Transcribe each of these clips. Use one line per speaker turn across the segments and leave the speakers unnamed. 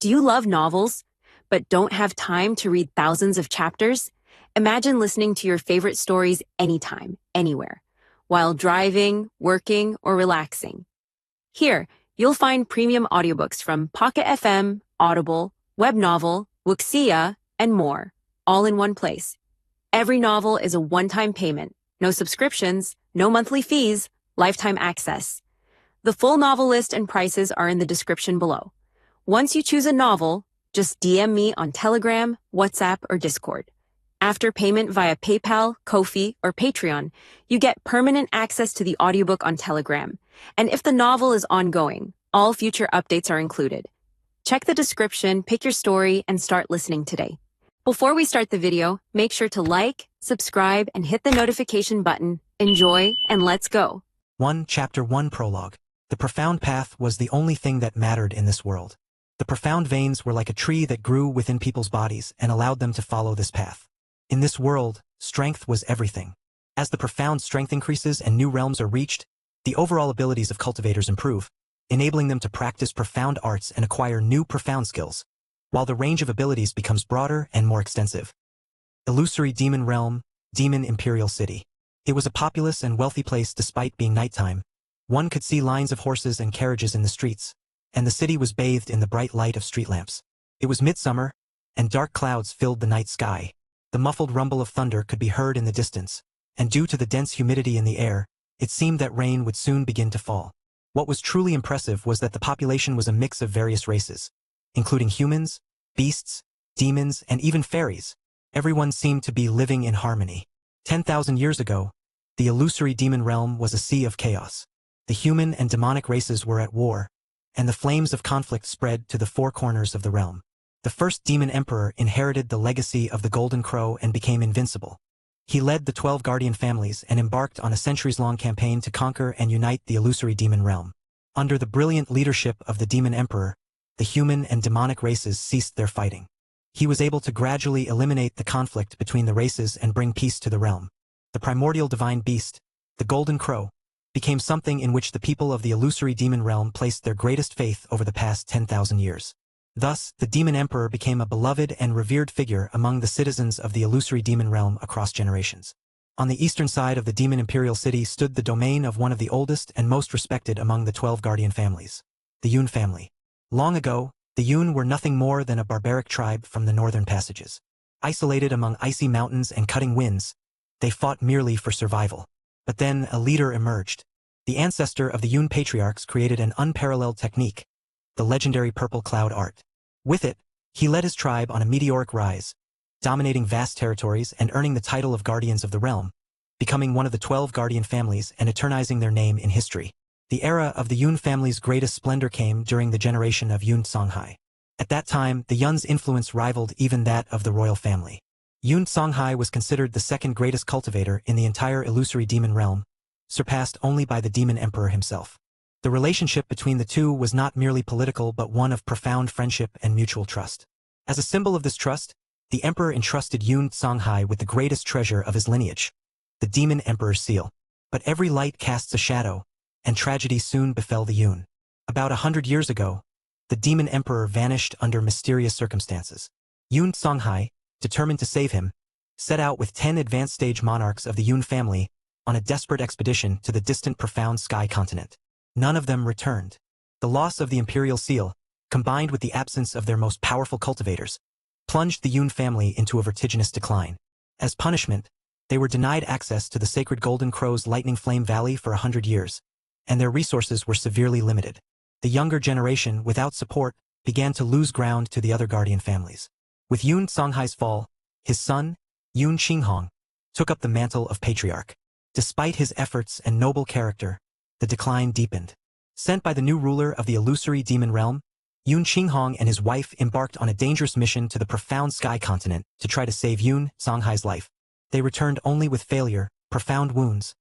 Do you love novels, but don't have time to read thousands of chapters? Imagine listening to your favorite stories anytime, anywhere, while driving, working, or relaxing. Here, you'll find premium audiobooks from Pocket FM, Audible, Webnovel, Wuxia, and more, all in one place. Every novel is a one-time payment, no subscriptions, no monthly fees, lifetime access. The full novel list and prices are in the description below. Once you choose a novel, just DM me on Telegram, WhatsApp, or Discord. After payment via PayPal, Ko-fi, or Patreon, you get permanent access to the audiobook on Telegram. And if the novel is ongoing, all future updates are included. Check the description, pick your story, and start listening today. Before we start the video, make sure to like, subscribe, and hit the notification button. Enjoy, and let's go.
1 Chapter 1 Prologue. The profound path was the only thing that mattered in this world. The profound veins were like a tree that grew within people's bodies and allowed them to follow this path. In this world, strength was everything. As the profound strength increases and new realms are reached, the overall abilities of cultivators improve, enabling them to practice profound arts and acquire new profound skills, while the range of abilities becomes broader and more extensive. Illusory Demon Realm, Demon Imperial City. It was a populous and wealthy place despite being nighttime. One could see lines of horses and carriages in the streets, and the city was bathed in the bright light of street lamps. It was midsummer, and dark clouds filled the night sky. The muffled rumble of thunder could be heard in the distance, and due to the dense humidity in the air, it seemed that rain would soon begin to fall. What was truly impressive was that the population was a mix of various races, including humans, beasts, demons, and even fairies. Everyone seemed to be living in harmony. 10,000 years ago, the illusory demon realm was a sea of chaos. The human and demonic races were at war, and the flames of conflict spread to the four corners of the realm. The first demon emperor inherited the legacy of the Golden Crow and became invincible. He led the 12 guardian families and embarked on a centuries-long campaign to conquer and unite the illusory demon realm. Under the brilliant leadership of the demon emperor, the human and demonic races ceased their fighting. He was able to gradually eliminate the conflict between the races and bring peace to the realm. The primordial divine beast, the Golden Crow, became something in which the people of the illusory demon realm placed their greatest faith over the past 10,000 years. Thus, the demon emperor became a beloved and revered figure among the citizens of the illusory demon realm across generations. On the eastern side of the demon imperial city stood the domain of one of the oldest and most respected among the 12 guardian families, the Yun family. Long ago, the Yun were nothing more than a barbaric tribe from the northern passages. Isolated among icy mountains and cutting winds, they fought merely for survival. But then a leader emerged. The ancestor of the Yun patriarchs created an unparalleled technique, the legendary purple cloud art. With it, he led his tribe on a meteoric rise, dominating vast territories and earning the title of Guardians of the Realm, becoming one of the 12 guardian families and eternizing their name in history. The era of the Yun family's greatest splendor came during the generation of Yun Songhai. At that time, the Yun's influence rivaled even that of the royal family. Yun Songhai was considered the second greatest cultivator in the entire illusory demon realm, surpassed only by the demon emperor himself. The relationship between the two was not merely political but one of profound friendship and mutual trust. As a symbol of this trust, the emperor entrusted Yun Songhai with the greatest treasure of his lineage, the demon emperor's seal. But every light casts a shadow, and tragedy soon befell the Yun. About 100 years ago, the demon emperor vanished under mysterious circumstances. Yun Songhai, determined to save him, set out with 10 advanced stage monarchs of the Yun family on a desperate expedition to the distant profound sky continent. None of them returned. The loss of the imperial seal, combined with the absence of their most powerful cultivators, plunged the Yun family into a vertiginous decline. As punishment, they were denied access to the sacred Golden Crow's Lightning Flame Valley for 100 years, and their resources were severely limited. The younger generation, without support, began to lose ground to the other guardian families. With Yun Songhai's fall, his son, Yun Qinghong, took up the mantle of patriarch. Despite his efforts and noble character, the decline deepened. Sent by the new ruler of the illusory demon realm, Yun Qinghong and his wife embarked on a dangerous mission to the profound sky continent to try to save Yun Songhai's life. They returned only with failure, profound wounds,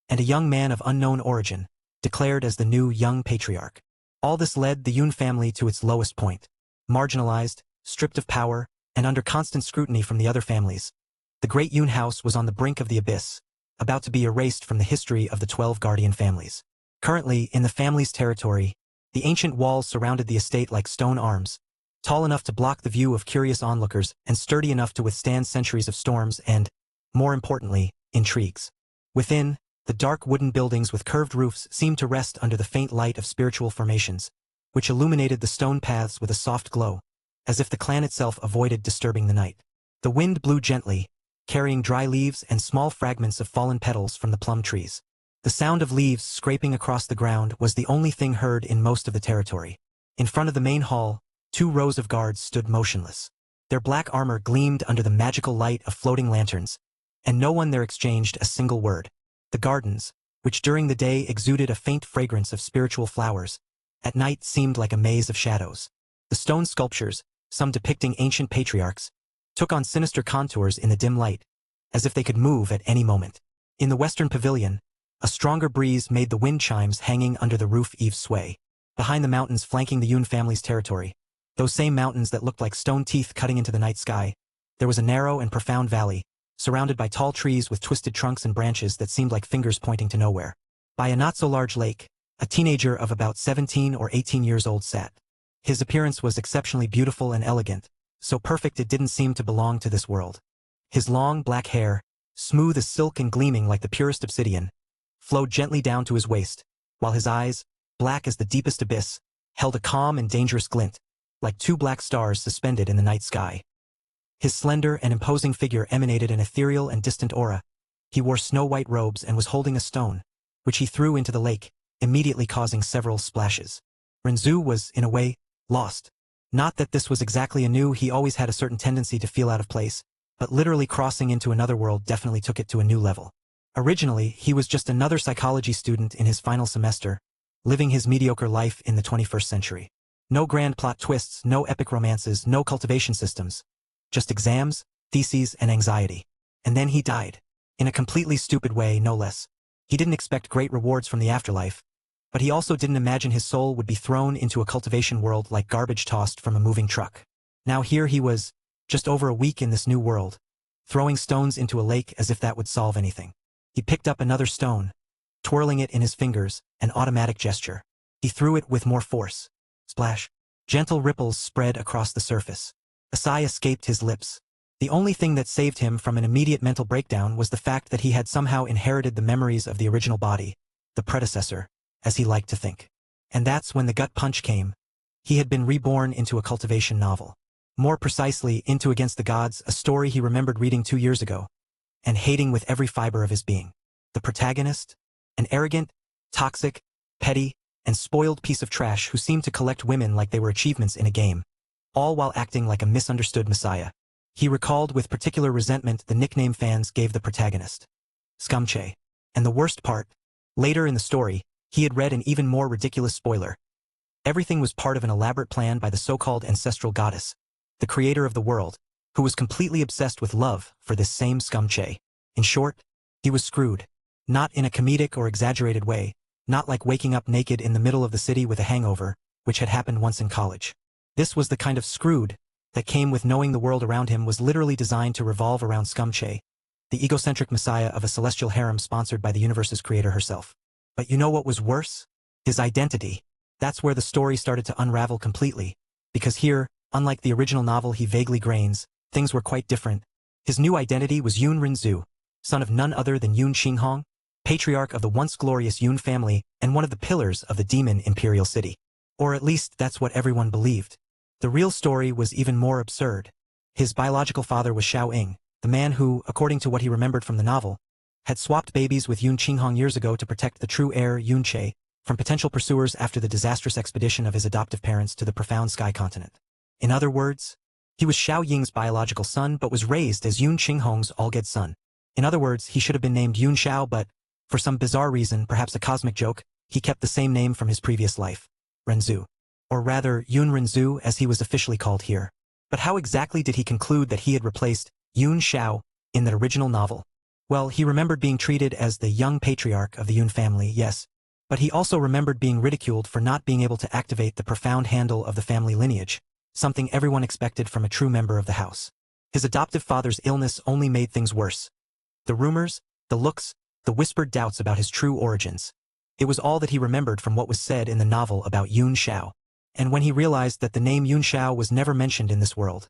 and a young man of unknown origin, declared as the new young patriarch. All this led the Yun family to its lowest point. Marginalized, stripped of power, and under constant scrutiny from the other families, the great Yun house was on the brink of the abyss, about to be erased from the history of the 12 guardian families. Currently, in the family's territory, the ancient walls surrounded the estate like stone arms, tall enough to block the view of curious onlookers and sturdy enough to withstand centuries of storms and, more importantly, intrigues. Within, the dark wooden buildings with curved roofs seemed to rest under the faint light of spiritual formations, which illuminated the stone paths with a soft glow, as if the clan itself avoided disturbing the night. The wind blew gently, carrying dry leaves and small fragments of fallen petals from the plum trees. The sound of leaves scraping across the ground was the only thing heard in most of the territory. In front of the main hall, 2 rows of guards stood motionless. Their black armor gleamed under the magical light of floating lanterns, and no one there exchanged a single word. The gardens, which during the day exuded a faint fragrance of spiritual flowers, at night seemed like a maze of shadows. The stone sculptures, some depicting ancient patriarchs, took on sinister contours in the dim light, as if they could move at any moment. In the western pavilion, a stronger breeze made the wind chimes hanging under the roof eaves sway. Behind the mountains flanking the Yun family's territory, those same mountains that looked like stone teeth cutting into the night sky, there was a narrow and profound valley, surrounded by tall trees with twisted trunks and branches that seemed like fingers pointing to nowhere. By a not-so-large lake, a teenager of about 17 or 18 years old sat. His appearance was exceptionally beautiful and elegant, so perfect it didn't seem to belong to this world. His long, black hair, smooth as silk and gleaming like the purest obsidian, flowed gently down to his waist, while his eyes, black as the deepest abyss, held a calm and dangerous glint, like 2 black stars suspended in the night sky. His slender and imposing figure emanated an ethereal and distant aura. He wore snow-white robes and was holding a stone, which he threw into the lake, immediately causing several splashes. Renzu was, in a way, lost. Not that this was exactly anew, he always had a certain tendency to feel out of place, but literally crossing into another world definitely took it to a new level. Originally, he was just another psychology student in his final semester, living his mediocre life in the 21st century. No grand plot twists, no epic romances, no cultivation systems. Just exams, theses, and anxiety. And then he died. In a completely stupid way, no less. He didn't expect great rewards from the afterlife, but he also didn't imagine his soul would be thrown into a cultivation world like garbage tossed from a moving truck. Now here he was, just over a week in this new world, throwing stones into a lake as if that would solve anything. He picked up another stone, twirling it in his fingers, an automatic gesture. He threw it with more force. Splash. Gentle ripples spread across the surface. A sigh escaped his lips. The only thing that saved him from an immediate mental breakdown was the fact that he had somehow inherited the memories of the original body, the predecessor, as he liked to think. And that's when the gut punch came. He had been reborn into a cultivation novel. More precisely, into Against the Gods, a story he remembered reading 2 years ago, and hating with every fiber of his being. The protagonist? An arrogant, toxic, petty, and spoiled piece of trash who seemed to collect women like they were achievements in a game, all while acting like a misunderstood messiah. He recalled with particular resentment the nickname fans gave the protagonist. Scumche. And the worst part, later in the story, he had read an even more ridiculous spoiler. Everything was part of an elaborate plan by the so-called ancestral goddess, the creator of the world, who was completely obsessed with love for this same Scumche. In short, he was screwed. Not in a comedic or exaggerated way, not like waking up naked in the middle of the city with a hangover, which had happened once in college. This was the kind of screwed that came with knowing the world around him was literally designed to revolve around Scumche, the egocentric messiah of a celestial harem sponsored by the universe's creator herself. But you know what was worse? His identity. That's where the story started to unravel completely, because here, unlike the original novel he vaguely grains, things were quite different. His new identity was Yun Rinzu, son of none other than Yun Qinghong, patriarch of the once glorious Yun family and one of the pillars of the demon imperial city. Or at least that's what everyone believed. The real story was even more absurd. His biological father was Xiao Ying, the man who, according to what he remembered from the novel, had swapped babies with Yun Qinghong years ago to protect the true heir Yun Che from potential pursuers after the disastrous expedition of his adoptive parents to the profound sky continent. In other words, he was Xiao Ying's biological son but was raised as Yun Qinghong's alleged son. In other words, he should have been named Yun Xiao, but, for some bizarre reason, perhaps a cosmic joke, he kept the same name from his previous life, Renzu. Or rather, Yun Renzu as he was officially called here. But how exactly did he conclude that he had replaced Yun Xiao in the original novel? Well, he remembered being treated as the young patriarch of the Yun family, yes, but he also remembered being ridiculed for not being able to activate the profound handle of the family lineage, something everyone expected from a true member of the house. His adoptive father's illness only made things worse. The rumors, the looks, the whispered doubts about his true origins. It was all that he remembered from what was said in the novel about Yun Xiao. And when he realized that the name Yun Shao was never mentioned in this world,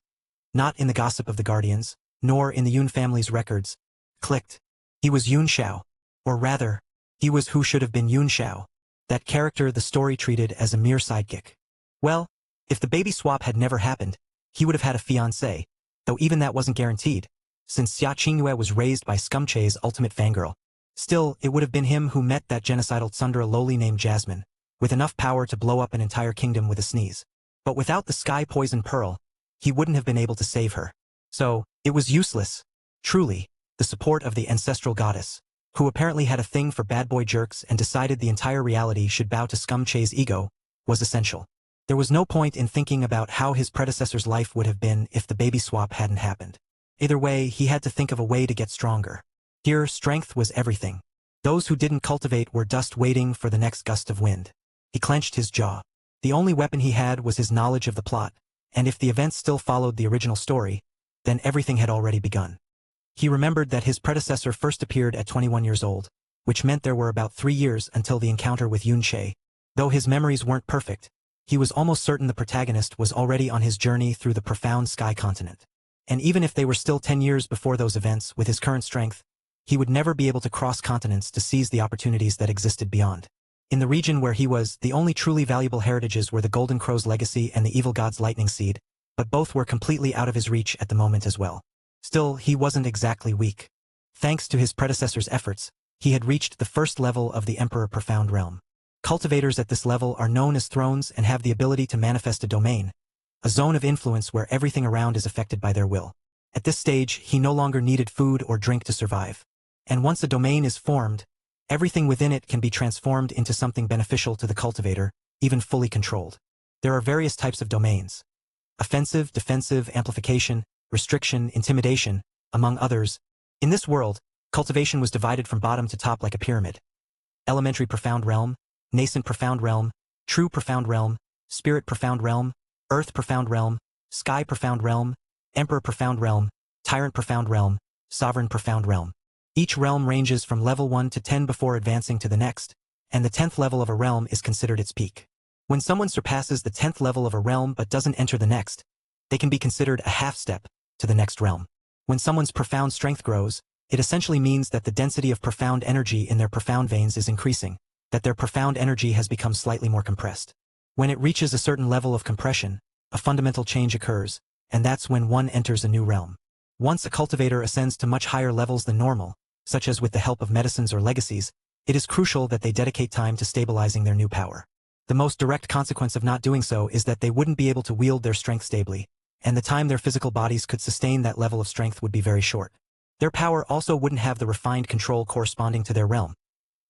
not in the gossip of the Guardians, nor in the Yun family's records, clicked. He was Yun Shao. Or rather, he was who should have been Yun Shao, that character the story treated as a mere sidekick. Well, if the baby swap had never happened, he would have had a fiancée, though even that wasn't guaranteed, since Xia Qingyue was raised by Scumche's ultimate fangirl. Still, it would have been him who met that genocidal tsundere loli named Jasmine, with enough power to blow up an entire kingdom with a sneeze. But without the sky poison pearl, he wouldn't have been able to save her. So, it was useless. Truly, the support of the ancestral goddess, who apparently had a thing for bad boy jerks and decided the entire reality should bow to Scumche's ego, was essential. There was no point in thinking about how his predecessor's life would have been if the baby swap hadn't happened. Either way, he had to think of a way to get stronger. Here, strength was everything. Those who didn't cultivate were dust waiting for the next gust of wind. He clenched his jaw. The only weapon he had was his knowledge of the plot, and if the events still followed the original story, then everything had already begun. He remembered that his predecessor first appeared at 21 years old, which meant there were about 3 years until the encounter with Yun Che. Though his memories weren't perfect, he was almost certain the protagonist was already on his journey through the profound sky continent. And even if they were still 10 years before those events, with his current strength, he would never be able to cross continents to seize the opportunities that existed beyond. In the region where he was, the only truly valuable heritages were the Golden Crow's legacy and the Evil God's lightning seed, but both were completely out of his reach at the moment as well. Still, he wasn't exactly weak. Thanks to his predecessor's efforts, he had reached the first level of the Emperor Profound Realm. Cultivators at this level are known as thrones and have the ability to manifest a domain, a zone of influence where everything around is affected by their will. At this stage, he no longer needed food or drink to survive. And once a domain is formed, everything within it can be transformed into something beneficial to the cultivator, even fully controlled. There are various types of domains: offensive, defensive, amplification, restriction, intimidation, among others. In this world, cultivation was divided from bottom to top like a pyramid. Elementary Profound Realm, Nascent Profound Realm, True Profound Realm, Spirit Profound Realm, Earth Profound Realm, Sky Profound Realm, Emperor Profound Realm, Tyrant Profound Realm, Sovereign Profound Realm. Each realm ranges from level 1 to 10 before advancing to the next, and the 10th level of a realm is considered its peak. When someone surpasses the 10th level of a realm but doesn't enter the next, they can be considered a half step to the next realm. When someone's profound strength grows, it essentially means that the density of profound energy in their profound veins is increasing, that their profound energy has become slightly more compressed. When it reaches a certain level of compression, a fundamental change occurs, and that's when one enters a new realm. Once a cultivator ascends to much higher levels than normal, such as with the help of medicines or legacies, it is crucial that they dedicate time to stabilizing their new power. The most direct consequence of not doing so is that they wouldn't be able to wield their strength stably, and the time their physical bodies could sustain that level of strength would be very short. Their power also wouldn't have the refined control corresponding to their realm.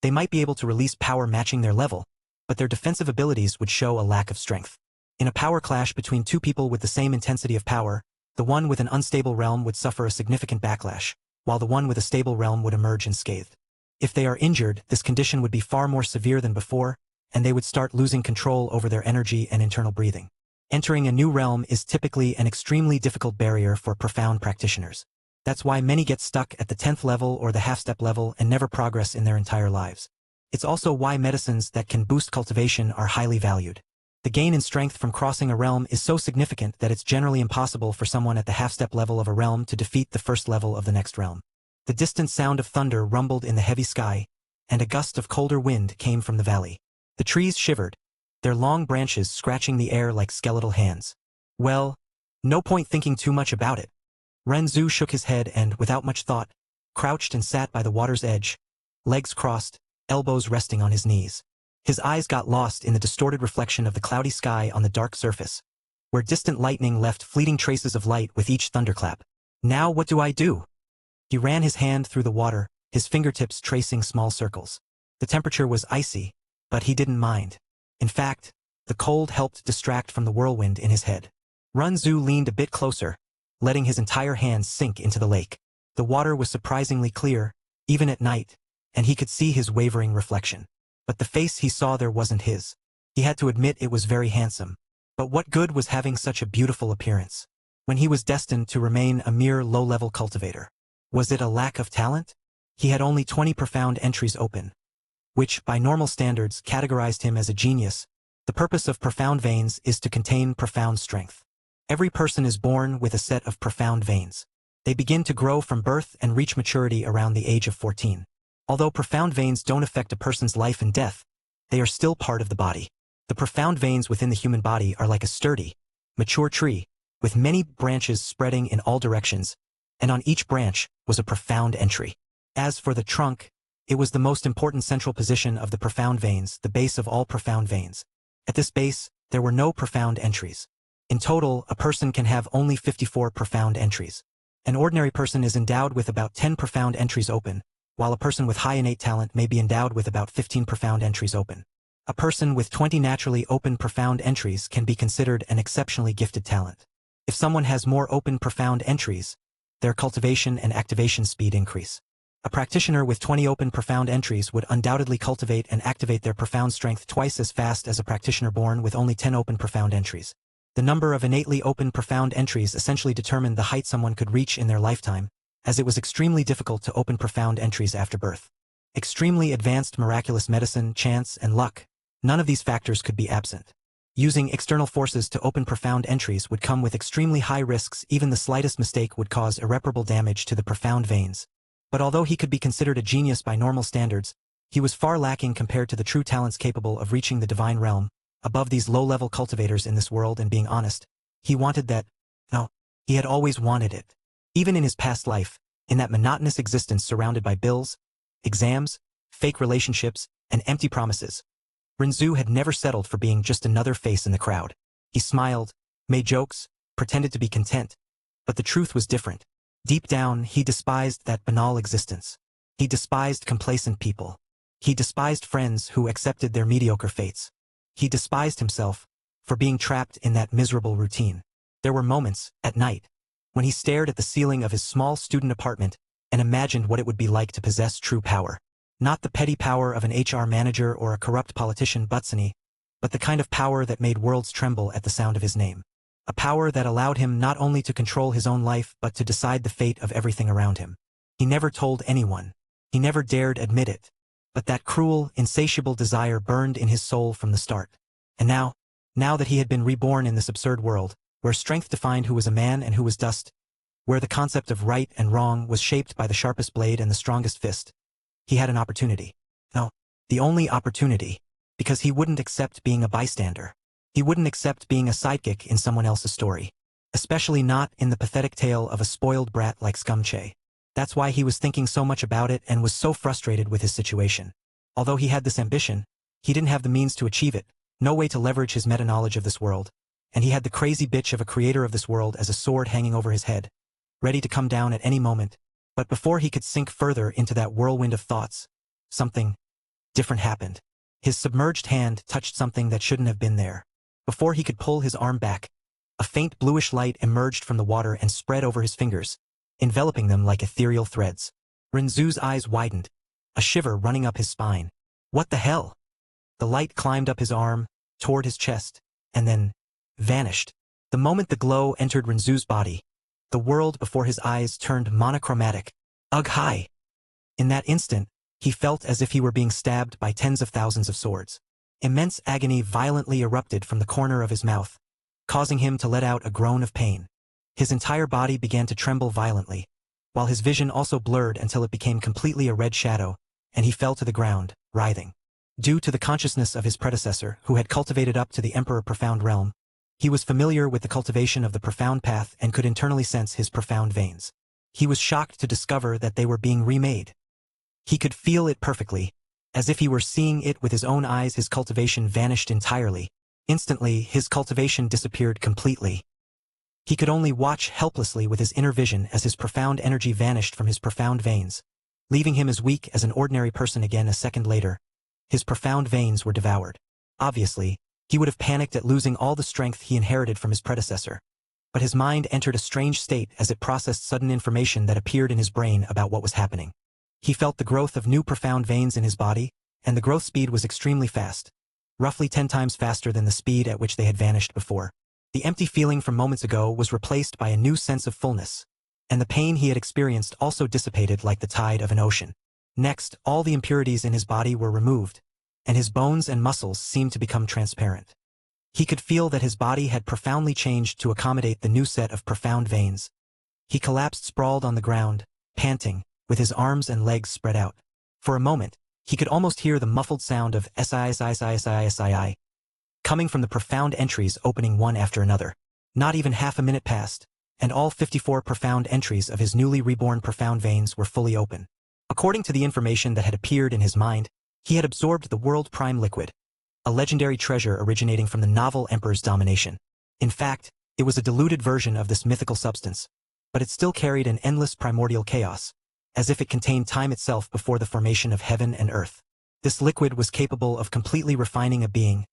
They might be able to release power matching their level, but their defensive abilities would show a lack of strength. In a power clash between two people with the same intensity of power, the one with an unstable realm would suffer a significant backlash, while the one with a stable realm would emerge unscathed. If they are injured, this condition would be far more severe than before, and they would start losing control over their energy and internal breathing. Entering a new realm is typically an extremely difficult barrier for profound practitioners. That's why many get stuck at the 10th level or the half-step level and never progress in their entire lives. It's also why medicines that can boost cultivation are highly valued. The gain in strength from crossing a realm is so significant that it's generally impossible for someone at the half-step level of a realm to defeat the first level of the next realm. The distant sound of thunder rumbled in the heavy sky, and a gust of colder wind came from the valley. The trees shivered, their long branches scratching the air like skeletal hands. Well, no point thinking too much about it. Renzu shook his head and, without much thought, crouched and sat by the water's edge, legs crossed, elbows resting on his knees. His eyes got lost in the distorted reflection of the cloudy sky on the dark surface, where distant lightning left fleeting traces of light with each thunderclap. Now what do I do? He ran his hand through the water, his fingertips tracing small circles. The temperature was icy, but he didn't mind. In fact, the cold helped distract from the whirlwind in his head. Runzu leaned a bit closer, letting his entire hand sink into the lake. The water was surprisingly clear, even at night, and he could see his wavering reflection. But the face he saw there wasn't his. He had to admit it was very handsome. But what good was having such a beautiful appearance, when he was destined to remain a mere low-level cultivator? Was it a lack of talent? He had only 20 profound entries open, which, by normal standards, categorized him as a genius, The purpose of profound veins is to contain profound strength. Every person is born with a set of profound veins. They begin to grow from birth and reach maturity around the age of 14. Although profound veins don't affect a person's life and death, they are still part of the body. The profound veins within the human body are like a sturdy, mature tree, with many branches spreading in all directions, and on each branch was a profound entry. As for the trunk, it was the most important central position of the profound veins, the base of all profound veins. At this base, there were no profound entries. In total, a person can have only 54 profound entries. An ordinary person is endowed with about 10 profound entries open, while a person with high innate talent may be endowed with about 15 profound entries open. A person with 20 naturally open profound entries can be considered an exceptionally gifted talent. If someone has more open profound entries, their cultivation and activation speed increase. A practitioner with 20 open profound entries would undoubtedly cultivate and activate their profound strength twice as fast as a practitioner born with only 10 open profound entries. The number of innately open profound entries essentially determined the height someone could reach in their lifetime, as it was extremely difficult to open profound entries after birth. Extremely advanced miraculous medicine, chance, and luck, none of these factors could be absent. Using external forces to open profound entries would come with extremely high risks. Even the slightest mistake would cause irreparable damage to the profound veins. But although he could be considered a genius by normal standards, he was far lacking compared to the true talents capable of reaching the divine realm. Above these low-level cultivators in this world, and being honest, he wanted that. No, he had always wanted it. Even in his past life, in that monotonous existence surrounded by bills, exams, fake relationships, and empty promises, Renzu had never settled for being just another face in the crowd. He smiled, made jokes, pretended to be content. But the truth was different. Deep down, he despised that banal existence. He despised complacent people. He despised friends who accepted their mediocre fates. He despised himself for being trapped in that miserable routine. There were moments, at night, when he stared at the ceiling of his small student apartment and imagined what it would be like to possess true power. Not the petty power of an HR manager or a corrupt politician Butsony, but the kind of power that made worlds tremble at the sound of his name. A power that allowed him not only to control his own life but to decide the fate of everything around him. He never told anyone. He never dared admit it. But that cruel, insatiable desire burned in his soul from the start. And now that he had been reborn in this absurd world, where strength defined who was a man and who was dust, where the concept of right and wrong was shaped by the sharpest blade and the strongest fist, he had an opportunity. No, the only opportunity, because he wouldn't accept being a bystander. He wouldn't accept being a sidekick in someone else's story, especially not in the pathetic tale of a spoiled brat like Scumche. That's why he was thinking so much about it and was so frustrated with his situation. Although he had this ambition, he didn't have the means to achieve it, no way to leverage his meta-knowledge of this world, and he had the crazy bitch of a creator of this world as a sword hanging over his head, ready to come down at any moment. But before he could sink further into that whirlwind of thoughts, something different happened. His submerged hand touched something that shouldn't have been there. Before he could pull his arm back, a faint bluish light emerged from the water and spread over his fingers, enveloping them like ethereal threads. Renzu's eyes widened, a shiver running up his spine. What the hell? The light climbed up his arm, toward his chest, and then vanished. The moment the glow entered Renzu's body, the world before his eyes turned monochromatic. Ugh-hi! In that instant, he felt as if he were being stabbed by tens of thousands of swords. Immense agony violently erupted from the corner of his mouth, causing him to let out a groan of pain. His entire body began to tremble violently, while his vision also blurred until it became completely a red shadow, and he fell to the ground, writhing. Due to the consciousness of his predecessor, who had cultivated up to the Emperor Profound Realm, he was familiar with the cultivation of the profound path and could internally sense his profound veins. He was shocked to discover that they were being remade. He could feel it perfectly. As if he were seeing it with his own eyes, his cultivation vanished entirely. Instantly, his cultivation disappeared completely. He could only watch helplessly with his inner vision as his profound energy vanished from his profound veins, leaving him as weak as an ordinary person again a second later. His profound veins were devoured. Obviously, he would have panicked at losing all the strength he inherited from his predecessor. But his mind entered a strange state as it processed sudden information that appeared in his brain about what was happening. He felt the growth of new profound veins in his body, and the growth speed was extremely fast, roughly 10 times faster than the speed at which they had vanished before. The empty feeling from moments ago was replaced by a new sense of fullness, and the pain he had experienced also dissipated like the tide of an ocean. Next, all the impurities in his body were removed, and his bones and muscles seemed to become transparent. He could feel that his body had profoundly changed to accommodate the new set of profound veins. He collapsed sprawled on the ground, panting, with his arms and legs spread out. For a moment, he could almost hear the muffled sound of SISISISISII coming from the profound entries opening one after another. Not even half a minute passed, and all 54 profound entries of his newly reborn profound veins were fully open. According to the information that had appeared in his mind, he had absorbed the World Prime Liquid, a legendary treasure originating from the novel Emperor's Domination. In fact, it was a diluted version of this mythical substance, but it still carried an endless primordial chaos, as if it contained time itself before the formation of heaven and earth. This liquid was capable of completely refining a being,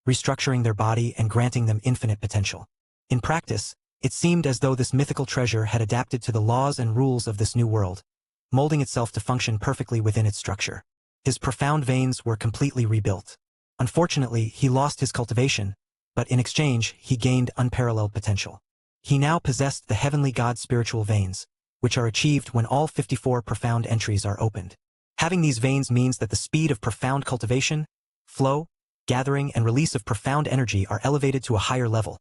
restructuring their body and granting them infinite potential. In practice, it seemed as though this mythical treasure had adapted to the laws and rules of this new world, molding itself to function perfectly within its structure. His profound veins were completely rebuilt. Unfortunately, he lost his cultivation, but in exchange, he gained unparalleled potential. He now possessed the heavenly god spiritual veins, which are achieved when all 54 profound entries are opened. Having these veins means that the speed of profound cultivation, flow, gathering, and release of profound energy are elevated to a higher level,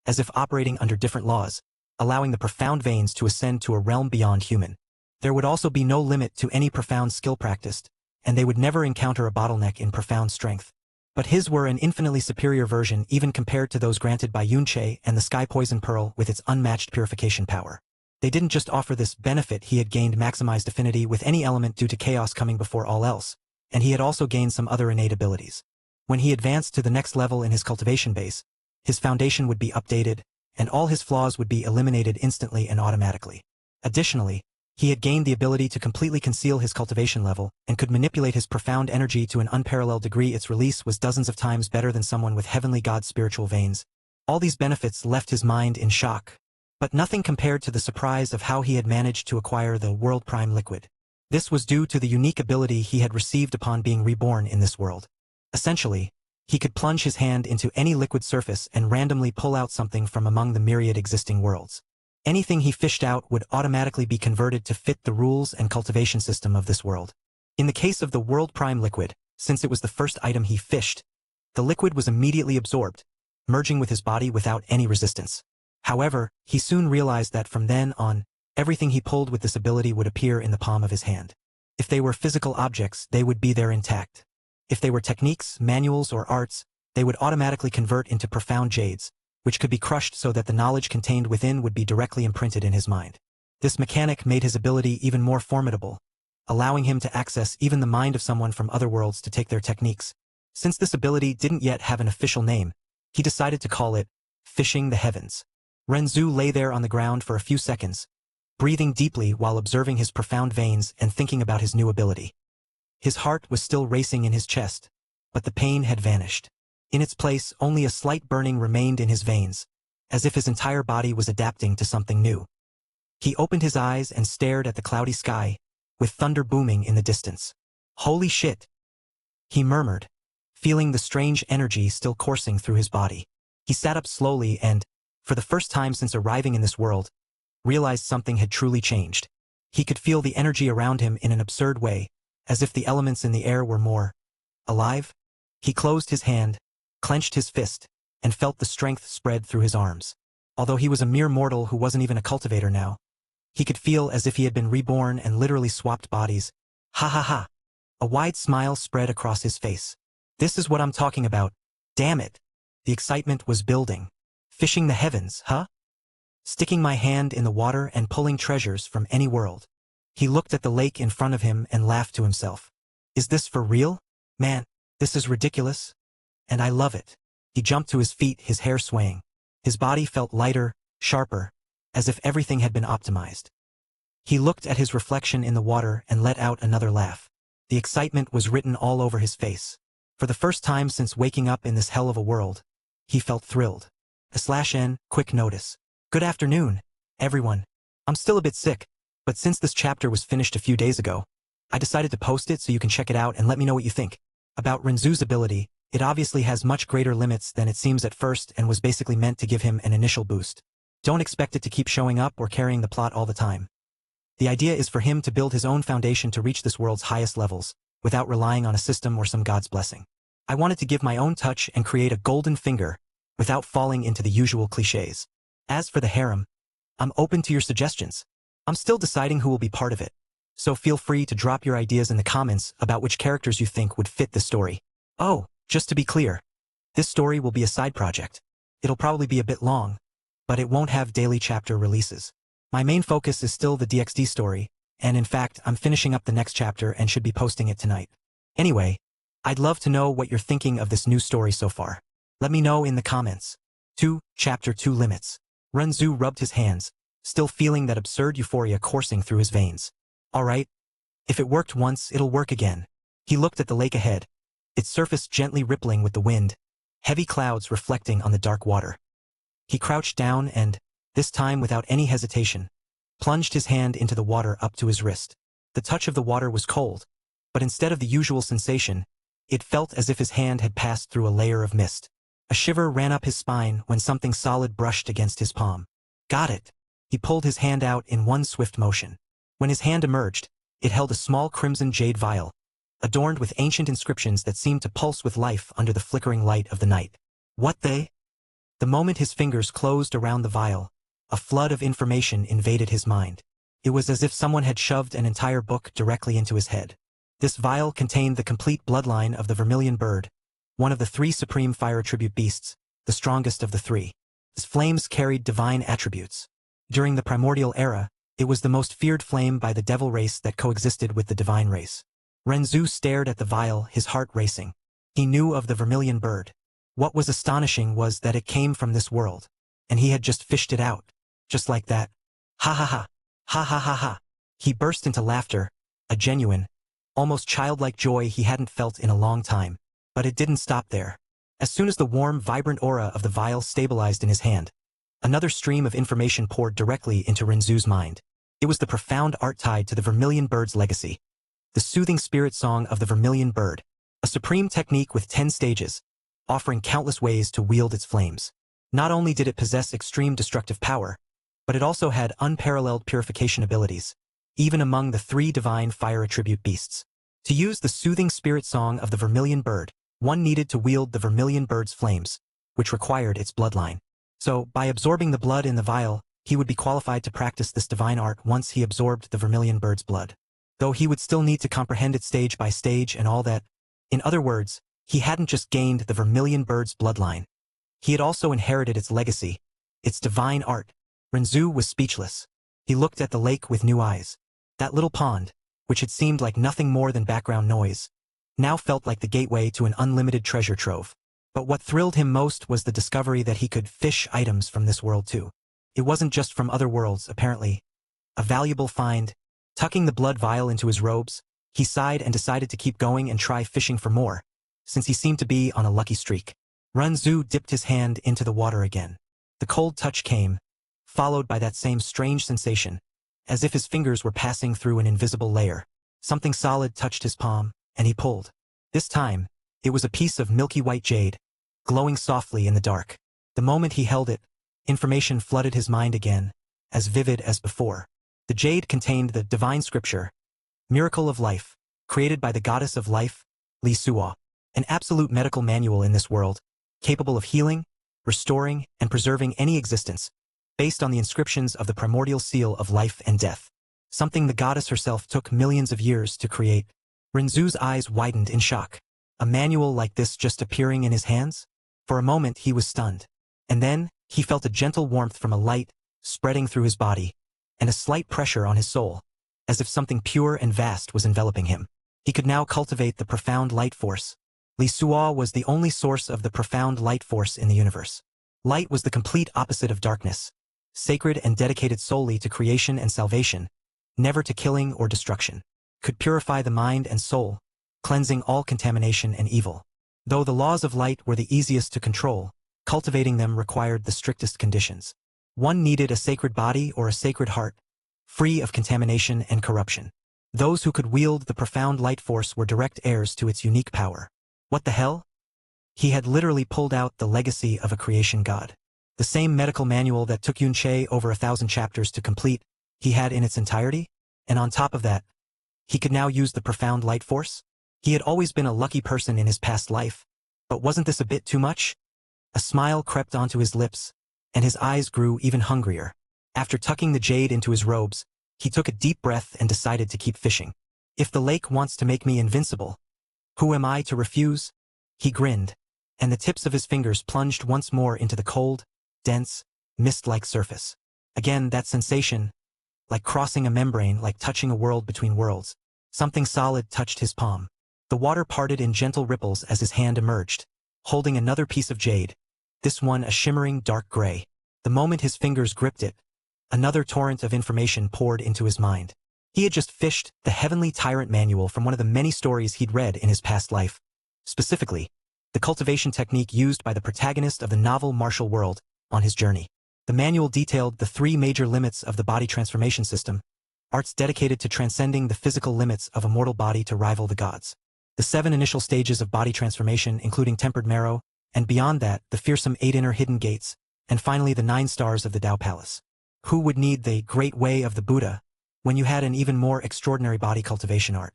as if operating under different laws, allowing the profound veins to ascend to a realm beyond human. There would also be no limit to any profound skill practiced, and they would never encounter a bottleneck in profound strength. But his were an infinitely superior version even compared to those granted by Yunche and the Sky Poison Pearl with its unmatched purification power. They didn't just offer this benefit, he had gained maximized affinity with any element due to chaos coming before all else, and he had also gained some other innate abilities. When he advanced to the next level in his cultivation base, his foundation would be updated, and all his flaws would be eliminated instantly and automatically. Additionally, he had gained the ability to completely conceal his cultivation level and could manipulate his profound energy to an unparalleled degree. Its release was dozens of times better than someone with heavenly god spiritual veins. All these benefits left his mind in shock, but nothing compared to the surprise of how he had managed to acquire the World Prime Liquid. This was due to the unique ability he had received upon being reborn in this world. Essentially, he could plunge his hand into any liquid surface and randomly pull out something from among the myriad existing worlds. Anything he fished out would automatically be converted to fit the rules and cultivation system of this world. In the case of the World Prime Liquid, since it was the first item he fished, the liquid was immediately absorbed, merging with his body without any resistance. However, he soon realized that from then on, everything he pulled with this ability would appear in the palm of his hand. If they were physical objects, they would be there intact. If they were techniques, manuals, or arts, they would automatically convert into profound jades, which could be crushed so that the knowledge contained within would be directly imprinted in his mind. This mechanic made his ability even more formidable, allowing him to access even the mind of someone from other worlds to take their techniques. Since this ability didn't yet have an official name, he decided to call it Fishing the Heavens. Renzu lay there on the ground for a few seconds, breathing deeply while observing his profound veins and thinking about his new ability. His heart was still racing in his chest, but the pain had vanished. In its place, only a slight burning remained in his veins, as if his entire body was adapting to something new. He opened his eyes and stared at the cloudy sky, with thunder booming in the distance. "Holy shit!" he murmured, feeling the strange energy still coursing through his body. He sat up slowly and, for the first time since arriving in this world, realized something had truly changed. He could feel the energy around him in an absurd way, as if the elements in the air were more alive. He closed his hand, clenched his fist, and felt the strength spread through his arms. Although he was a mere mortal who wasn't even a cultivator now, he could feel as if he had been reborn and literally swapped bodies. Ha ha ha! A wide smile spread across his face. "This is what I'm talking about. Damn it!" The excitement was building. Fishing the heavens, huh? Sticking my hand in the water and pulling treasures from any world. He looked at the lake in front of him and laughed to himself. "Is this for real? Man, this is ridiculous. And I love it." He jumped to his feet, his hair swaying. His body felt lighter, sharper, as if everything had been optimized. He looked at his reflection in the water and let out another laugh. The excitement was written all over his face. For the first time since waking up in this hell of a world, he felt thrilled. /N, quick notice. Good afternoon, everyone. I'm still a bit sick, but since this chapter was finished a few days ago, I decided to post it so you can check it out and let me know what you think. About Renzu's ability, it obviously has much greater limits than it seems at first and was basically meant to give him an initial boost. Don't expect it to keep showing up or carrying the plot all the time. The idea is for him to build his own foundation to reach this world's highest levels, without relying on a system or some god's blessing. I wanted to give my own touch and create a golden finger without falling into the usual cliches. As for the harem, I'm open to your suggestions. I'm still deciding who will be part of it. So feel free to drop your ideas in the comments about which characters you think would fit the story. Oh, just to be clear, this story will be a side project. It'll probably be a bit long, but it won't have daily chapter releases. My main focus is still the DxD story, and in fact, I'm finishing up the next chapter and should be posting it tonight. Anyway, I'd love to know what you're thinking of this new story so far. Let me know in the comments. 2. Chapter 2 Limits. Renzu rubbed his hands, still feeling that absurd euphoria coursing through his veins. Alright, if it worked once, it'll work again. He looked at the lake ahead, its surface gently rippling with the wind, heavy clouds reflecting on the dark water. He crouched down and, this time without any hesitation, plunged his hand into the water up to his wrist. The touch of the water was cold, but instead of the usual sensation, it felt as if his hand had passed through a layer of mist. A shiver ran up his spine when something solid brushed against his palm. Got it. He pulled his hand out in one swift motion. When his hand emerged, it held a small crimson jade vial, adorned with ancient inscriptions that seemed to pulse with life under the flickering light of the night. What they? The moment his fingers closed around the vial, a flood of information invaded his mind. It was as if someone had shoved an entire book directly into his head. This vial contained the complete bloodline of the vermilion bird, one of the 3 supreme fire attribute beasts, the strongest of the 3. Its flames carried divine attributes. During the primordial era, it was the most feared flame by the devil race that coexisted with the divine race. Renzu stared at the vial, his heart racing. He knew of the vermilion bird. What was astonishing was that it came from this world, and he had just fished it out. Just like that. Ha ha ha. Ha ha ha ha. He burst into laughter, a genuine, almost childlike joy he hadn't felt in a long time. But it didn't stop there. As soon as the warm, vibrant aura of the vial stabilized in his hand, another stream of information poured directly into Renzu's mind. It was the profound art tied to the vermilion bird's legacy. The soothing spirit song of the vermilion bird, a supreme technique with 10 stages, offering countless ways to wield its flames. Not only did it possess extreme destructive power, but it also had unparalleled purification abilities, even among the 3 divine fire attribute beasts. To use the soothing spirit song of the vermilion bird, one needed to wield the vermilion bird's flames, which required its bloodline. So, by absorbing the blood in the vial, he would be qualified to practice this divine art once he absorbed the vermilion bird's blood. Though he would still need to comprehend it stage by stage and all that. In other words, he hadn't just gained the vermilion bird's bloodline. He had also inherited its legacy, its divine art. Renzu was speechless. He looked at the lake with new eyes. That little pond, which had seemed like nothing more than background noise, now felt like the gateway to an unlimited treasure trove. But what thrilled him most was the discovery that he could fish items from this world too. It wasn't just from other worlds, apparently. A valuable find. Tucking the blood vial into his robes, he sighed and decided to keep going and try fishing for more, since he seemed to be on a lucky streak. Renzu dipped his hand into the water again. The cold touch came, followed by that same strange sensation, as if his fingers were passing through an invisible layer. Something solid touched his palm, and he pulled. This time, it was a piece of milky white jade, glowing softly in the dark. The moment he held it, information flooded his mind again, as vivid as before. The jade contained the divine scripture, Miracle of Life, created by the goddess of life, Li Suo, an absolute medical manual in this world, capable of healing, restoring, and preserving any existence, based on the inscriptions of the primordial seal of life and death, something the goddess herself took millions of years to create. Renzu's eyes widened in shock. A manual like this just appearing in his hands? For a moment he was stunned. And then, he felt a gentle warmth from a light, spreading through his body, and a slight pressure on his soul, as if something pure and vast was enveloping him. He could now cultivate the profound light force. Li Suo was the only source of the profound light force in the universe. Light was the complete opposite of darkness, sacred and dedicated solely to creation and salvation, never to killing or destruction. Could purify the mind and soul, cleansing all contamination and evil. Though the laws of light were the easiest to control, cultivating them required the strictest conditions. One needed a sacred body or a sacred heart, free of contamination and corruption. Those who could wield the profound light force were direct heirs to its unique power. What the hell? He had literally pulled out the legacy of a creation god. The same medical manual that took Yunche over 1,000 chapters to complete, he had in its entirety? And on top of that, he could now use the profound light force? He had always been a lucky person in his past life, But wasn't this a bit too much? A smile crept onto his lips, and his eyes grew even hungrier. After tucking the jade into his robes, he took a deep breath and decided to keep fishing. If the lake wants to make me invincible, who am I to refuse? He grinned, and the tips of his fingers plunged once more into the cold, dense, mist-like surface. Again, that sensation, like crossing a membrane, like touching a world between worlds. Something solid touched his palm. The water parted in gentle ripples as his hand emerged, holding another piece of jade, this one a shimmering dark gray. The moment his fingers gripped it, another torrent of information poured into his mind. He had just fished the Heavenly Tyrant Manual from one of the many stories he'd read in his past life. Specifically, the cultivation technique used by the protagonist of the novel Martial World on his journey. The manual detailed the 3 major limits of the body transformation system, arts dedicated to transcending the physical limits of a mortal body to rival the gods. The 7 initial stages of body transformation, including tempered marrow, and beyond that, the fearsome 8 inner hidden gates, and finally the 9 stars of the Tao Palace. Who would need the Great Way of the Buddha when you had an even more extraordinary body cultivation art?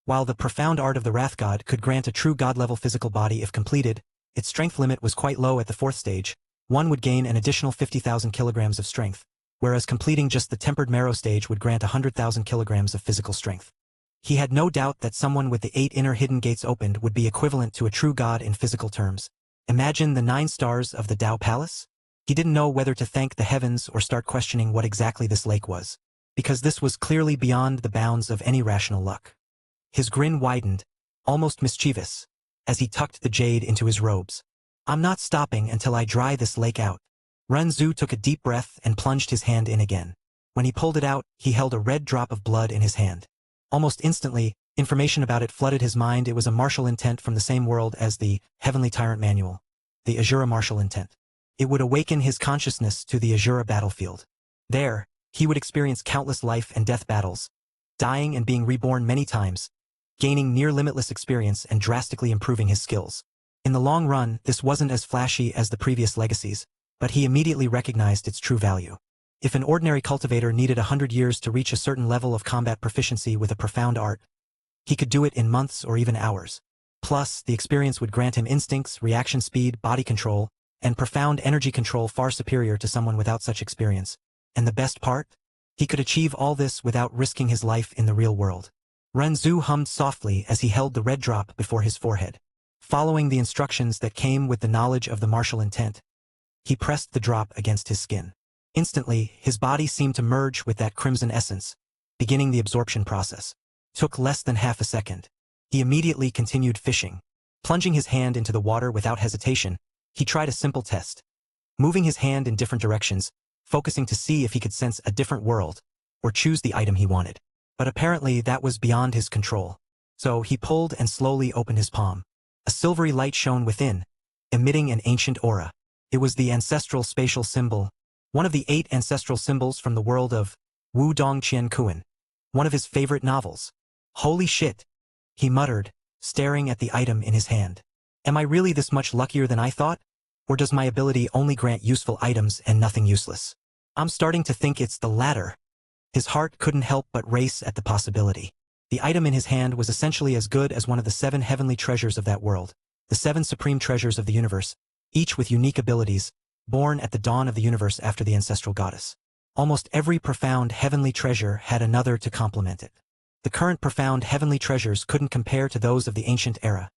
While the profound art of the Wrath God could grant a true god-level physical body if completed, its strength limit was quite low at the 4th stage. One would gain an additional 50,000 kilograms of strength, whereas completing just the tempered marrow stage would grant 100,000 kilograms of physical strength. He had no doubt that someone with the 8 inner hidden gates opened would be equivalent to a true god in physical terms. Imagine the 9 stars of the Tao Palace? He didn't know whether to thank the heavens or start questioning what exactly this lake was, because this was clearly beyond the bounds of any rational luck. His grin widened, almost mischievous, as he tucked the jade into his robes. I'm not stopping until I dry this lake out. Renzu took a deep breath and plunged his hand in again. When he pulled it out, he held a red drop of blood in his hand. Almost instantly, information about it flooded his mind. It was a martial intent from the same world as the Heavenly Tyrant Manual, the Azura martial intent. It would awaken his consciousness to the Azura battlefield. There, he would experience countless life and death battles, dying and being reborn many times, gaining near-limitless experience and drastically improving his skills. In the long run, this wasn't as flashy as the previous legacies, but he immediately recognized its true value. If an ordinary cultivator needed 100 years to reach a certain level of combat proficiency with a profound art, he could do it in months or even hours. Plus, the experience would grant him instincts, reaction speed, body control, and profound energy control far superior to someone without such experience. And the best part? He could achieve all this without risking his life in the real world. Renzu hummed softly as he held the red drop before his forehead. Following the instructions that came with the knowledge of the martial intent, he pressed the drop against his skin. Instantly, his body seemed to merge with that crimson essence, beginning the absorption process. Took less than half a second. He immediately continued fishing. Plunging his hand into the water without hesitation, he tried a simple test. Moving his hand in different directions, focusing to see if he could sense a different world, or choose the item he wanted. But apparently that was beyond his control. So he pulled and slowly opened his palm. A silvery light shone within, emitting an ancient aura. It was the ancestral spatial symbol, one of the 8 ancestral symbols from the world of Wu Dong Qian Kuan, one of his favorite novels. Holy shit, he muttered, staring at the item in his hand. Am I really this much luckier than I thought? Or does my ability only grant useful items and nothing useless? I'm starting to think it's the latter. His heart couldn't help but race at the possibility. The item in his hand was essentially as good as one of the 7 heavenly treasures of that world, the 7 supreme treasures of the universe, each with unique abilities, born at the dawn of the universe after the ancestral goddess. Almost every profound heavenly treasure had another to complement it. The current profound heavenly treasures couldn't compare to those of the ancient era,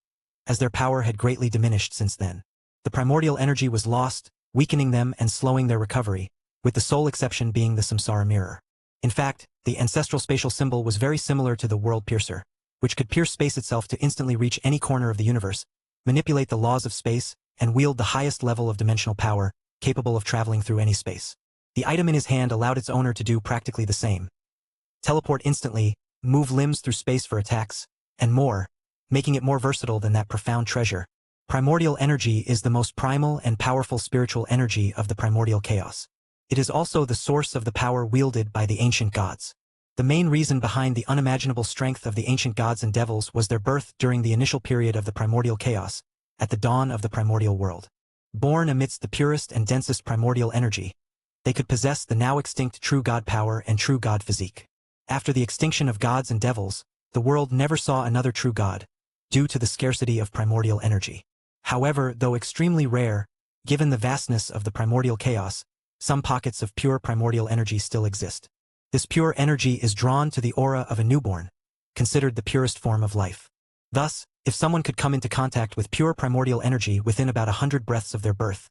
as their power had greatly diminished since then. The primordial energy was lost, weakening them and slowing their recovery, with the sole exception being the samsara mirror. In fact, the ancestral spatial symbol was very similar to the world piercer, which could pierce space itself to instantly reach any corner of the universe, manipulate the laws of space, and wield the highest level of dimensional power, capable of traveling through any space. The item in his hand allowed its owner to do practically the same. Teleport instantly, move limbs through space for attacks, and more, making it more versatile than that profound treasure. Primordial energy is the most primal and powerful spiritual energy of the primordial chaos. It is also the source of the power wielded by the ancient gods. The main reason behind the unimaginable strength of the ancient gods and devils was their birth during the initial period of the primordial chaos, at the dawn of the primordial world. Born amidst the purest and densest primordial energy, they could possess the now extinct true god power and true god physique. After the extinction of gods and devils, the world never saw another true god, due to the scarcity of primordial energy. However, though extremely rare, given the vastness of the primordial chaos, some pockets of pure primordial energy still exist. This pure energy is drawn to the aura of a newborn, considered the purest form of life. Thus, if someone could come into contact with pure primordial energy within about 100 breaths of their birth,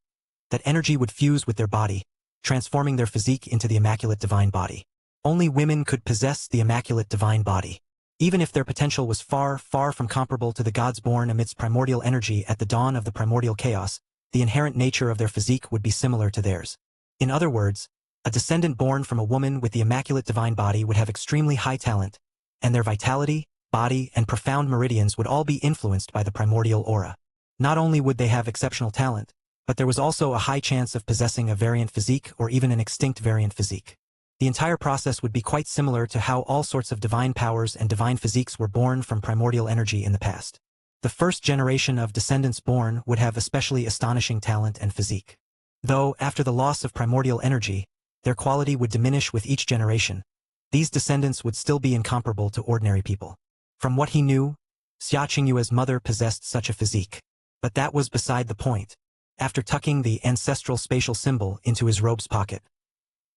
that energy would fuse with their body, transforming their physique into the immaculate divine body. Only women could possess the immaculate divine body. Even if their potential was far, far from comparable to the gods born amidst primordial energy at the dawn of the primordial chaos, the inherent nature of their physique would be similar to theirs. In other words, a descendant born from a woman with the immaculate divine body would have extremely high talent, and their vitality, body, and profound meridians would all be influenced by the primordial aura. Not only would they have exceptional talent, but there was also a high chance of possessing a variant physique or even an extinct variant physique. The entire process would be quite similar to how all sorts of divine powers and divine physiques were born from primordial energy in the past. The first generation of descendants born would have especially astonishing talent and physique. Though, after the loss of primordial energy, their quality would diminish with each generation, these descendants would still be incomparable to ordinary people. From what he knew, Xia Qingyue's mother possessed such a physique. But that was beside the point. After tucking the ancestral spatial symbol into his robe's pocket,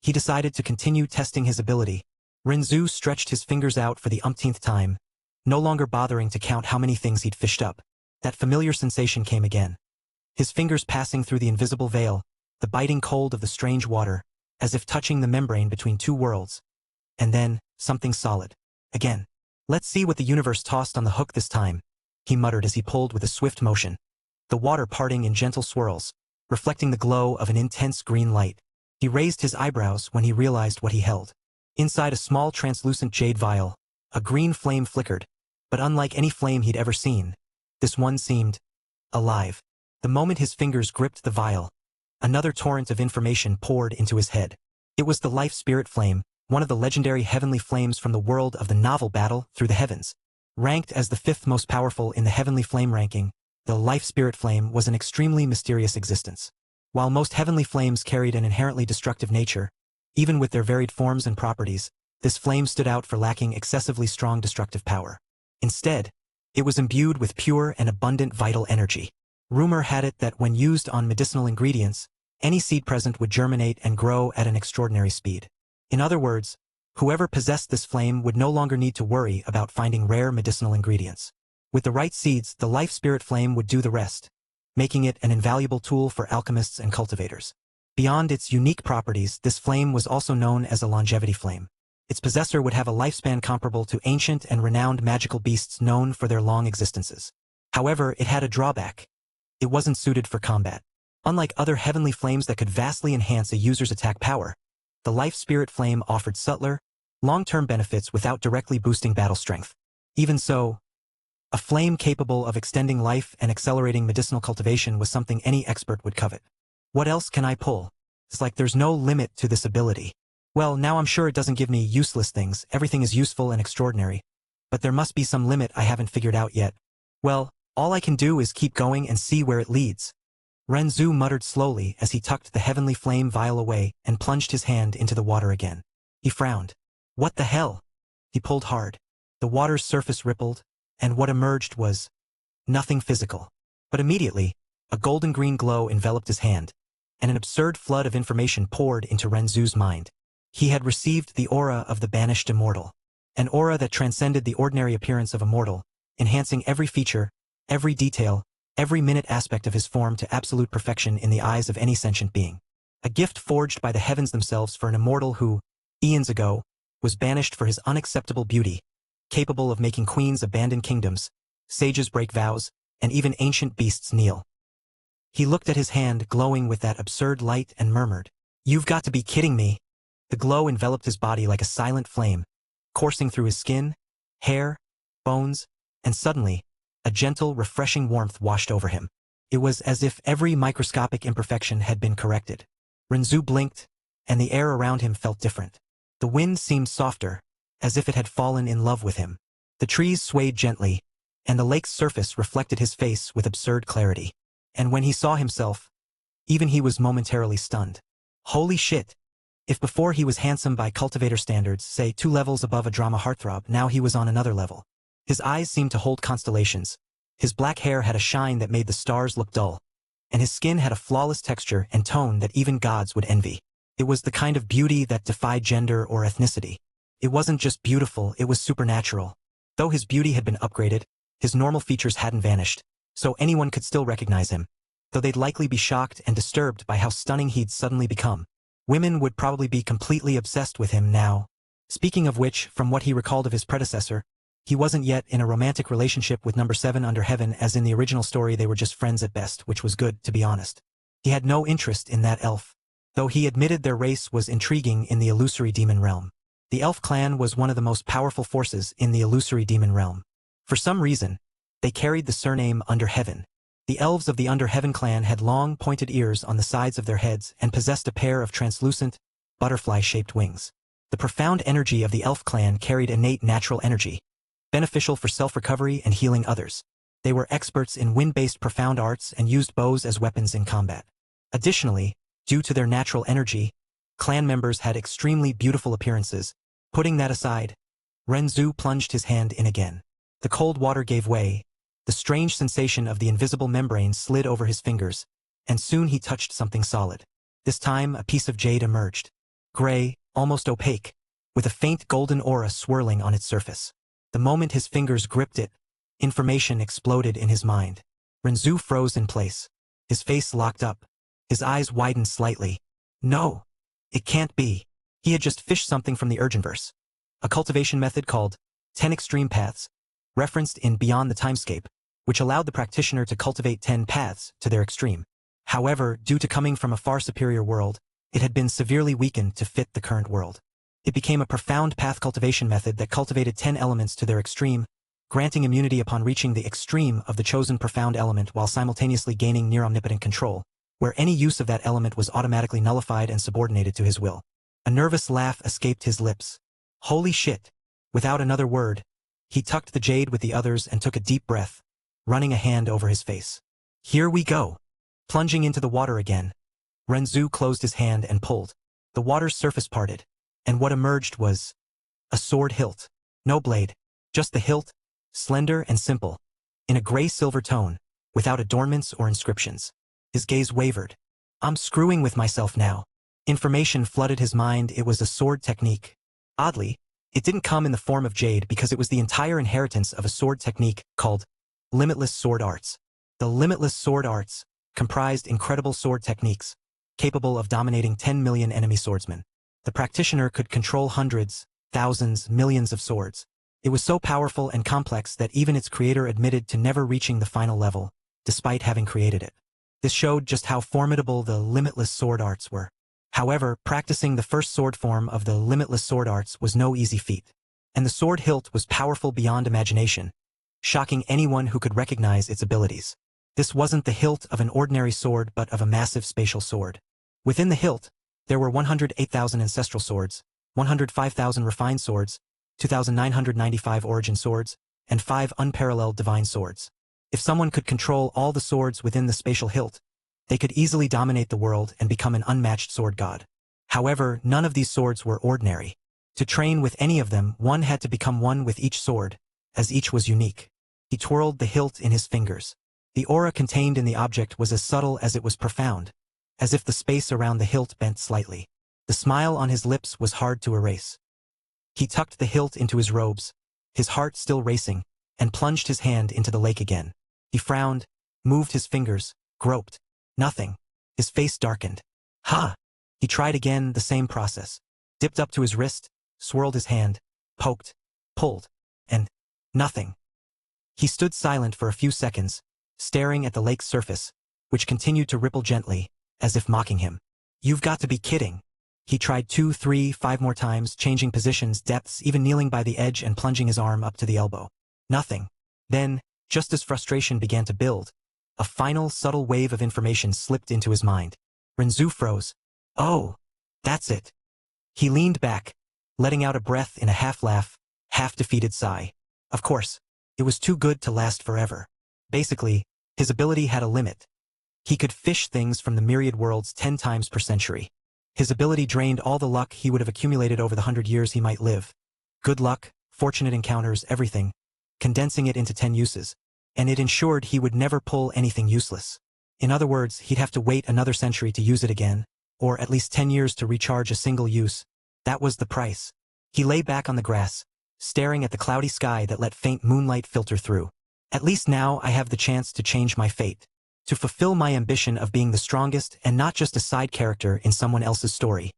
he decided to continue testing his ability. Renzu stretched his fingers out for the umpteenth time, no longer bothering to count how many things he'd fished up. That familiar sensation came again. His fingers passing through the invisible veil, the biting cold of the strange water, as if touching the membrane between two worlds. And then, something solid. Again. Let's see what the universe tossed on the hook this time, he muttered as he pulled with a swift motion, the water parting in gentle swirls, reflecting the glow of an intense green light. He raised his eyebrows when he realized what he held. Inside a small translucent jade vial, a green flame flickered, but unlike any flame he'd ever seen, this one seemed alive. The moment his fingers gripped the vial, another torrent of information poured into his head. It was the life spirit flame, one of the legendary heavenly flames from the world of the novel Battle Through the Heavens. Ranked as the 5th most powerful in the heavenly flame ranking, the life spirit flame was an extremely mysterious existence. While most heavenly flames carried an inherently destructive nature, even with their varied forms and properties, this flame stood out for lacking excessively strong destructive power. Instead, it was imbued with pure and abundant vital energy. Rumor had it that when used on medicinal ingredients, any seed present would germinate and grow at an extraordinary speed. In other words, whoever possessed this flame would no longer need to worry about finding rare medicinal ingredients. With the right seeds, the life spirit flame would do the rest, making it an invaluable tool for alchemists and cultivators. Beyond its unique properties, this flame was also known as a longevity flame. Its possessor would have a lifespan comparable to ancient and renowned magical beasts known for their long existences. However, it had a drawback. It wasn't suited for combat. Unlike other heavenly flames that could vastly enhance a user's attack power, the life spirit flame offered subtler, long-term benefits without directly boosting battle strength. Even so, a flame capable of extending life and accelerating medicinal cultivation was something any expert would covet. What else can I pull? It's like there's no limit to this ability. Well, now I'm sure it doesn't give me useless things, everything is useful and extraordinary. But there must be some limit I haven't figured out yet. Well, all I can do is keep going and see where it leads. Renzu muttered slowly as he tucked the heavenly flame vial away and plunged his hand into the water again. He frowned. What the hell? He pulled hard. The water's surface rippled, and what emerged was nothing physical. But immediately, a golden-green glow enveloped his hand, and an absurd flood of information poured into Renzu's mind. He had received the aura of the banished immortal, an aura that transcended the ordinary appearance of a mortal, enhancing every feature, every detail, every minute aspect of his form to absolute perfection in the eyes of any sentient being. A gift forged by the heavens themselves for an immortal who, eons ago, was banished for his unacceptable beauty, capable of making queens abandon kingdoms, sages break vows, and even ancient beasts kneel. He looked at his hand glowing with that absurd light and murmured, "You've got to be kidding me." The glow enveloped his body like a silent flame, coursing through his skin, hair, bones, and suddenly, a gentle, refreshing warmth washed over him. It was as if every microscopic imperfection had been corrected. Renzu blinked, and the air around him felt different. The wind seemed softer, as if it had fallen in love with him. The trees swayed gently, and the lake's surface reflected his face with absurd clarity. And when he saw himself, even he was momentarily stunned. Holy shit! If before he was handsome by cultivator standards, say 2 levels above a drama heartthrob, now he was on another level. His eyes seemed to hold constellations, His black hair had a shine that made the stars look dull, and his skin had a flawless texture and tone that even gods would envy. It was the kind of beauty that defied gender or ethnicity. It wasn't just beautiful, it was supernatural. Though his beauty had been upgraded, his normal features hadn't vanished, so anyone could still recognize him, though they'd likely be shocked and disturbed by how stunning he'd suddenly become. Women would probably be completely obsessed with him now. Speaking of which, from what he recalled of his predecessor, he wasn't yet in a romantic relationship with number 7 under heaven, as in the original story they were just friends at best, which was good, to be honest. He had no interest in that elf, though he admitted their race was intriguing in the illusory demon realm. The elf clan was one of the most powerful forces in the illusory demon realm. For some reason, they carried the surname Under Heaven. The elves of the Under Heaven clan had long, pointed ears on the sides of their heads and possessed a pair of translucent, butterfly-shaped wings. The profound energy of the elf clan carried innate natural energy, beneficial for self-recovery and healing others. They were experts in wind-based profound arts and used bows as weapons in combat. Additionally, due to their natural energy, clan members had extremely beautiful appearances. Putting that aside, Renzu plunged his hand in again. The cold water gave way, the strange sensation of the invisible membrane slid over his fingers, and soon he touched something solid. This time a piece of jade emerged. Gray, almost opaque, with a faint golden aura swirling on its surface. The moment his fingers gripped it, information exploded in his mind. Renzu froze in place. His face locked up. His eyes widened slightly. No, it can't be. He had just fished something from the Urgenverse. A cultivation method called 10 Extreme Paths, referenced in Beyond the Timescape, which allowed the practitioner to cultivate 10 paths to their extreme. However, due to coming from a far superior world, it had been severely weakened to fit the current world. It became a profound path cultivation method that cultivated 10 elements to their extreme, granting immunity upon reaching the extreme of the chosen profound element while simultaneously gaining near-omnipotent control, where any use of that element was automatically nullified and subordinated to his will. A nervous laugh escaped his lips. Holy shit! Without another word, he tucked the jade with the others and took a deep breath, running a hand over his face. Here we go! Plunging into the water again, Renzu closed his hand and pulled. The water's surface parted, and what emerged was a sword hilt. No blade, just the hilt, slender and simple, in a gray-silver tone, without adornments or inscriptions. His gaze wavered. I'm screwing with myself now. Information flooded his mind. It was a sword technique. Oddly, it didn't come in the form of jade because it was the entire inheritance of a sword technique called Limitless Sword Arts. The Limitless Sword Arts comprised incredible sword techniques, capable of dominating 10 million enemy swordsmen. The practitioner could control hundreds, thousands, millions of swords. It was so powerful and complex that even its creator admitted to never reaching the final level, despite having created it. This showed just how formidable the Limitless Sword Arts were. However, practicing the first sword form of the Limitless Sword Arts was no easy feat, and the sword hilt was powerful beyond imagination, shocking anyone who could recognize its abilities. This wasn't the hilt of an ordinary sword but of a massive spatial sword. Within the hilt, there were 108,000 ancestral swords, 105,000 refined swords, 2,995 origin swords, and 5 unparalleled divine swords. If someone could control all the swords within the spatial hilt, they could easily dominate the world and become an unmatched sword god. However, none of these swords were ordinary. To train with any of them, one had to become one with each sword, as each was unique. He twirled the hilt in his fingers. The aura contained in the object was as subtle as it was profound, as if the space around the hilt bent slightly. The smile on his lips was hard to erase. He tucked the hilt into his robes, his heart still racing, and plunged his hand into the lake again. He frowned, moved his fingers, groped. Nothing. His face darkened. Ha! He tried again, the same process. Dipped up to his wrist, swirled his hand, poked, pulled, and nothing. He stood silent for a few seconds, staring at the lake's surface, which continued to ripple gently, as if mocking him. You've got to be kidding. He tried 2, 3, 5 more times, changing positions, depths, even kneeling by the edge and plunging his arm up to the elbow. Nothing. Then, just as frustration began to build, a final, subtle wave of information slipped into his mind. Renzu froze. Oh, that's it. He leaned back, letting out a breath in a half-laugh, half-defeated sigh. Of course, it was too good to last forever. Basically, his ability had a limit. He could fish things from the myriad worlds 10 times per century. His ability drained all the luck he would have accumulated over the 100 years he might live. Good luck, fortunate encounters, everything, condensing it into 10 uses. and it ensured he would never pull anything useless. In other words, he'd have to wait another century to use it again, or at least 10 years to recharge a single use. That was the price. He lay back on the grass, staring at the cloudy sky that let faint moonlight filter through. At least now I have the chance to change my fate, to fulfill my ambition of being the strongest and not just a side character in someone else's story.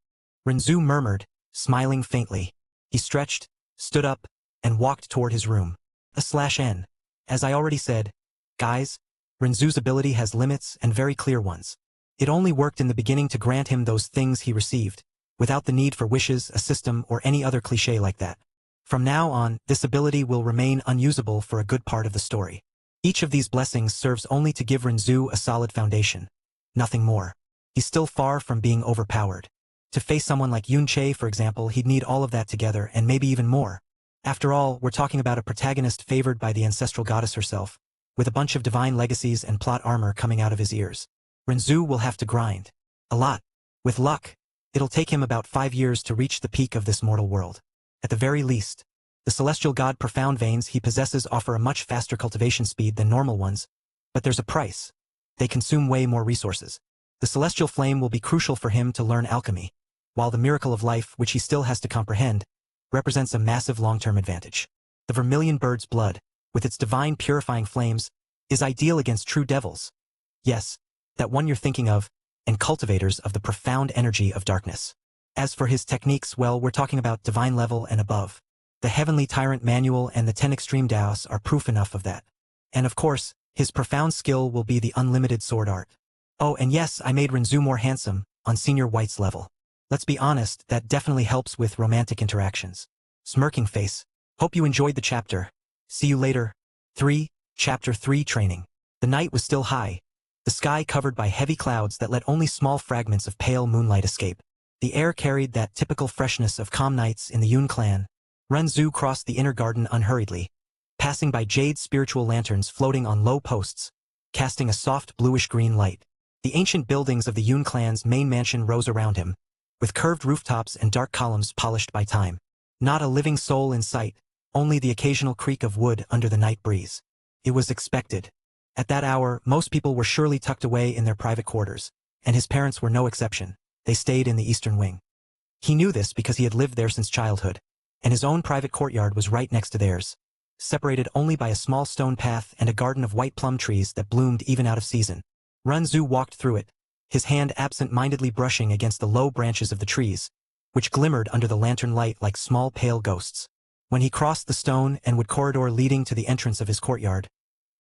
Renzu murmured, smiling faintly. He stretched, stood up, and walked toward his room. /N. As I already said, guys, Renzu's ability has limits and very clear ones. It only worked in the beginning to grant him those things he received, without the need for wishes, a system, or any other cliché like that. From now on, this ability will remain unusable for a good part of the story. Each of these blessings serves only to give Renzu a solid foundation. Nothing more. He's still far from being overpowered. To face someone like Yunche, for example, he'd need all of that together and maybe even more. After all, we're talking about a protagonist favored by the ancestral goddess herself, with a bunch of divine legacies and plot armor coming out of his ears. Renzu will have to grind. A lot. With luck, it'll take him about 5 years to reach the peak of this mortal world. At the very least, the celestial god profound veins he possesses offer a much faster cultivation speed than normal ones, but there's a price. They consume way more resources. The celestial flame will be crucial for him to learn alchemy, while the miracle of life, which he still has to comprehend, represents a massive long-term advantage. The vermilion bird's blood, with its divine purifying flames, is ideal against true devils. Yes, that one you're thinking of, and cultivators of the profound energy of darkness. As for his techniques, well, we're talking about divine level and above. The Heavenly Tyrant Manual and the 10 Extreme Daos are proof enough of that. And of course, his profound skill will be the unlimited sword art. Oh, and yes, I made Renzu more handsome, on Senior White's level. Let's be honest, that definitely helps with romantic interactions. Smirking face. Hope you enjoyed the chapter. See you later. 3. Chapter 3 Training. The night was still high, the sky covered by heavy clouds that let only small fragments of pale moonlight escape. The air carried that typical freshness of calm nights in the Yun clan. Renzu crossed the inner garden unhurriedly, passing by jade spiritual lanterns floating on low posts, casting a soft bluish-green light. The ancient buildings of the Yun clan's main mansion rose around him, with curved rooftops and dark columns polished by time. Not a living soul in sight, only the occasional creak of wood under the night breeze. It was expected. At that hour, most people were surely tucked away in their private quarters, and his parents were no exception. They stayed in the eastern wing. He knew this because he had lived there since childhood, and his own private courtyard was right next to theirs, separated only by a small stone path and a garden of white plum trees that bloomed even out of season. Renzu walked through it, his hand absent-mindedly brushing against the low branches of the trees, which glimmered under the lantern light like small pale ghosts. When he crossed the stone and wood corridor leading to the entrance of his courtyard,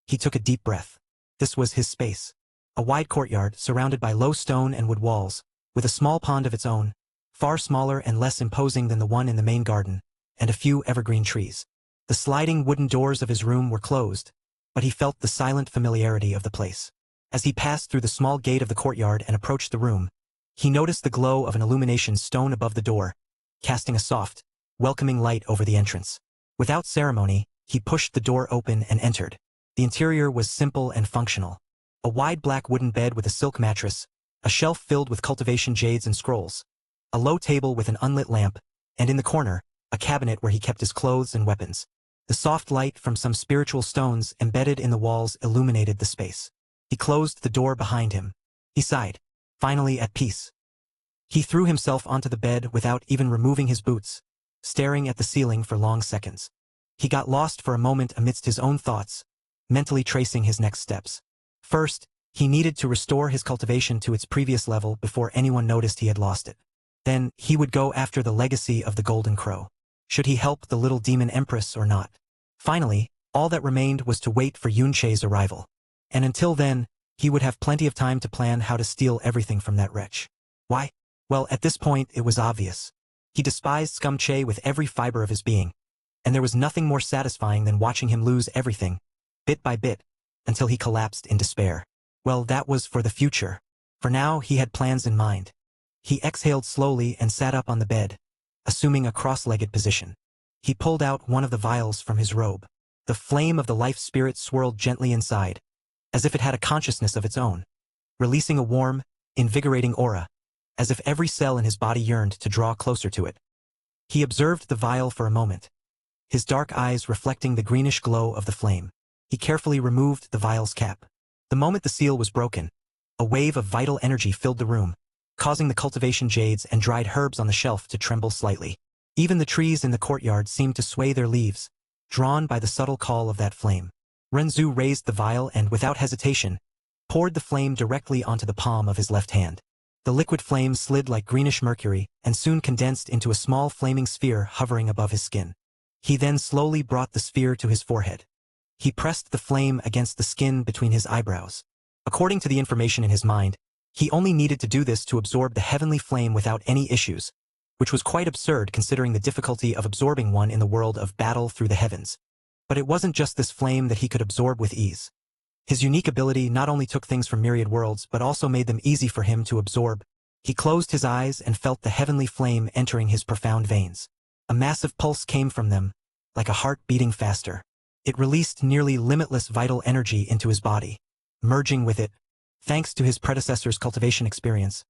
he took a deep breath. This was his space. A wide courtyard surrounded by low stone and wood walls, with a small pond of its own, far smaller and less imposing than the one in the main garden, and a few evergreen trees. The sliding wooden doors of his room were closed, but he felt the silent familiarity of the place. As he passed through the small gate of the courtyard and approached the room, he noticed the glow of an illumination stone above the door, casting a soft, welcoming light over the entrance. Without ceremony, he pushed the door open and entered. The interior was simple and functional. A wide black wooden bed with a silk mattress, a shelf filled with cultivation jades and scrolls, a low table with an unlit lamp, and in the corner, a cabinet where he kept his clothes and weapons. The soft light from some spiritual stones embedded in the walls illuminated the space. He closed the door behind him. He sighed, finally at peace. He threw himself onto the bed without even removing his boots, staring at the ceiling for long seconds. He got lost for a moment amidst his own thoughts, mentally tracing his next steps. First, he needed to restore his cultivation to its previous level before anyone noticed he had lost it. Then, he would go after the legacy of the Golden Crow. Should he help the little demon empress or not? Finally, all that remained was to wait for Yunche's arrival. And until then, he would have plenty of time to plan how to steal everything from that wretch. Why? Well, at this point, it was obvious. He despised Scumche with every fiber of his being, and there was nothing more satisfying than watching him lose everything, bit by bit, until he collapsed in despair. Well, that was for the future. For now, he had plans in mind. He exhaled slowly and sat up on the bed, assuming a cross-legged position. He pulled out one of the vials from his robe. The flame of the life spirit swirled gently inside, as if it had a consciousness of its own, releasing a warm, invigorating aura, as if every cell in his body yearned to draw closer to it. He observed the vial for a moment, his dark eyes reflecting the greenish glow of the flame. He carefully removed the vial's cap. The moment the seal was broken, a wave of vital energy filled the room, causing the cultivation jades and dried herbs on the shelf to tremble slightly. Even the trees in the courtyard seemed to sway their leaves, drawn by the subtle call of that flame. Renzu raised the vial and, without hesitation, poured the flame directly onto the palm of his left hand. The liquid flame slid like greenish mercury and soon condensed into a small flaming sphere hovering above his skin. He then slowly brought the sphere to his forehead. He pressed the flame against the skin between his eyebrows. According to the information in his mind, he only needed to do this to absorb the heavenly flame without any issues, which was quite absurd considering the difficulty of absorbing one in the world of battle through the heavens. But it wasn't just this flame that he could absorb with ease. His unique ability not only took things from myriad worlds but also made them easy for him to absorb. He closed his eyes and felt the heavenly flame entering his profound veins. A massive pulse came from them, like a heart beating faster. It released nearly limitless vital energy into his body. Merging with it, thanks to his predecessor's cultivation experience,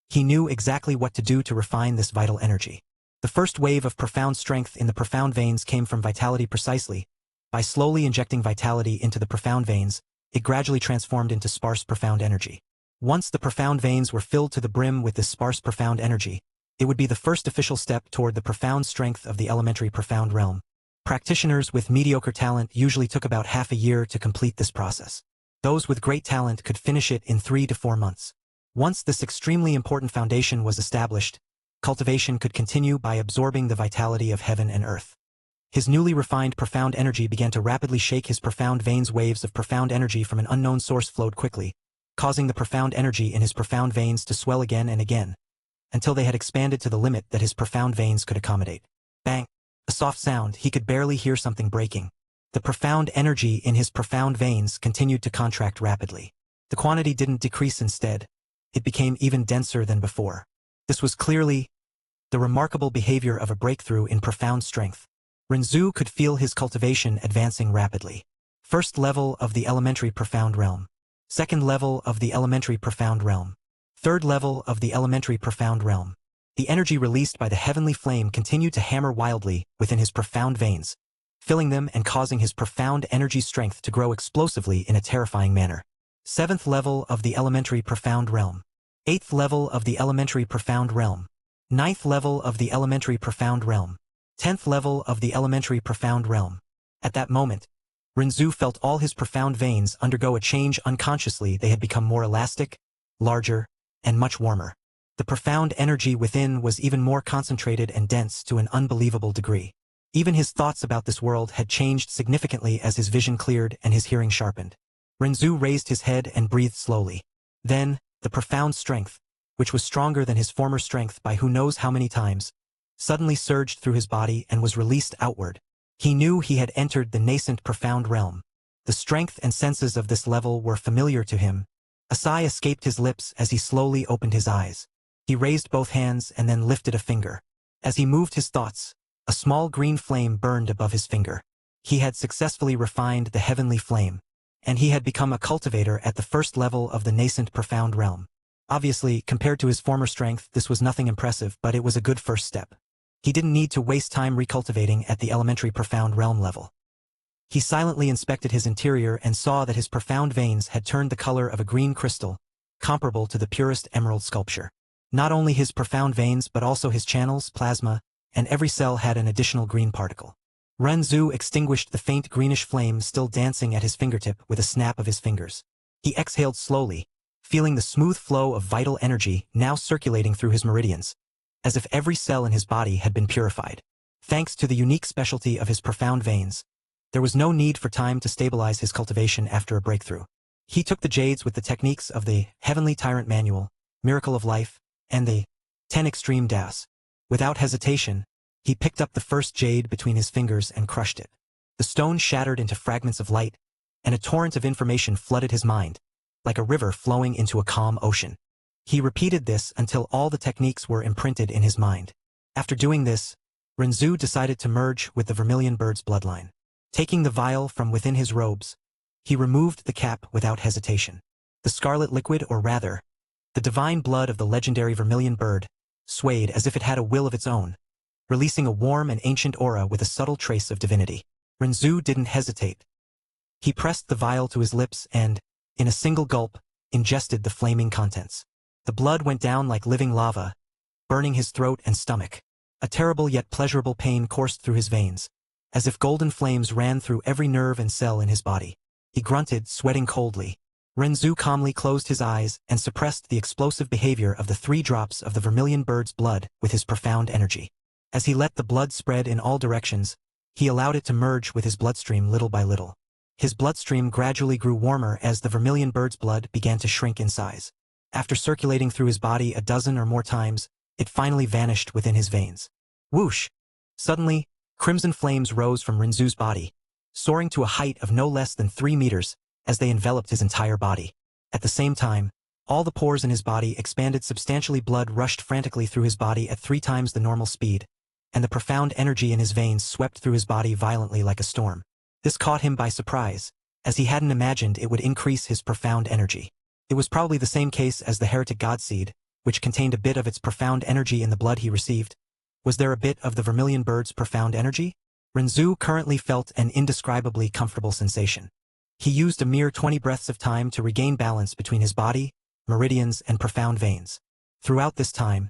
he knew exactly what to do to refine this vital energy. The first wave of profound strength in the profound veins came from vitality precisely. By slowly injecting vitality into the profound veins, it gradually transformed into sparse profound energy. Once the profound veins were filled to the brim with this sparse profound energy, it would be the first official step toward the profound strength of the elementary profound realm. Practitioners with mediocre talent usually took about half a year to complete this process. Those with great talent could finish it in 3 to 4 months. Once this extremely important foundation was established, cultivation could continue by absorbing the vitality of heaven and earth. His newly refined profound energy began to rapidly shake his profound veins. Waves of profound energy from an unknown source flowed quickly, causing the profound energy in his profound veins to swell again and again, until they had expanded to the limit that his profound veins could accommodate. Bang! A soft sound. He could barely hear something breaking. The profound energy in his profound veins continued to contract rapidly. The quantity didn't decrease. Instead, it became even denser than before. This was clearly the remarkable behavior of a breakthrough in profound strength. Renzu could feel his cultivation advancing rapidly. First level of the elementary profound realm. Second level of the elementary profound realm. Third level of the elementary profound realm. The energy released by the heavenly flame continued to hammer wildly within his profound veins, filling them and causing his profound energy strength to grow explosively in a terrifying manner. Seventh level of the elementary profound realm. Eighth level of the elementary profound realm. Ninth level of the elementary profound realm. 10th level of the elementary profound realm. At that moment, Renzu felt all his profound veins undergo a change unconsciously. They had become more elastic, larger, and much warmer. The profound energy within was even more concentrated and dense to an unbelievable degree. Even his thoughts about this world had changed significantly as his vision cleared and his hearing sharpened. Renzu raised his head and breathed slowly. Then, the profound strength, which was stronger than his former strength by who knows how many times, suddenly surged through his body and was released outward. He knew he had entered the nascent profound realm. The strength and senses of this level were familiar to him. A sigh escaped his lips as he slowly opened his eyes. He raised both hands and then lifted a finger. As he moved his thoughts, a small green flame burned above his finger. He had successfully refined the heavenly flame, and he had become a cultivator at the first level of the nascent profound realm. Obviously, compared to his former strength, this was nothing impressive, but it was a good first step. He didn't need to waste time recultivating at the elementary profound realm level. He silently inspected his interior and saw that his profound veins had turned the color of a green crystal, comparable to the purest emerald sculpture. Not only his profound veins but also his channels, plasma, and every cell had an additional green particle. Renzu extinguished the faint greenish flame still dancing at his fingertip with a snap of his fingers. He exhaled slowly, feeling the smooth flow of vital energy now circulating through his meridians, as if every cell in his body had been purified. Thanks to the unique specialty of his profound veins, there was no need for time to stabilize his cultivation after a breakthrough. He took the jades with the techniques of the Heavenly Tyrant Manual, Miracle of Life, and the 10 Extreme Das. Without hesitation, he picked up the first jade between his fingers and crushed it. The stone shattered into fragments of light, and a torrent of information flooded his mind, like a river flowing into a calm ocean. He repeated this until all the techniques were imprinted in his mind. After doing this, Renzu decided to merge with the vermilion bird's bloodline. Taking the vial from within his robes, he removed the cap without hesitation. The scarlet liquid, or rather, the divine blood of the legendary vermilion bird, swayed as if it had a will of its own, releasing a warm and ancient aura with a subtle trace of divinity. Renzu didn't hesitate. He pressed the vial to his lips and, in a single gulp, ingested the flaming contents. The blood went down like living lava, burning his throat and stomach. A terrible yet pleasurable pain coursed through his veins, as if golden flames ran through every nerve and cell in his body. He grunted, sweating coldly. Renzu calmly closed his eyes and suppressed the explosive behavior of the 3 drops of the vermilion bird's blood with his profound energy. As he let the blood spread in all directions, he allowed it to merge with his bloodstream little by little. His bloodstream gradually grew warmer as the vermilion bird's blood began to shrink in size. After circulating through his body a dozen or more times, it finally vanished within his veins. Whoosh! Suddenly, crimson flames rose from Renzu's body, soaring to a height of no less than 3 meters, as they enveloped his entire body. At the same time, all the pores in his body expanded substantially. Blood rushed frantically through his body at 3 times the normal speed, and the profound energy in his veins swept through his body violently like a storm. This caught him by surprise, as he hadn't imagined it would increase his profound energy. It was probably the same case as the heretic god seed, which contained a bit of its profound energy in the blood he received. Was there a bit of the vermilion bird's profound energy? Renzu currently felt an indescribably comfortable sensation. He used a mere 20 breaths of time to regain balance between his body, meridians, and profound veins. Throughout this time,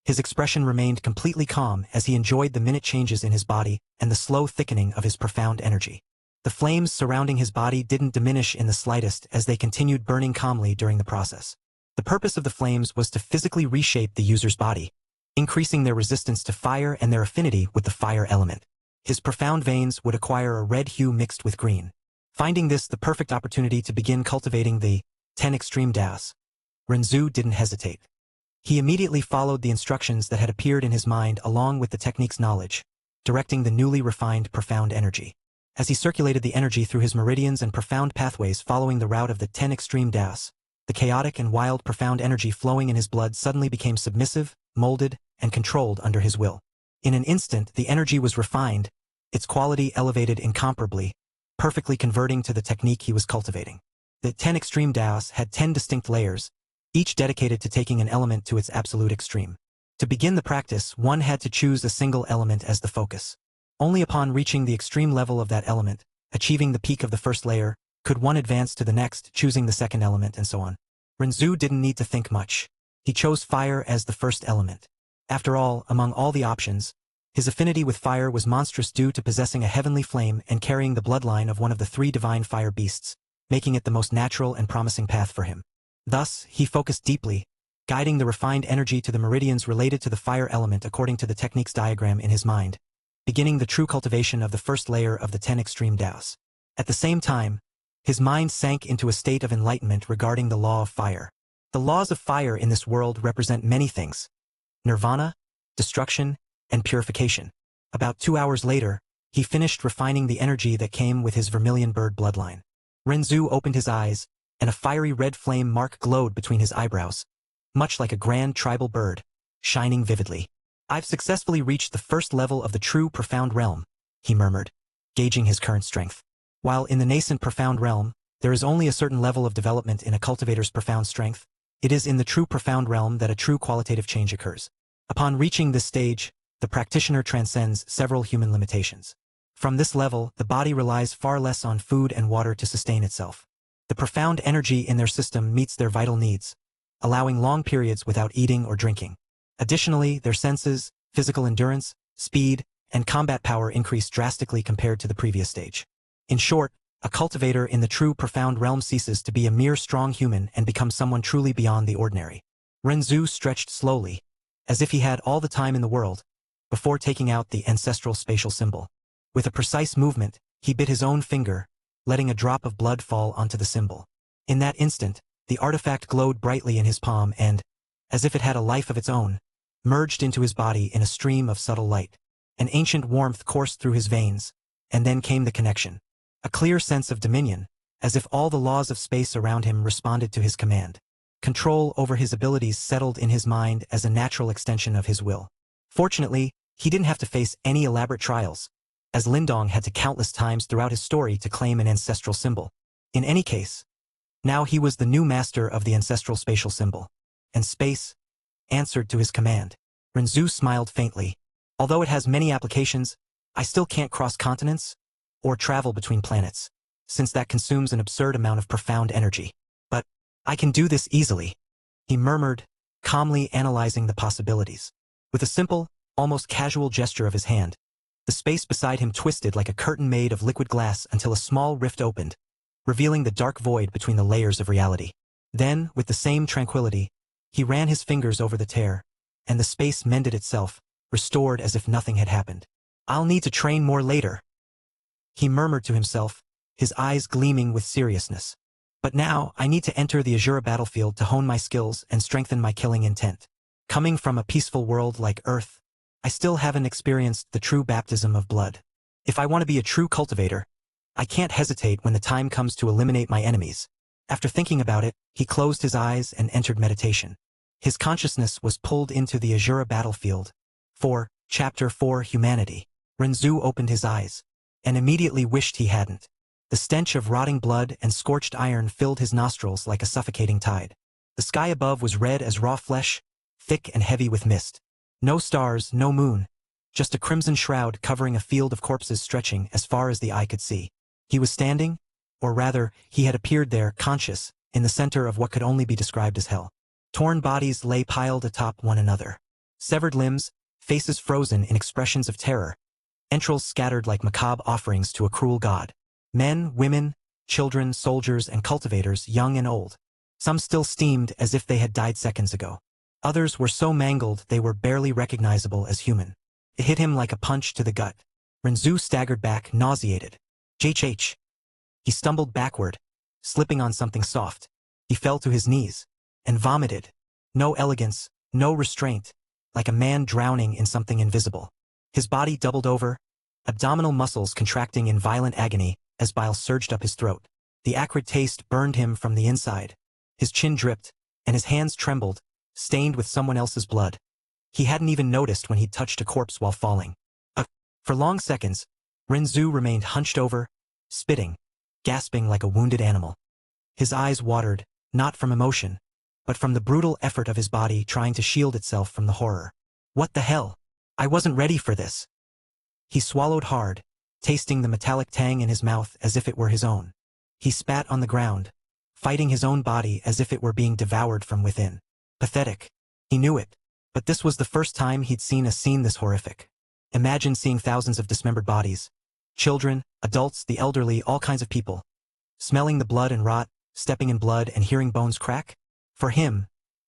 his expression remained completely calm as he enjoyed the minute changes in his body and the slow thickening of his profound energy. The flames surrounding his body didn't diminish in the slightest as they continued burning calmly during the process. The purpose of the flames was to physically reshape the user's body, increasing their resistance to fire and their affinity with the fire element. His profound veins would acquire a red hue mixed with green. Finding this the perfect opportunity to begin cultivating the 10 extreme das, Renzu didn't hesitate. He immediately followed the instructions that had appeared in his mind along with the technique's knowledge, directing the newly refined profound energy. As he circulated the energy through his meridians and profound pathways following the route of the 10 extreme das, the chaotic and wild profound energy flowing in his blood suddenly became submissive, molded, and controlled under his will. In an instant, the energy was refined, its quality elevated incomparably, perfectly converting to the technique he was cultivating. The 10 extreme das had 10 distinct layers, each dedicated to taking an element to its absolute extreme. To begin the practice, one had to choose a single element as the focus. Only upon reaching the extreme level of that element, achieving the peak of the first layer, could one advance to the next, choosing the second element, and so on. Renzu didn't need to think much. He chose fire as the first element. After all, among all the options, his affinity with fire was monstrous due to possessing a heavenly flame and carrying the bloodline of one of the 3 divine fire beasts, making it the most natural and promising path for him. Thus, he focused deeply, guiding the refined energy to the meridians related to the fire element according to the technique's diagram in his mind, beginning the true cultivation of the first layer of the 10 extreme das. At the same time, his mind sank into a state of enlightenment regarding the law of fire. The laws of fire in this world represent many things: nirvana, destruction, and purification. About 2 hours later, he finished refining the energy that came with his vermilion bird bloodline. Renzu opened his eyes, and a fiery red flame mark glowed between his eyebrows, much like a grand tribal bird, shining vividly. "I've successfully reached the first level of the true profound realm," he murmured, gauging his current strength. While in the nascent profound realm, there is only a certain level of development in a cultivator's profound strength, it is in the true profound realm that a true qualitative change occurs. Upon reaching this stage, the practitioner transcends several human limitations. From this level, the body relies far less on food and water to sustain itself. The profound energy in their system meets their vital needs, allowing long periods without eating or drinking. Additionally, their senses, physical endurance, speed, and combat power increase drastically compared to the previous stage. In short, a cultivator in the true profound realm ceases to be a mere strong human and becomes someone truly beyond the ordinary. Renzu stretched slowly, as if he had all the time in the world, before taking out the ancestral spatial symbol. With a precise movement, he bit his own finger, letting a drop of blood fall onto the symbol. In that instant, the artifact glowed brightly in his palm and, as if it had a life of its own, merged into his body in a stream of subtle light. An ancient warmth coursed through his veins, and then came the connection. A clear sense of dominion, as if all the laws of space around him responded to his command. Control over his abilities settled in his mind as a natural extension of his will. Fortunately, he didn't have to face any elaborate trials, as Lindong had to countless times throughout his story to claim an ancestral symbol. In any case, now he was the new master of the ancestral spatial symbol, and space answered to his command. Renzu smiled faintly. "Although it has many applications, I still can't cross continents or travel between planets. since that consumes an absurd amount of profound energy. But I can do this easily, he murmured, calmly analyzing the possibilities. With a simple, almost casual gesture of his hand, the space beside him twisted like a curtain made of liquid glass until a small rift opened, revealing the dark void between the layers of reality. Then, with the same tranquility, he ran his fingers over the tear, and the space mended itself, restored as if nothing had happened. I'll need to train more later, he murmured to himself, his eyes gleaming with seriousness. But now, I need to enter the Azura battlefield to hone my skills and strengthen my killing intent. Coming from a peaceful world like Earth, I still haven't experienced the true baptism of blood. If I want to be a true cultivator, I can't hesitate when the time comes to eliminate my enemies. After thinking about it, he closed his eyes and entered meditation. His consciousness was pulled into the Azura battlefield. Chapter 4 Humanity. Renzu opened his eyes, and immediately wished he hadn't. The stench of rotting blood and scorched iron filled his nostrils like a suffocating tide. The sky above was red as raw flesh, thick and heavy with mist. No stars, no moon, just a crimson shroud covering a field of corpses stretching as far as the eye could see. He was standing, or rather, he had appeared there, conscious, in the center of what could only be described as hell. Torn bodies lay piled atop one another. Severed limbs, faces frozen in expressions of terror, entrails scattered like macabre offerings to a cruel god. Men, women, children, soldiers, and cultivators, young and old. Some still steamed as if they had died seconds ago. Others were so mangled they were barely recognizable as human. It hit him like a punch to the gut. Renzu staggered back, nauseated. HH. He stumbled backward, slipping on something soft. He fell to his knees, and vomited. No elegance, no restraint, like a man drowning in something invisible. His body doubled over, abdominal muscles contracting in violent agony as bile surged up his throat. The acrid taste burned him from the inside. His chin dripped, and his hands trembled, stained with someone else's blood. He hadn't even noticed when he'd touched a corpse while falling. For long seconds, Renzu remained hunched over, spitting, gasping like a wounded animal. His eyes watered, not from emotion, but from the brutal effort of his body trying to shield itself from the horror. What the hell? I wasn't ready for this. He swallowed hard, tasting the metallic tang in his mouth as if it were his own. He spat on the ground, fighting his own body as if it were being devoured from within. Pathetic. He knew it, but this was the first time he'd seen a scene this horrific. Imagine seeing thousands of dismembered bodies. Children, adults, the elderly, all kinds of people. Smelling the blood and rot, stepping in blood and hearing bones crack. For him,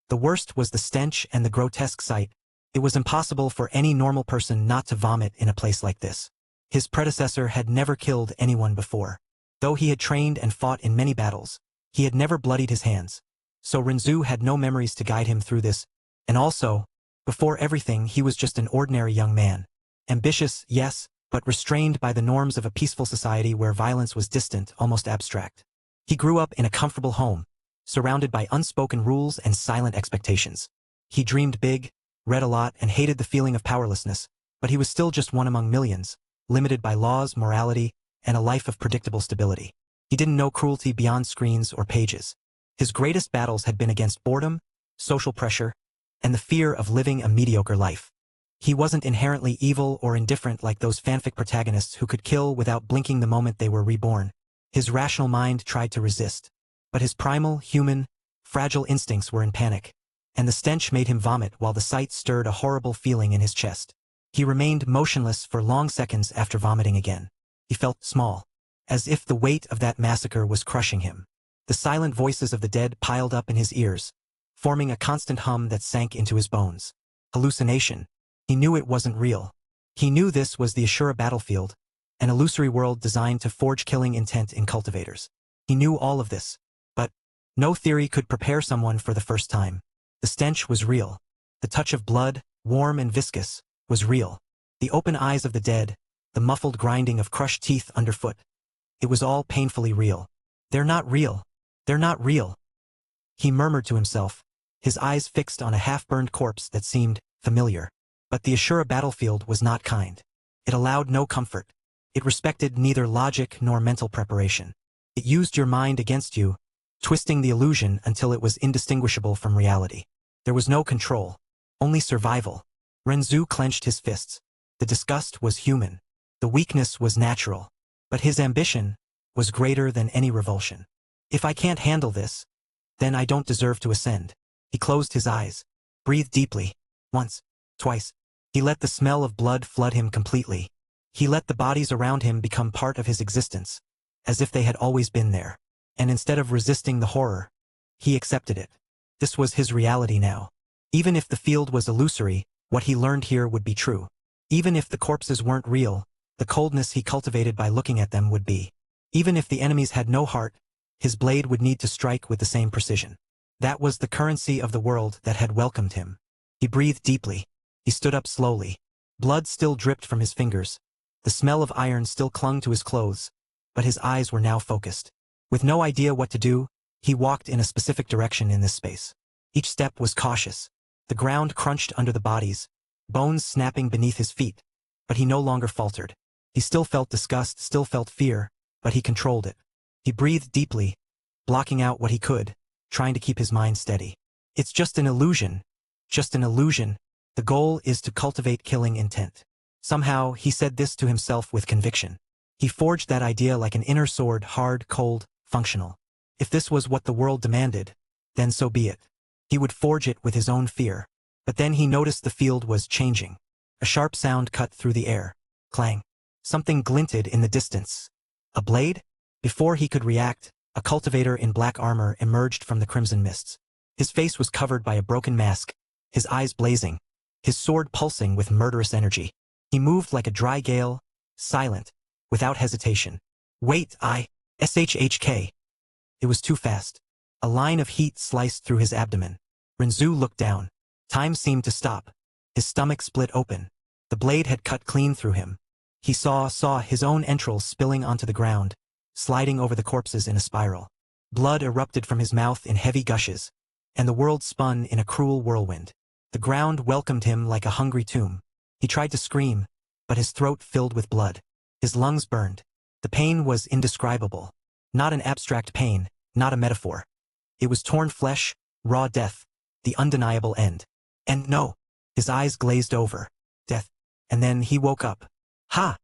the worst was the stench and the grotesque sight. It was impossible for any normal person not to vomit in a place like this. His predecessor had never killed anyone before. Though he had trained and fought in many battles, he had never bloodied his hands. So Renzu had no memories to guide him through this, and also, before everything, he was just an ordinary young man. Ambitious, yes, but restrained by the norms of a peaceful society where violence was distant, almost abstract. He grew up in a comfortable home, surrounded by unspoken rules and silent expectations. He dreamed big, read a lot, and hated the feeling of powerlessness, but he was still just one among millions, limited by laws, morality, and a life of predictable stability. He didn't know cruelty beyond screens or pages. His greatest battles had been against boredom, social pressure, and the fear of living a mediocre life. He wasn't inherently evil or indifferent like those fanfic protagonists who could kill without blinking the moment they were reborn. His rational mind tried to resist, but his primal, human, fragile instincts were in panic, and the stench made him vomit while the sight stirred a horrible feeling in his chest. He remained motionless for long seconds after vomiting again. He felt small, as if the weight of that massacre was crushing him. The silent voices of the dead piled up in his ears, forming a constant hum that sank into his bones. Hallucination. He knew it wasn't real. He knew this was the Ashura battlefield, an illusory world designed to forge killing intent in cultivators. He knew all of this, but no theory could prepare someone for the first time. The stench was real. The touch of blood, warm and viscous, was real. The open eyes of the dead, the muffled grinding of crushed teeth underfoot. It was all painfully real. They're not real. They're not real. He murmured to himself, his eyes fixed on a half-burned corpse that seemed familiar. But the Ashura battlefield was not kind. It allowed no comfort. It respected neither logic nor mental preparation. It used your mind against you, twisting the illusion until it was indistinguishable from reality. There was no control, only survival. Renzu clenched his fists. The disgust was human. The weakness was natural. But his ambition, was greater than any revulsion. If I can't handle this, then I don't deserve to ascend. He closed his eyes, breathed deeply, once, twice. He let the smell of blood flood him completely. He let the bodies around him become part of his existence, as if they had always been there. And instead of resisting the horror, he accepted it. This was his reality now. Even if the field was illusory, what he learned here would be true. Even if the corpses weren't real, the coldness he cultivated by looking at them would be. Even if the enemies had no heart, his blade would need to strike with the same precision. That was the currency of the world that had welcomed him. He breathed deeply. He stood up slowly. Blood still dripped from his fingers. The smell of iron still clung to his clothes, but his eyes were now focused. With no idea what to do, he walked in a specific direction in this space. Each step was cautious. The ground crunched under the bodies, bones snapping beneath his feet, but he no longer faltered. He still felt disgust, still felt fear, but he controlled it. He breathed deeply, blocking out what he could, trying to keep his mind steady. It's just an illusion. Just an illusion. The goal is to cultivate killing intent. Somehow, he said this to himself with conviction. He forged that idea like an inner sword, hard, cold, functional. If this was what the world demanded, then so be it. He would forge it with his own fear. But then he noticed the field was changing. A sharp sound cut through the air. Clang. Something glinted in the distance. A blade? Before he could react, a cultivator in black armor emerged from the crimson mists. His face was covered by a broken mask, his eyes blazing, his sword pulsing with murderous energy. He moved like a dry gale, silent, without hesitation. Wait, SHHK. It was too fast. A line of heat sliced through his abdomen. Renzu looked down. Time seemed to stop. His stomach split open. The blade had cut clean through him. He saw his own entrails spilling onto the ground, sliding over the corpses in a spiral. Blood erupted from his mouth in heavy gushes, and the world spun in a cruel whirlwind. The ground welcomed him like a hungry tomb. He tried to scream, but his throat filled with blood. His lungs burned. The pain was indescribable. Not an abstract pain, not a metaphor. It was torn flesh, raw death, the undeniable end. And no, his eyes glazed over. Death. And then he woke up. Ha!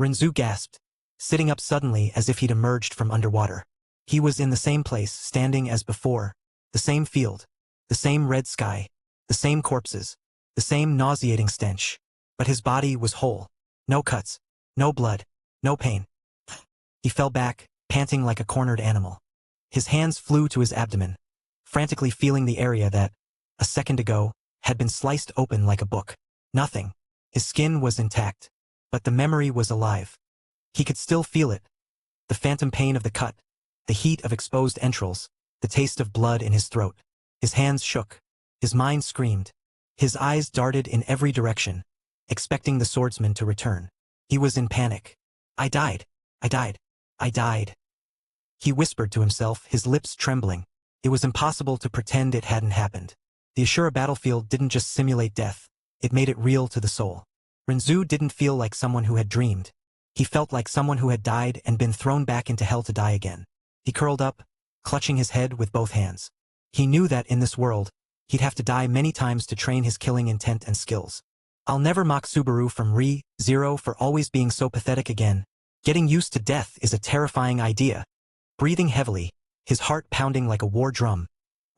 Renzu gasped, sitting up suddenly as if he'd emerged from underwater. He was in the same place, standing as before, the same field, the same red sky, the same corpses, the same nauseating stench. But his body was whole. No cuts, no blood, no pain. He fell back, panting like a cornered animal. His hands flew to his abdomen, frantically feeling the area that, a second ago, had been sliced open like a book. Nothing. His skin was intact, but the memory was alive. He could still feel it. The phantom pain of the cut, the heat of exposed entrails, the taste of blood in his throat. His hands shook. His mind screamed. His eyes darted in every direction, expecting the swordsman to return. He was in panic. I died. I died. I died. He whispered to himself, his lips trembling. It was impossible to pretend it hadn't happened. The Ashura battlefield didn't just simulate death. It made it real to the soul. Renzu didn't feel like someone who had dreamed. He felt like someone who had died and been thrown back into hell to die again. He curled up, clutching his head with both hands. He knew that in this world, he'd have to die many times to train his killing intent and skills. I'll never mock Subaru from Re-Zero for always being so pathetic again. Getting used to death is a terrifying idea. Breathing heavily, his heart pounding like a war drum,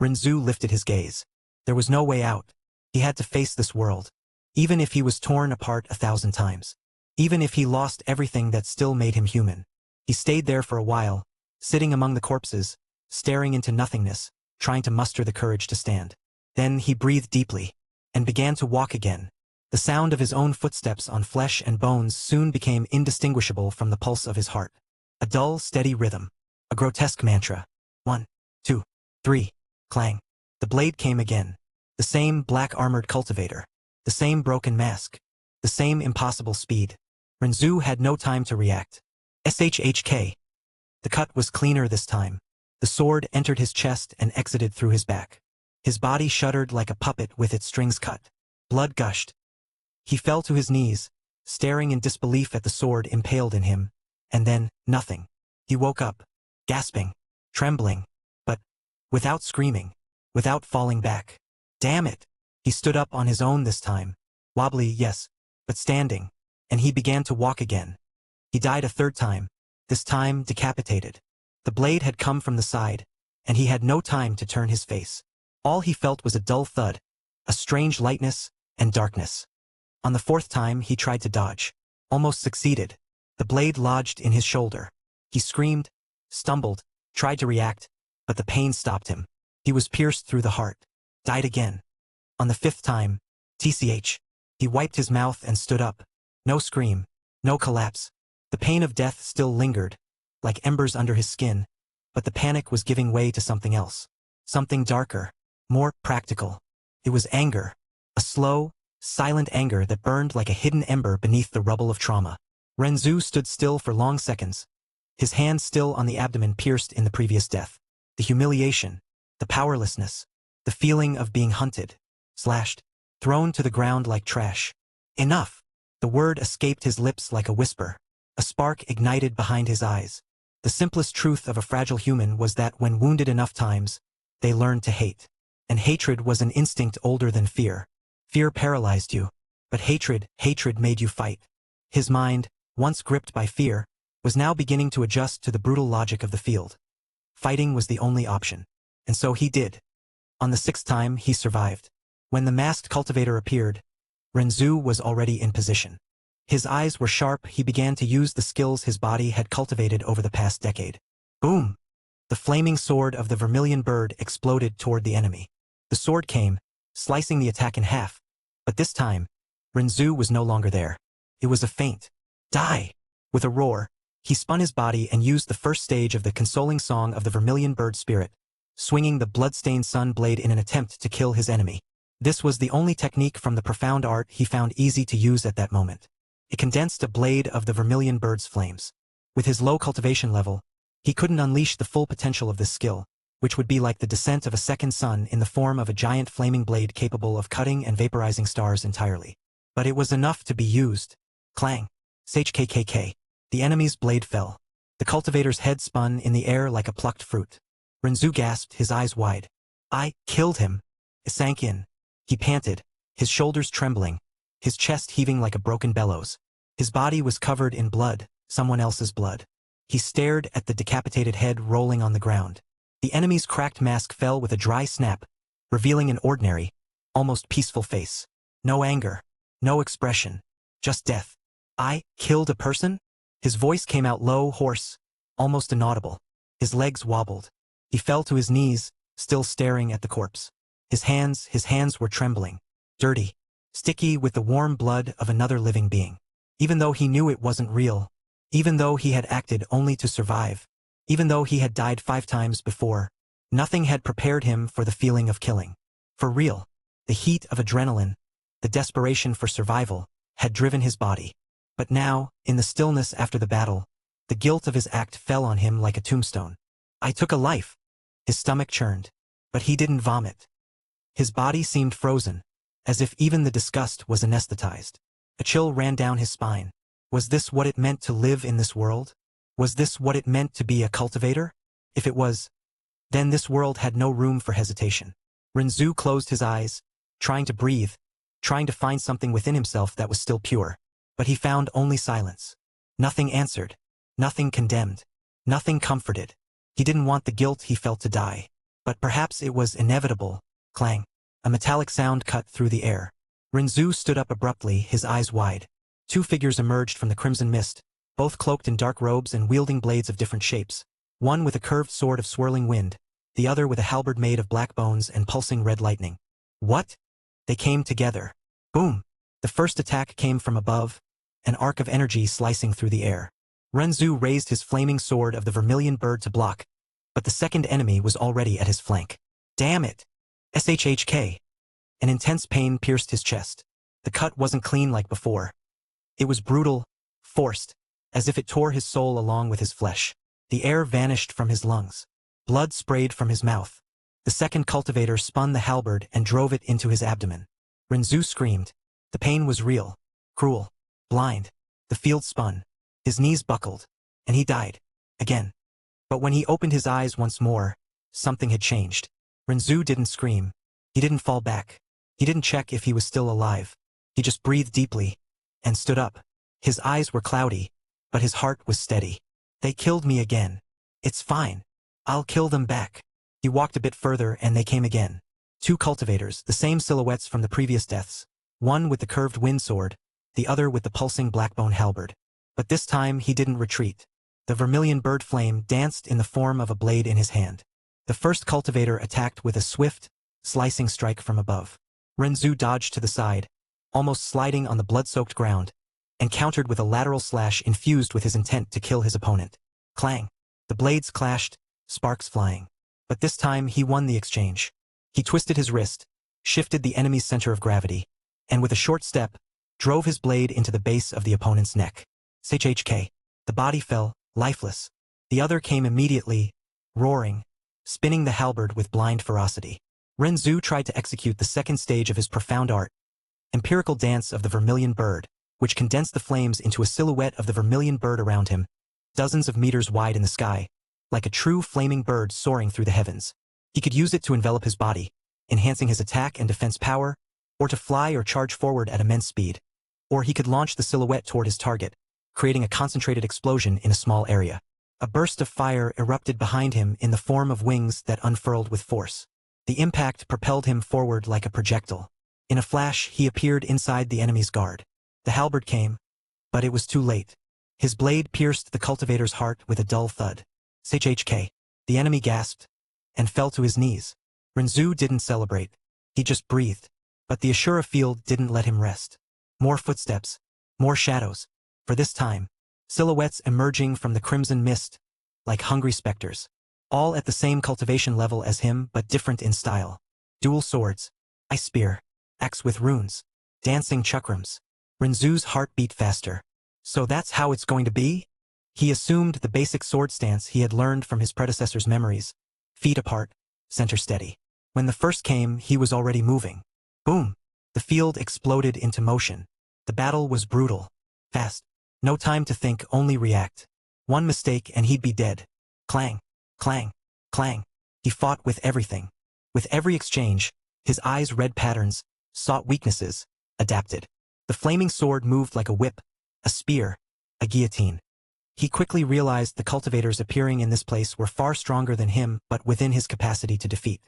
Renzu lifted his gaze. There was no way out. He had to face this world. Even if he was torn apart 1,000 times. Even if he lost everything that still made him human. He stayed there for a while, sitting among the corpses, staring into nothingness, trying to muster the courage to stand. Then he breathed deeply, and began to walk again. The sound of his own footsteps on flesh and bones soon became indistinguishable from the pulse of his heart. A dull, steady rhythm. A grotesque mantra. 1, 2, 3, clang. The blade came again. The same black-armored cultivator. The same broken mask. The same impossible speed. Renzu had no time to react. SHHK. The cut was cleaner this time. The sword entered his chest and exited through his back. His body shuddered like a puppet with its strings cut. Blood gushed. He fell to his knees, staring in disbelief at the sword impaled in him, and then, nothing. He woke up, gasping, trembling, but without screaming, without falling back. Damn it! He stood up on his own this time. Wobbly, yes, but standing, and he began to walk again. He died a third time, this time decapitated. The blade had come from the side, and he had no time to turn his face. All he felt was a dull thud, a strange lightness, and darkness. On the fourth time he tried to dodge. Almost succeeded. The blade lodged in his shoulder. He screamed, stumbled, tried to react, but the pain stopped him. He was pierced through the heart. Died again. On the fifth time, tch. He wiped his mouth and stood up. No scream, no collapse. The pain of death still lingered, like embers under his skin, but the panic was giving way to something else. Something darker, more practical. It was anger. A slow, silent anger that burned like a hidden ember beneath the rubble of trauma. Renzu stood still for long seconds, his hand still on the abdomen pierced in the previous death. The humiliation, the powerlessness, the feeling of being hunted, slashed, thrown to the ground like trash. Enough! The word escaped his lips like a whisper. A spark ignited behind his eyes. The simplest truth of a fragile human was that when wounded enough times, they learned to hate. And hatred was an instinct older than fear. Fear paralyzed you, but hatred made you fight. His mind, once gripped by fear, was now beginning to adjust to the brutal logic of the field. Fighting was the only option. And so he did. On the sixth time, he survived. When the masked cultivator appeared, Renzu was already in position. His eyes were sharp. He began to use the skills his body had cultivated over the past decade. Boom! The flaming sword of the vermilion bird exploded toward the enemy. The sword came, slicing the attack in half. But this time, Renzu was no longer there. It was a feint. Die! With a roar, he spun his body and used the first stage of the consoling song of the vermilion bird spirit, swinging the blood-stained sun blade in an attempt to kill his enemy. This was the only technique from the profound art he found easy to use at that moment. It condensed a blade of the vermilion bird's flames. With his low cultivation level, he couldn't unleash the full potential of this skill, which would be like the descent of a second sun in the form of a giant flaming blade capable of cutting and vaporizing stars entirely. But it was enough to be used. Clang. Skkk. The enemy's blade fell. The cultivator's head spun in the air like a plucked fruit. Renzu gasped, his eyes wide. I killed him. It sank in. He panted, his shoulders trembling, his chest heaving like a broken bellows. His body was covered in blood, someone else's blood. He stared at the decapitated head rolling on the ground. The enemy's cracked mask fell with a dry snap, revealing an ordinary, almost peaceful face. No anger, no expression, just death. I killed a person? His voice came out low, hoarse, almost inaudible. His legs wobbled. He fell to his knees, still staring at the corpse. His hands were trembling, dirty, sticky with the warm blood of another living being. Even though he knew it wasn't real, even though he had acted only to survive, even though he had died 5 times before, nothing had prepared him for the feeling of killing. For real, the heat of adrenaline, the desperation for survival, had driven his body. But now, in the stillness after the battle, the guilt of his act fell on him like a tombstone. I took a life. His stomach churned, but he didn't vomit. His body seemed frozen, as if even the disgust was anesthetized. A chill ran down his spine. Was this what it meant to live in this world? Was this what it meant to be a cultivator? If it was, then this world had no room for hesitation. Renzu closed his eyes, trying to breathe, trying to find something within himself that was still pure. But he found only silence. Nothing answered, nothing condemned, nothing comforted. He didn't want the guilt he felt to die. But perhaps it was inevitable. Clang. A metallic sound cut through the air. Renzu stood up abruptly, his eyes wide. 2 figures emerged from the crimson mist, both cloaked in dark robes and wielding blades of different shapes. One with a curved sword of swirling wind, the other with a halberd made of black bones and pulsing red lightning. What? They came together. Boom! The first attack came from above, an arc of energy slicing through the air. Renzu raised his flaming sword of the vermilion bird to block, but the second enemy was already at his flank. Damn it! Shhk. An intense pain pierced his chest. The cut wasn't clean like before. It was brutal, forced, as if it tore his soul along with his flesh. The air vanished from his lungs. Blood sprayed from his mouth. The second cultivator spun the halberd and drove it into his abdomen. Renzu screamed. The pain was real, cruel, blind. The field spun. His knees buckled, and he died. Again. But when he opened his eyes once more, something had changed. Renzu didn't scream. He didn't fall back. He didn't check if he was still alive. He just breathed deeply, and stood up. His eyes were cloudy, but his heart was steady. They killed me again. It's fine. I'll kill them back. He walked a bit further and they came again. Two cultivators, the same silhouettes from the previous deaths. One with the curved wind sword, the other with the pulsing blackbone halberd. But this time he didn't retreat. The vermilion bird flame danced in the form of a blade in his hand. The first cultivator attacked with a swift, slicing strike from above. Renzu dodged to the side, almost sliding on the blood-soaked ground, and countered with a lateral slash infused with his intent to kill his opponent. Clang! The blades clashed, sparks flying. But this time he won the exchange. He twisted his wrist, shifted the enemy's center of gravity, and with a short step, drove his blade into the base of the opponent's neck. SHK. The body fell, lifeless. The other came immediately, roaring, spinning the halberd with blind ferocity. Renzu tried to execute the second stage of his profound art, empirical dance of the vermilion bird, which condensed the flames into a silhouette of the vermilion bird around him, dozens of meters wide in the sky, like a true flaming bird soaring through the heavens. He could use it to envelop his body, enhancing his attack and defense power, or to fly or charge forward at immense speed. Or he could launch the silhouette toward his target, creating a concentrated explosion in a small area. A burst of fire erupted behind him in the form of wings that unfurled with force. The impact propelled him forward like a projectile. In a flash, he appeared inside the enemy's guard. The halberd came, but it was too late. His blade pierced the cultivator's heart with a dull thud. SHK. The enemy gasped and fell to his knees. Renzu didn't celebrate. He just breathed. But the Ashura field didn't let him rest. More footsteps, more shadows. For this time, silhouettes emerging from the crimson mist, like hungry specters. All at the same cultivation level as him, but different in style. Dual swords, ice spear, axe with runes, dancing chakrams. Renzu's heart beat faster. So that's how it's going to be? He assumed the basic sword stance he had learned from his predecessor's memories. Feet apart, center steady. When the first came, he was already moving. Boom! The field exploded into motion. The battle was brutal. Fast. No time to think, only react. One mistake and he'd be dead. Clang, clang, clang. He fought with everything. With every exchange, his eyes read patterns, sought weaknesses, adapted. The flaming sword moved like a whip, a spear, a guillotine. He quickly realized the cultivators appearing in this place were far stronger than him, but within his capacity to defeat.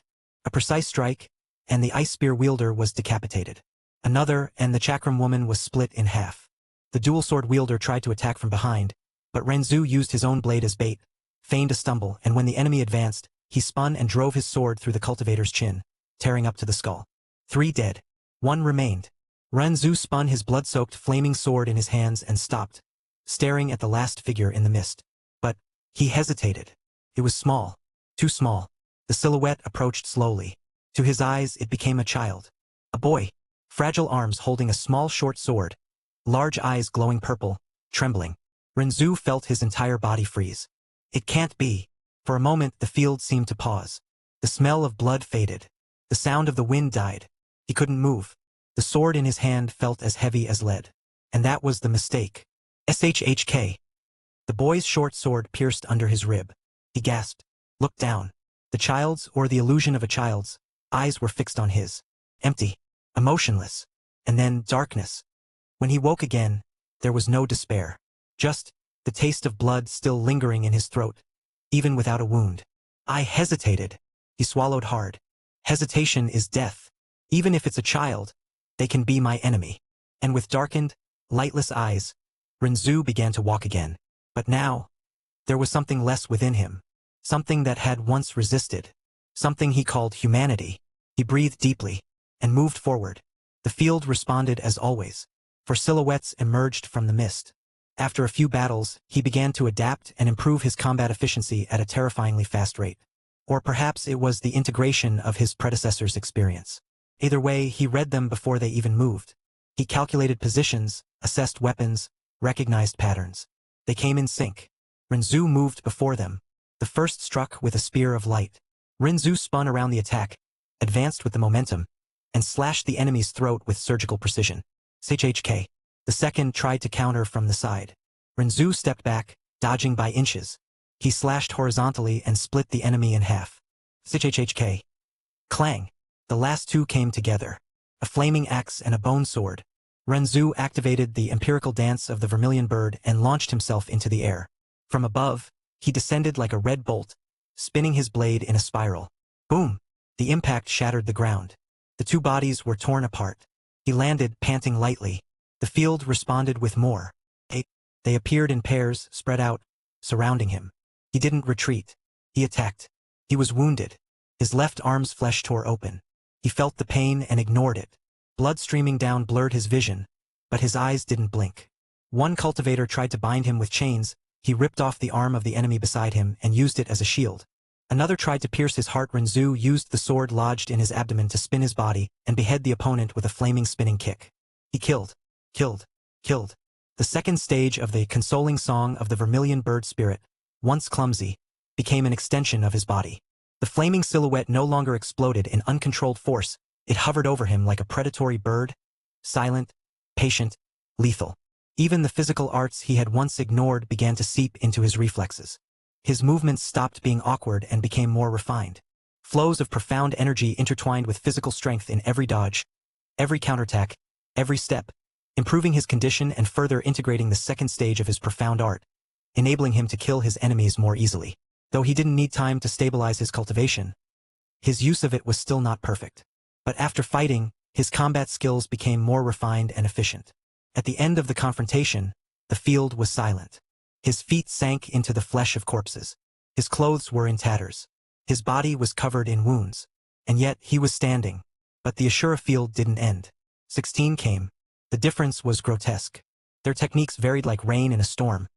A precise strike, and the ice spear wielder was decapitated. Another, and the chakram woman was split in half. The dual sword wielder tried to attack from behind, but Renzu used his own blade as bait, feigned a stumble, and when the enemy advanced, he spun and drove his sword through the cultivator's chin, tearing up to the skull. 3 dead. 1 remained. Renzu spun his blood-soaked flaming sword in his hands and stopped, staring at the last figure in the mist. But he hesitated. It was small. Too small. The silhouette approached slowly. To his eyes, it became a child. A boy. Fragile arms holding a small short sword. Large eyes glowing purple, trembling. Renzu felt his entire body freeze. It can't be. For a moment, the field seemed to pause. The smell of blood faded. The sound of the wind died. He couldn't move. The sword in his hand felt as heavy as lead. And that was the mistake. SHK. The boy's short sword pierced under his rib. He gasped, looked down. The child's, or the illusion of a child's, eyes were fixed on his. Empty. Emotionless. And then darkness. When he woke again, there was no despair. Just the taste of blood still lingering in his throat, even without a wound. I hesitated. He swallowed hard. Hesitation is death. Even if it's a child, they can be my enemy. And with darkened, lightless eyes, Renzu began to walk again. But now, there was something less within him. Something that had once resisted. Something he called humanity. He breathed deeply, and moved forward. The field responded as always, for silhouettes emerged from the mist. After a few battles, he began to adapt and improve his combat efficiency at a terrifyingly fast rate. Or perhaps it was the integration of his predecessor's experience. Either way, he read them before they even moved. He calculated positions, assessed weapons, recognized patterns. They came in sync. Renzu moved before them. The first struck with a spear of light. Renzu spun around the attack, advanced with the momentum, and slashed the enemy's throat with surgical precision. SHK. The second tried to counter from the side. Renzu stepped back, dodging by inches. He slashed horizontally and split the enemy in half. SHK. Clang. The last two came together. A flaming axe and a bone sword. Renzu activated the empirical dance of the vermilion bird and launched himself into the air. From above, he descended like a red bolt, spinning his blade in a spiral. Boom! The impact shattered the ground. The two bodies were torn apart. He landed, panting lightly. The field responded with more. They appeared in pairs, spread out, surrounding him. He didn't retreat. He attacked. He was wounded. His left arm's flesh tore open. He felt the pain and ignored it. Blood streaming down blurred his vision, but his eyes didn't blink. One cultivator tried to bind him with chains. He ripped off the arm of the enemy beside him and used it as a shield. Another tried to pierce his heart. Renzu used the sword lodged in his abdomen to spin his body and behead the opponent with a flaming spinning kick. He killed. The second stage of the consoling song of the vermilion bird spirit, once clumsy, became an extension of his body. The flaming silhouette no longer exploded in uncontrolled force. It hovered over him like a predatory bird, silent, patient, lethal. Even the physical arts he had once ignored began to seep into his reflexes. His movements stopped being awkward and became more refined. Flows of profound energy intertwined with physical strength in every dodge, every counterattack, every step, improving his condition and further integrating the second stage of his profound art, enabling him to kill his enemies more easily. Though he didn't need time to stabilize his cultivation, his use of it was still not perfect. But after fighting, his combat skills became more refined and efficient. At the end of the confrontation, the field was silent. His feet sank into the flesh of corpses. His clothes were in tatters. His body was covered in wounds. And yet he was standing. But the Ashura field didn't end. 16 came. The difference was grotesque. Their techniques varied like rain in a storm.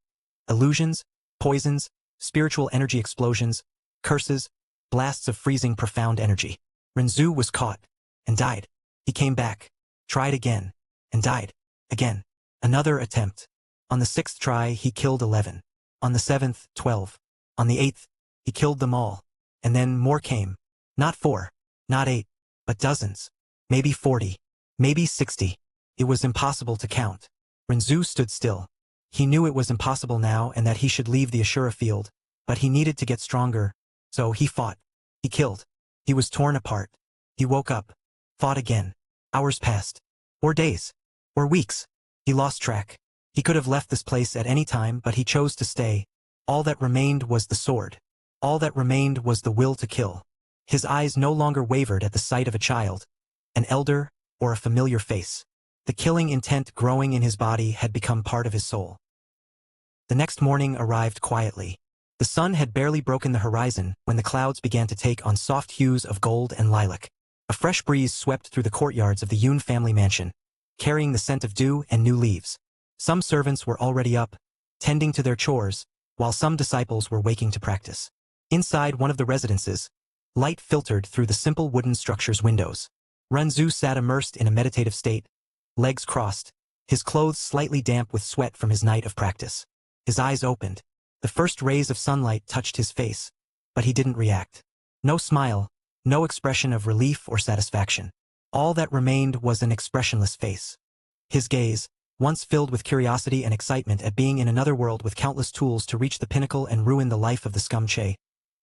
Illusions, poisons, spiritual energy explosions, curses, blasts of freezing profound energy. Renzu was caught and died. He came back, tried again, and died again. Another attempt. On the 6th try, he killed 11. On the 7th, 12. On the 8th, he killed them all. And then more came. Not 4, not 8, but dozens. Maybe 40, maybe 60. It was impossible to count. Renzu stood still. He knew it was impossible now and that he should leave the Ashura field, but he needed to get stronger, so he fought. He killed. He was torn apart. He woke up, fought again. Hours passed. Or days. Or weeks. He lost track. He could have left this place at any time, but he chose to stay. All that remained was the sword. All that remained was the will to kill. His eyes no longer wavered at the sight of a child, an elder, or a familiar face. The killing intent growing in his body had become part of his soul. The next morning arrived quietly. The sun had barely broken the horizon when the clouds began to take on soft hues of gold and lilac. A fresh breeze swept through the courtyards of the Yoon family mansion, carrying the scent of dew and new leaves. Some servants were already up, tending to their chores, while some disciples were waking to practice. Inside one of the residences, light filtered through the simple wooden structure's windows. Renzu sat immersed in a meditative state, legs crossed, his clothes slightly damp with sweat from his night of practice. His eyes opened. The first rays of sunlight touched his face, but he didn't react. No smile, no expression of relief or satisfaction. All that remained was an expressionless face. His gaze, once filled with curiosity and excitement at being in another world with countless tools to reach the pinnacle and ruin the life of the scum Che,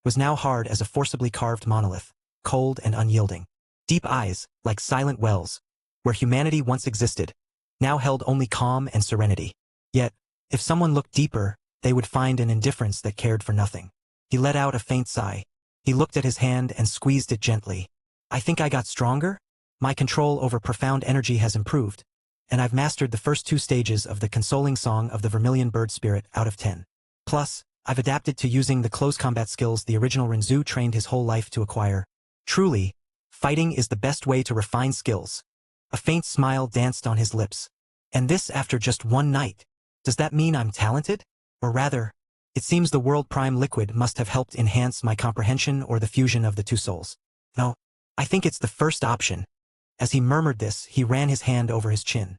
was now hard as a forcibly carved monolith, cold and unyielding. Deep eyes, like silent wells, where humanity once existed, now held only calm and serenity. Yet, if someone looked deeper, they would find an indifference that cared for nothing. He let out a faint sigh. He looked at his hand and squeezed it gently. I think I got stronger? My control over profound energy has improved, and I've mastered the first 2 stages of the consoling song of the vermilion bird spirit out of 10. Plus, I've adapted to using the close combat skills the original Renzu trained his whole life to acquire. Truly, fighting is the best way to refine skills. A faint smile danced on his lips. And this after just one night. Does that mean I'm talented? Or rather, it seems the World Prime liquid must have helped enhance my comprehension or the fusion of the 2 souls. No, I think it's the first option. As he murmured this, he ran his hand over his chin.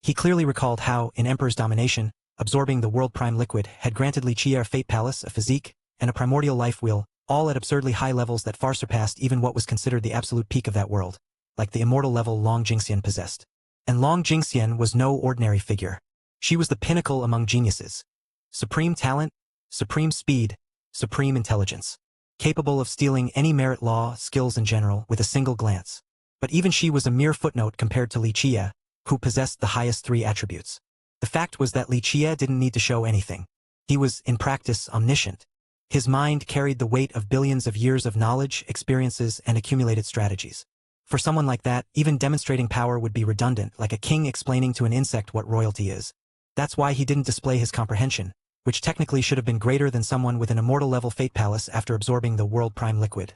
He clearly recalled how, in Emperor's domination, absorbing the World Prime liquid had granted Li Qie a fate palace, a physique, and a primordial life wheel, all at absurdly high levels that far surpassed even what was considered the absolute peak of that world, like the immortal level Long Jingxian possessed. And Long Jingxian was no ordinary figure. She was the pinnacle among geniuses. Supreme talent, supreme speed, supreme intelligence. Capable of stealing any merit law, skills in general, with a single glance. But even she was a mere footnote compared to Li Qie, who possessed the highest 3 attributes. The fact was that Li Qie didn't need to show anything. He was, in practice, omniscient. His mind carried the weight of billions of years of knowledge, experiences, and accumulated strategies. For someone like that, even demonstrating power would be redundant, like a king explaining to an insect what royalty is. That's why he didn't display his comprehension, which technically should have been greater than someone with an immortal-level fate palace after absorbing the world prime liquid.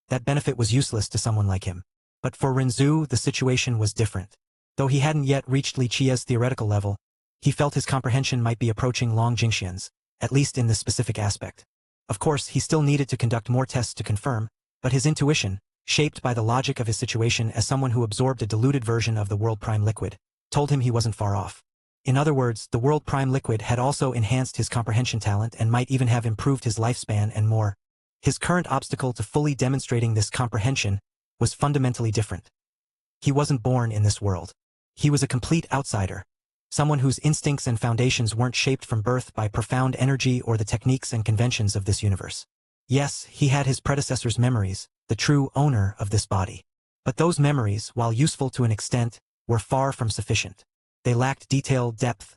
That benefit was useless to someone like him. But for Renzu, the situation was different. Though he hadn't yet reached Li Qia's theoretical level, he felt his comprehension might be approaching Long Jingxian's, at least in this specific aspect. Of course, he still needed to conduct more tests to confirm, but his intuition, shaped by the logic of his situation as someone who absorbed a diluted version of the world prime liquid, told him he wasn't far off. In other words, the world prime liquid had also enhanced his comprehension talent and might even have improved his lifespan and more. His current obstacle to fully demonstrating this comprehension was fundamentally different. He wasn't born in this world. He was a complete outsider, someone whose instincts and foundations weren't shaped from birth by profound energy or the techniques and conventions of this universe. Yes, he had his predecessor's memories, the true owner of this body. But those memories, while useful to an extent, were far from sufficient. They lacked detail, depth,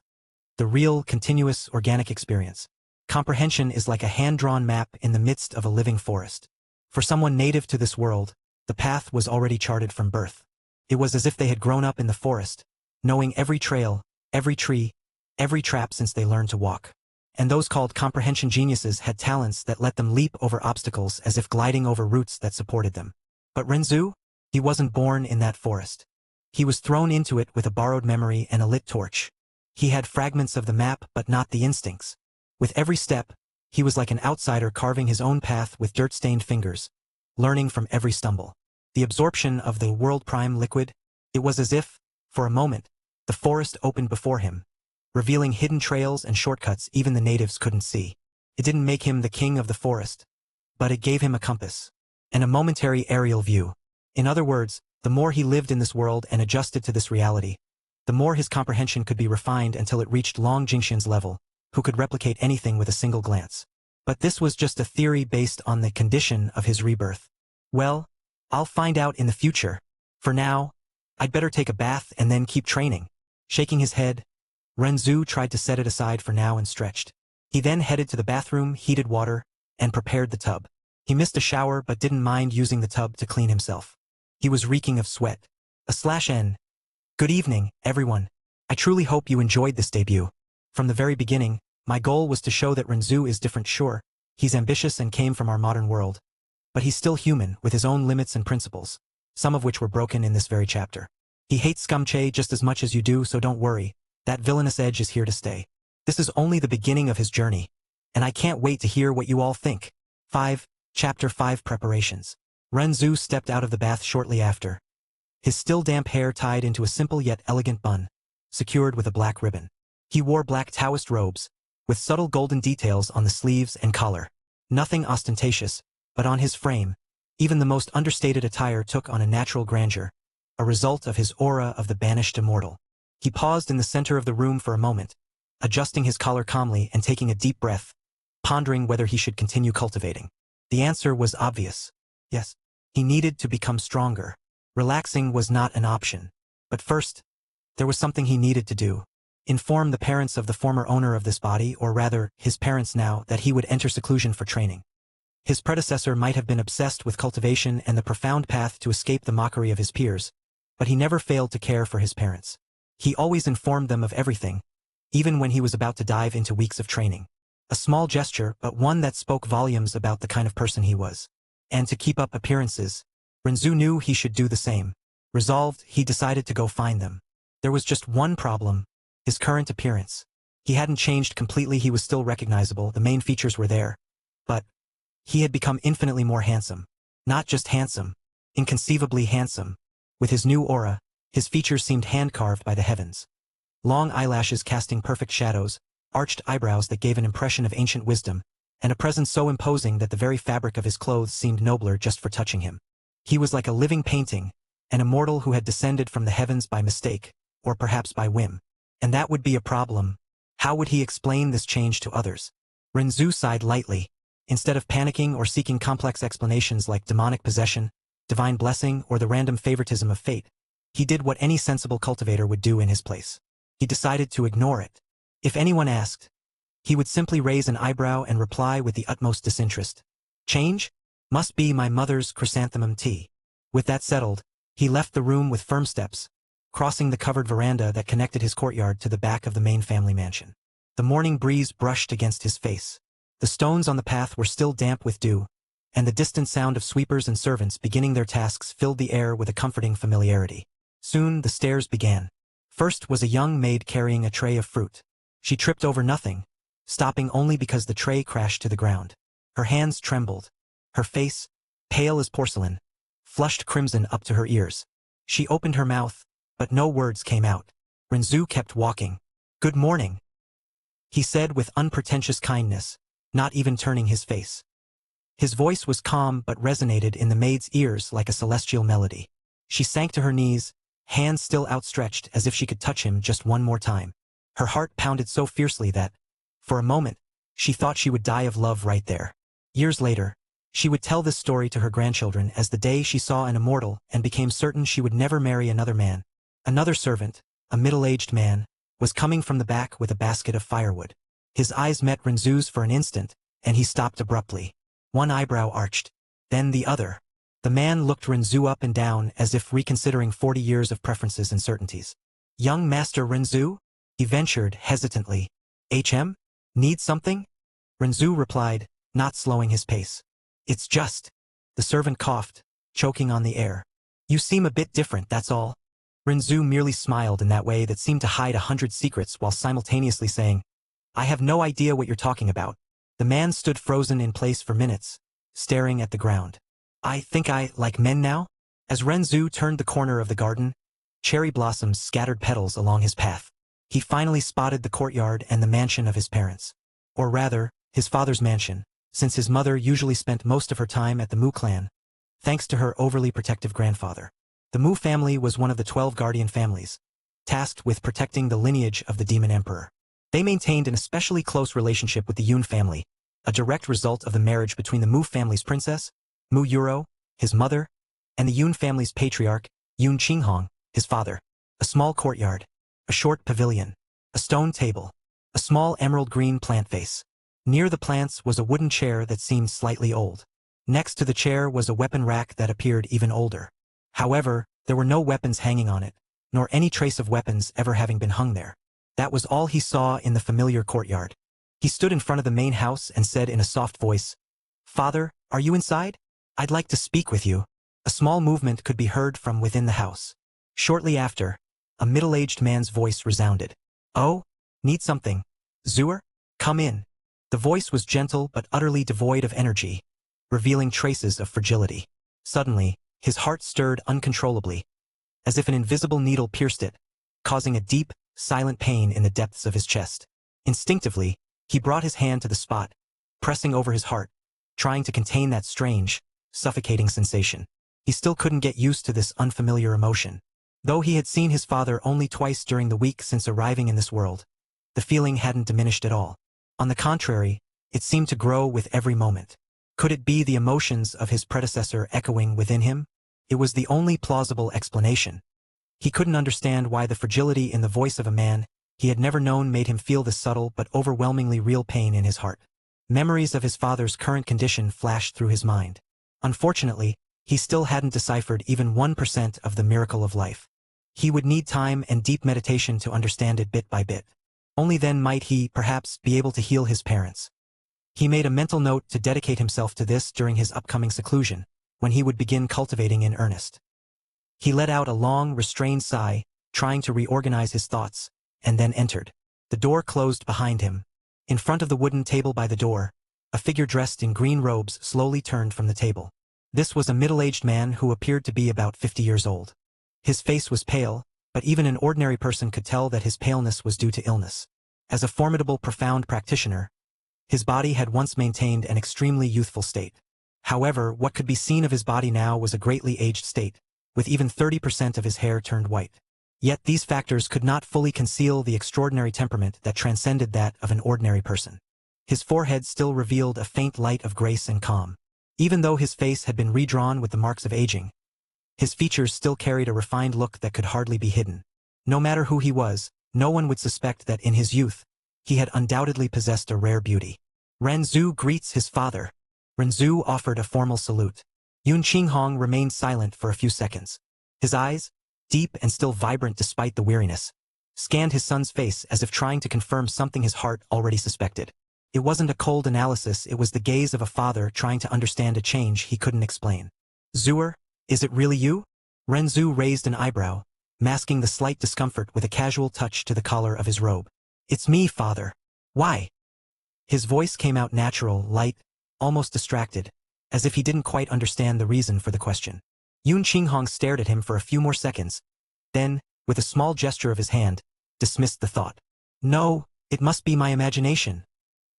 the real, continuous, organic experience. Comprehension is like a hand-drawn map in the midst of a living forest. For someone native to this world, the path was already charted from birth. It was as if they had grown up in the forest, knowing every trail, every tree, every trap since they learned to walk. And those called comprehension geniuses had talents that let them leap over obstacles as if gliding over roots that supported them. But Renzu? He wasn't born in that forest. He was thrown into it with a borrowed memory and a lit torch. He had fragments of the map but not the instincts. With every step, he was like an outsider carving his own path with dirt-stained fingers, learning from every stumble. The absorption of the world prime liquid, it was as if, for a moment, the forest opened before him, revealing hidden trails and shortcuts even the natives couldn't see. It didn't make him the king of the forest, but it gave him a compass and a momentary aerial view. In other words, the more he lived in this world and adjusted to this reality, the more his comprehension could be refined until it reached Long Jingxian's level, who could replicate anything with a single glance. But this was just a theory based on the condition of his rebirth. Well, I'll find out in the future. For now, I'd better take a bath and then keep training. Shaking his head, Renzu tried to set it aside for now and stretched. He then headed to the bathroom, heated water, and prepared the tub. He missed a shower but didn't mind using the tub to clean himself. He was reeking of sweat. /N. Good evening, everyone. I truly hope you enjoyed this debut. From the very beginning, my goal was to show that Renzu is different. Sure, he's ambitious and came from our modern world. But he's still human, with his own limits and principles, some of which were broken in this very chapter. He hates Scumche just as much as you do, so don't worry. That villainous edge is here to stay. This is only the beginning of his journey, and I can't wait to hear what you all think. 5. Chapter 5 Preparations. Renzu stepped out of the bath shortly after, his still damp hair tied into a simple yet elegant bun, secured with a black ribbon. He wore black Taoist robes, with subtle golden details on the sleeves and collar. Nothing ostentatious, but on his frame, even the most understated attire took on a natural grandeur, a result of his aura of the banished immortal. He paused in the center of the room for a moment, adjusting his collar calmly and taking a deep breath, pondering whether he should continue cultivating. The answer was obvious. Yes, he needed to become stronger. Relaxing was not an option. But first, there was something he needed to do. Inform the parents of the former owner of this body, or rather, his parents now, that he would enter seclusion for training. His predecessor might have been obsessed with cultivation and the profound path to escape the mockery of his peers, but he never failed to care for his parents. He always informed them of everything, even when he was about to dive into weeks of training. A small gesture, but one that spoke volumes about the kind of person he was. And to keep up appearances, Renzu knew he should do the same. Resolved, he decided to go find them. There was just one problem: his current appearance. He hadn't changed completely, he was still recognizable, the main features were there. But he had become infinitely more handsome. Not just handsome, inconceivably handsome. With his new aura, his features seemed hand-carved by the heavens. Long eyelashes casting perfect shadows, arched eyebrows that gave an impression of ancient wisdom, and a presence so imposing that the very fabric of his clothes seemed nobler just for touching him. He was like a living painting, an immortal who had descended from the heavens by mistake, or perhaps by whim. And that would be a problem. How would he explain this change to others? Renzu sighed lightly. Instead of panicking or seeking complex explanations like demonic possession, divine blessing, or the random favoritism of fate, he did what any sensible cultivator would do in his place. He decided to ignore it. If anyone asked, He would simply raise an eyebrow and reply with the utmost disinterest. Change? Must be my mother's chrysanthemum tea. With that settled, he left the room with firm steps, crossing the covered veranda that connected his courtyard to the back of the main family mansion. The morning breeze brushed against his face. The stones on the path were still damp with dew, and the distant sound of sweepers and servants beginning their tasks filled the air with a comforting familiarity. Soon the stairs began. First was a young maid carrying a tray of fruit. She tripped over nothing, stopping only because the tray crashed to the ground. Her hands trembled. Her face, pale as porcelain, flushed crimson up to her ears. She opened her mouth, but no words came out. Renzu kept walking. "Good morning," he said with unpretentious kindness, not even turning his face. His voice was calm but resonated in the maid's ears like a celestial melody. She sank to her knees, hands still outstretched as if she could touch him just one more time. Her heart pounded so fiercely that, for a moment, she thought she would die of love right there. Years later, she would tell this story to her grandchildren as the day she saw an immortal and became certain she would never marry another man. Another servant, a middle-aged man, was coming from the back with a basket of firewood. His eyes met Renzu's for an instant, and he stopped abruptly. One eyebrow arched, then the other. The man looked Renzu up and down as if reconsidering 40 years of preferences and certainties. "Young Master Renzu?" he ventured hesitantly. "HM? Need something?" Renzu replied, not slowing his pace. "It's just..." The servant coughed, choking on the air. "You seem a bit different, that's all." Renzu merely smiled in that way that seemed to hide 100 secrets while simultaneously saying, "I have no idea what you're talking about." The man stood frozen in place for minutes, staring at the ground. "I think I like men now?" As Renzu turned the corner of the garden, cherry blossoms scattered petals along his path. He finally spotted the courtyard and the mansion of his parents. Or rather, his father's mansion, since his mother usually spent most of her time at the Mu clan, thanks to her overly protective grandfather. The Mu family was one of the 12 guardian families, tasked with protecting the lineage of the demon emperor. They maintained an especially close relationship with the Yun family, a direct result of the marriage between the Mu family's princess, Mu Yuro, his mother, and the Yun family's patriarch, Yun Qinghong, his father. A small courtyard, a short pavilion, a stone table, a small emerald green plant vase. Near the plants was a wooden chair that seemed slightly old. Next to the chair was a weapon rack that appeared even older. However, there were no weapons hanging on it, nor any trace of weapons ever having been hung there. That was all he saw in the familiar courtyard. He stood in front of the main house and said in a soft voice, "Father, are you inside? I'd like to speak with you." A small movement could be heard from within the house. Shortly after, a middle-aged man's voice resounded. "Oh? Need something? Zuer? Come in." The voice was gentle but utterly devoid of energy, revealing traces of fragility. Suddenly, his heart stirred uncontrollably, as if an invisible needle pierced it, causing a deep, silent pain in the depths of his chest. Instinctively, he brought his hand to the spot, pressing over his heart, trying to contain that strange, suffocating sensation. He still couldn't get used to this unfamiliar emotion. Though he had seen his father only twice during the week since arriving in this world, the feeling hadn't diminished at all. On the contrary, it seemed to grow with every moment. Could it be the emotions of his predecessor echoing within him? It was the only plausible explanation. He couldn't understand why the fragility in the voice of a man he had never known made him feel the subtle but overwhelmingly real pain in his heart. Memories of his father's current condition flashed through his mind. Unfortunately, he still hadn't deciphered even 1% of the miracle of life. He would need time and deep meditation to understand it bit by bit. Only then might he, perhaps, be able to heal his parents. He made a mental note to dedicate himself to this during his upcoming seclusion, when he would begin cultivating in earnest. He let out a long, restrained sigh, trying to reorganize his thoughts, and then entered. The door closed behind him. In front of the wooden table by the door, a figure dressed in green robes slowly turned from the table. This was a middle-aged man who appeared to be about 50 years old. His face was pale, but even an ordinary person could tell that his paleness was due to illness. As a formidable, profound practitioner, his body had once maintained an extremely youthful state. However, what could be seen of his body now was a greatly aged state, with even 30% of his hair turned white. Yet these factors could not fully conceal the extraordinary temperament that transcended that of an ordinary person. His forehead still revealed a faint light of grace and calm. Even though his face had been redrawn with the marks of aging, his features still carried a refined look that could hardly be hidden. No matter who he was, no one would suspect that in his youth, he had undoubtedly possessed a rare beauty. Renzu greets his father. Renzu offered a formal salute. Yun Qinghong remained silent for a few seconds. His eyes, deep and still vibrant despite the weariness, scanned his son's face as if trying to confirm something his heart already suspected. It wasn't a cold analysis, it was the gaze of a father trying to understand a change he couldn't explain. Zuer, is it really you? Renzu raised an eyebrow, masking the slight discomfort with a casual touch to the collar of his robe. It's me, father. Why? His voice came out natural, light, almost distracted, as if he didn't quite understand the reason for the question. Yun Qinghong stared at him for a few more seconds, then, with a small gesture of his hand, dismissed the thought. No, it must be my imagination,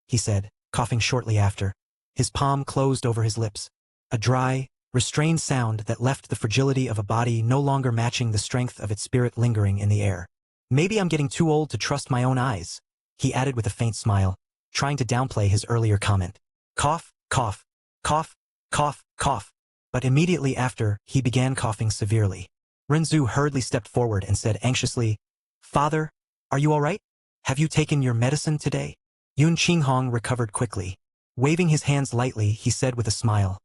he said, coughing shortly after. His palm closed over his lips, a dry, restrained sound that left the fragility of a body no longer matching the strength of its spirit lingering in the air. Maybe I'm getting too old to trust my own eyes, he added with a faint smile, trying to downplay his earlier comment. Cough, cough, cough, cough, cough. But immediately after, he began coughing severely. Renzu hurriedly stepped forward and said anxiously, Father, are you all right? Have you taken your medicine today? Yun Qinghong recovered quickly. Waving his hands lightly, he said with a smile,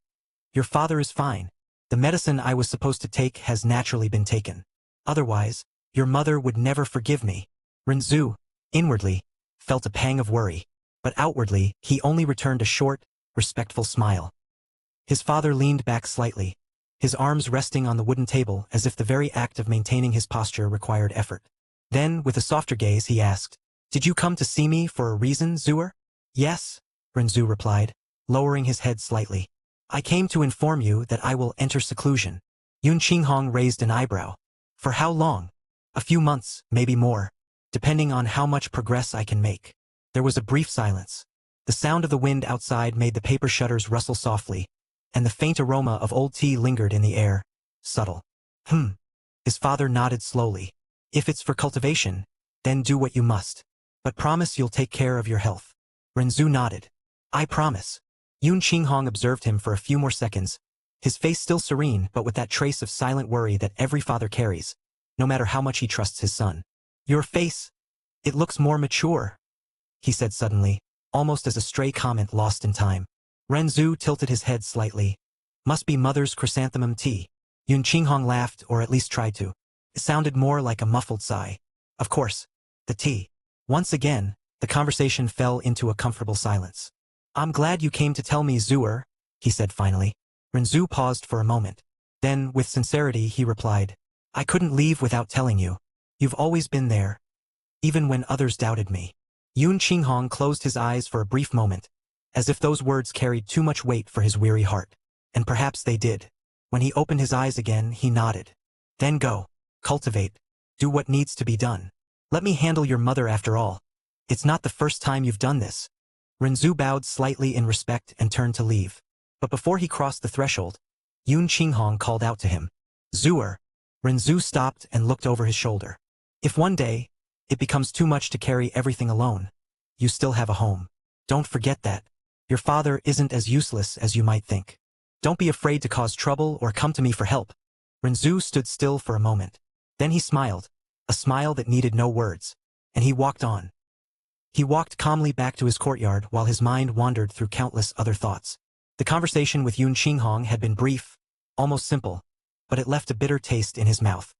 Your father is fine. The medicine I was supposed to take has naturally been taken. Otherwise, your mother would never forgive me. Renzu, inwardly, felt a pang of worry, but outwardly, he only returned a short, respectful smile. His father leaned back slightly, his arms resting on the wooden table as if the very act of maintaining his posture required effort. Then, with a softer gaze, he asked, Did you come to see me for a reason, Zuer? Yes, Renzu replied, lowering his head slightly. I came to inform you that I will enter seclusion. Yun Qinghong raised an eyebrow. For how long? A few months, maybe more, depending on how much progress I can make. There was a brief silence. The sound of the wind outside made the paper shutters rustle softly, and the faint aroma of old tea lingered in the air, subtle. His father nodded slowly. If it's for cultivation, then do what you must. But promise you'll take care of your health. Renzu nodded. I promise. Yun Qinghong observed him for a few more seconds, his face still serene but with that trace of silent worry that every father carries, no matter how much he trusts his son. Your face, it looks more mature, he said suddenly, almost as a stray comment lost in time. Renzu tilted his head slightly. Must be mother's chrysanthemum tea. Yun Qinghong laughed, or at least tried to. It sounded more like a muffled sigh. Of course, the tea. Once again, the conversation fell into a comfortable silence. I'm glad you came to tell me, Zuer, he said finally. Renzu paused for a moment. Then, with sincerity, he replied, I couldn't leave without telling you. You've always been there, even when others doubted me. Yun Qinghong closed his eyes for a brief moment, as if those words carried too much weight for his weary heart. And perhaps they did. When he opened his eyes again, he nodded. Then go. Cultivate. Do what needs to be done. Let me handle your mother after all. It's not the first time you've done this. Renzu bowed slightly in respect and turned to leave. But before he crossed the threshold, Yun Qinghong called out to him. Zuer. Renzu stopped and looked over his shoulder. If one day, it becomes too much to carry everything alone, you still have a home. Don't forget that. Your father isn't as useless as you might think. Don't be afraid to cause trouble or come to me for help. Renzu stood still for a moment. Then he smiled, a smile that needed no words, and he walked on. He walked calmly back to his courtyard while his mind wandered through countless other thoughts. The conversation with Yun Qinghong had been brief, almost simple, but it left a bitter taste in his mouth.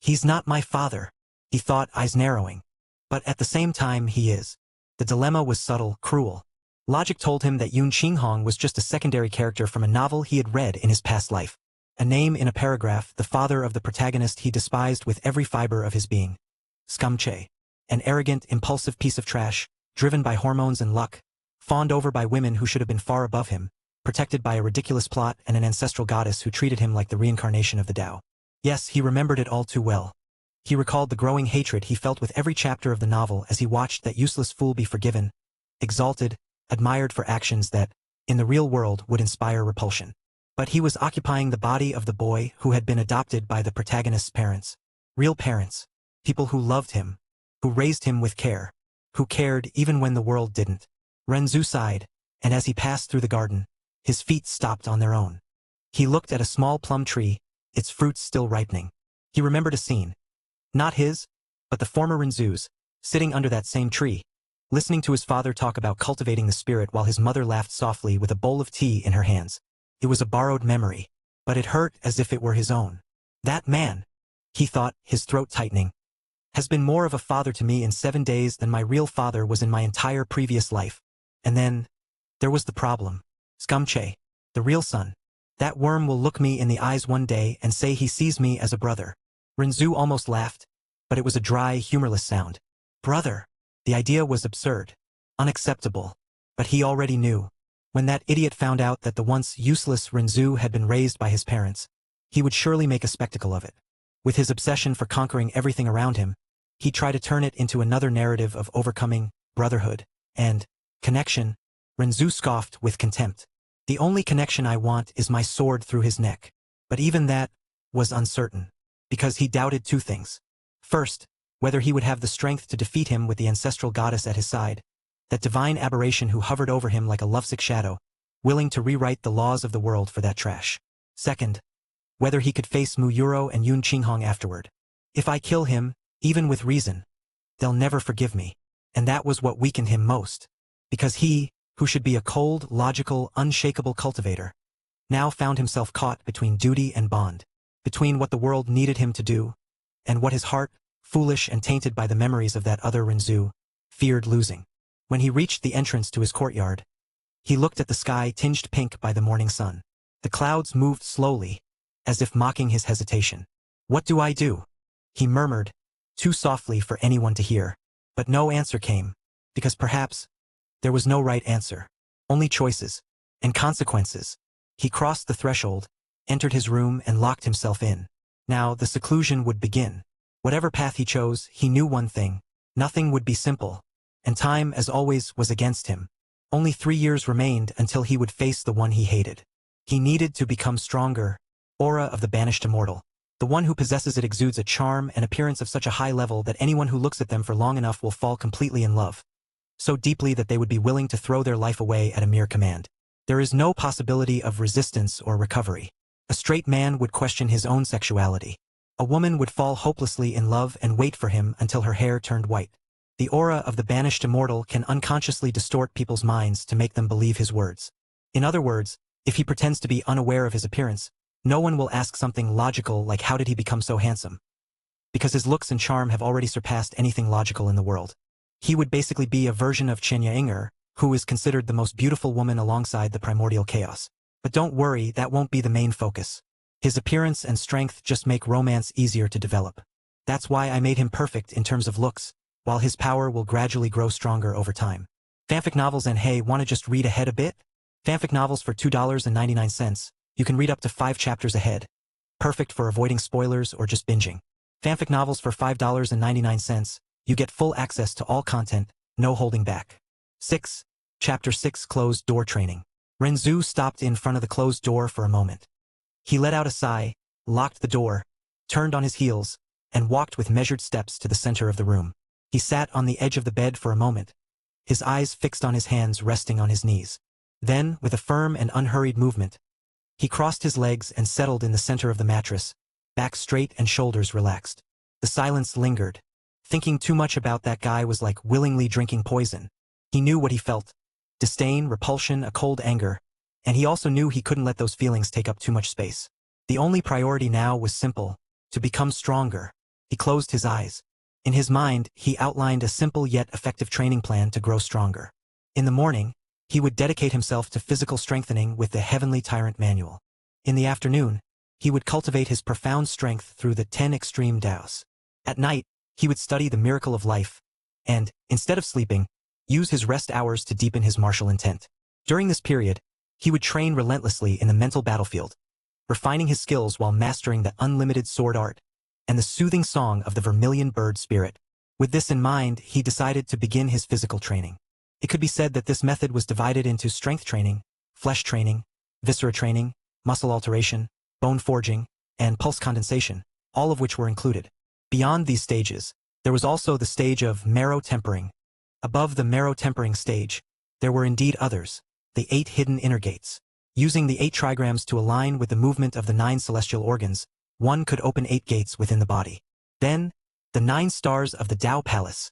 He's not my father, he thought, eyes narrowing. But at the same time he is. The dilemma was subtle, cruel. Logic told him that Yun Qinghong was just a secondary character from a novel he had read in his past life. A name in a paragraph, the father of the protagonist he despised with every fiber of his being. Scumche. An arrogant, impulsive piece of trash, driven by hormones and luck, fawned over by women who should have been far above him, protected by a ridiculous plot and an ancestral goddess who treated him like the reincarnation of the Tao. Yes, he remembered it all too well. He recalled the growing hatred he felt with every chapter of the novel as he watched that useless fool be forgiven, exalted, admired for actions that, in the real world, would inspire repulsion. But he was occupying the body of the boy who had been adopted by the protagonist's parents. Real parents. People who loved him, who raised him with care, who cared even when the world didn't. Renzu sighed, and as he passed through the garden, his feet stopped on their own. He looked at a small plum tree, its fruits still ripening. He remembered a scene. Not his, but the former Renzu's, sitting under that same tree, listening to his father talk about cultivating the spirit while his mother laughed softly with a bowl of tea in her hands. It was a borrowed memory, but it hurt as if it were his own. That man, he thought, his throat tightening, has been more of a father to me in 7 days than my real father was in my entire previous life. And then, there was the problem. Scumche, the real son. That worm will look me in the eyes one day and say he sees me as a brother. Renzu almost laughed, but it was a dry, humorless sound. Brother. The idea was absurd, unacceptable, but he already knew. When that idiot found out that the once useless Renzu had been raised by his parents, he would surely make a spectacle of it. With his obsession for conquering everything around him, he'd try to turn it into another narrative of overcoming, brotherhood, and connection. Renzu scoffed with contempt. The only connection I want is my sword through his neck. But even that was uncertain, because he doubted two things. First, whether he would have the strength to defeat him with the ancestral goddess at his side, that divine aberration who hovered over him like a lovesick shadow, willing to rewrite the laws of the world for that trash. Second, whether he could face Muyuro and Yun Qinghong afterward. If I kill him, even with reason, they'll never forgive me. And that was what weakened him most. Because he, who should be a cold, logical, unshakable cultivator, now found himself caught between duty and bond, between what the world needed him to do, and what his heart, foolish and tainted by the memories of that other Renzu, feared losing. When he reached the entrance to his courtyard, he looked at the sky tinged pink by the morning sun. The clouds moved slowly, as if mocking his hesitation. What do I do? He murmured, too softly for anyone to hear. But no answer came, because perhaps there was no right answer, only choices and consequences. He crossed the threshold, entered his room and locked himself in. Now the seclusion would begin. Whatever path he chose, he knew one thing: nothing would be simple, and time, as always, was against him. Only 3 years remained until he would face the one he hated. He needed to become stronger. Aura of the banished immortal. The one who possesses it exudes a charm and appearance of such a high level that anyone who looks at them for long enough will fall completely in love. So deeply that they would be willing to throw their life away at a mere command. There is no possibility of resistance or recovery. A straight man would question his own sexuality. A woman would fall hopelessly in love and wait for him until her hair turned white. The aura of the banished immortal can unconsciously distort people's minds to make them believe his words. In other words, if he pretends to be unaware of his appearance, no one will ask something logical like how did he become so handsome? Because his looks and charm have already surpassed anything logical in the world. He would basically be a version of Chen Yinger, who is considered the most beautiful woman alongside the primordial chaos. But don't worry, that won't be the main focus. His appearance and strength just make romance easier to develop. That's why I made him perfect in terms of looks, while his power will gradually grow stronger over time. Fanfic novels, and hey, wanna just read ahead a bit? Fanfic novels for $2.99. You can read up to 5 chapters ahead. Perfect for avoiding spoilers or just binging. Fanfic novels for $5.99. You get full access to all content, no holding back. 6. Chapter 6: Closed Door Training. Renzu stopped in front of the closed door for a moment. He let out a sigh, locked the door, turned on his heels, and walked with measured steps to the center of the room. He sat on the edge of the bed for a moment, his eyes fixed on his hands resting on his knees. Then, with a firm and unhurried movement, he crossed his legs and settled in the center of the mattress, back straight and shoulders relaxed. The silence lingered. Thinking too much about that guy was like willingly drinking poison. He knew what he felt: disdain, repulsion, a cold anger. And he also knew he couldn't let those feelings take up too much space. The only priority now was simple: to become stronger. He closed his eyes. In his mind, he outlined a simple yet effective training plan to grow stronger. In the morning, he would dedicate himself to physical strengthening with the Heavenly Tyrant Manual. In the afternoon, he would cultivate his profound strength through the 10 Extreme Taos. At night, he would study the miracle of life, and, instead of sleeping, use his rest hours to deepen his martial intent. During this period, he would train relentlessly in the mental battlefield, refining his skills while mastering the unlimited sword art and the soothing song of the vermilion bird spirit. With this in mind, he decided to begin his physical training. It could be said that this method was divided into strength training, flesh training, viscera training, muscle alteration, bone forging, and pulse condensation, all of which were included. Beyond these stages, there was also the stage of marrow tempering. Above the marrow tempering stage, there were indeed others, the 8 hidden inner gates. Using the 8 trigrams to align with the movement of the 9 celestial organs, one could open 8 gates within the body. Then, the 9 stars of the Tao Palace.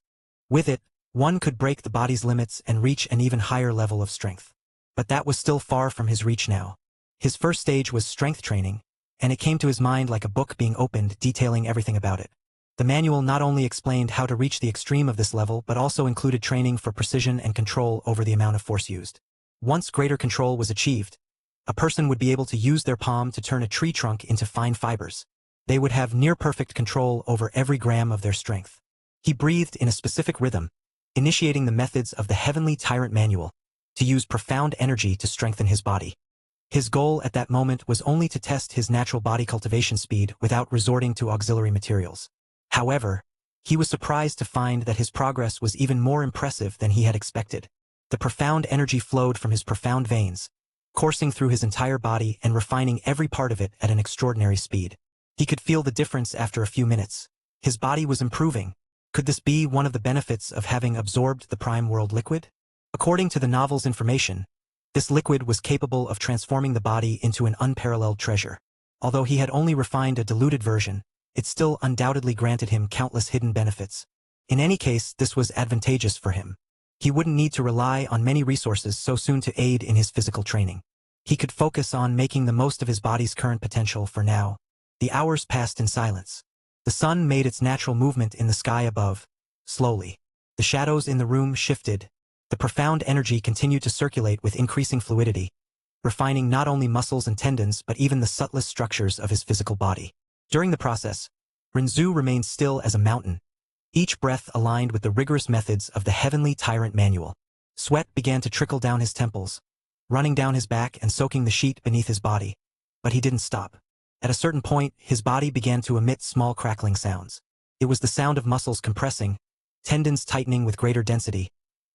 With it, One could break the body's limits and reach an even higher level of strength. But that was still far from his reach now. His first stage was strength training, and it came to his mind like a book being opened detailing everything about it. The manual not only explained how to reach the extreme of this level but also included training for precision and control over the amount of force used. Once greater control was achieved, a person would be able to use their palm to turn a tree trunk into fine fibers. They would have near-perfect control over every gram of their strength. He breathed in a specific rhythm, initiating the methods of the Heavenly Tyrant Manual, to use profound energy to strengthen his body. His goal at that moment was only to test his natural body cultivation speed without resorting to auxiliary materials. However, he was surprised to find that his progress was even more impressive than he had expected. The profound energy flowed from his profound veins, coursing through his entire body and refining every part of it at an extraordinary speed. He could feel the difference after a few minutes. His body was improving. Could this be one of the benefits of having absorbed the Prime World liquid? According to the novel's information, this liquid was capable of transforming the body into an unparalleled treasure. Although he had only refined a diluted version, it still undoubtedly granted him countless hidden benefits. In any case, this was advantageous for him. He wouldn't need to rely on many resources so soon to aid in his physical training. He could focus on making the most of his body's current potential for now. The hours passed in silence. The sun made its natural movement in the sky above. Slowly, the shadows in the room shifted. The profound energy continued to circulate with increasing fluidity, refining not only muscles and tendons but even the subtlest structures of his physical body. During the process, Renzu remained still as a mountain, each breath aligned with the rigorous methods of the Heavenly Tyrant Manual. Sweat began to trickle down his temples, running down his back and soaking the sheet beneath his body. But he didn't stop. At a certain point, his body began to emit small crackling sounds. It was the sound of muscles compressing, tendons tightening with greater density,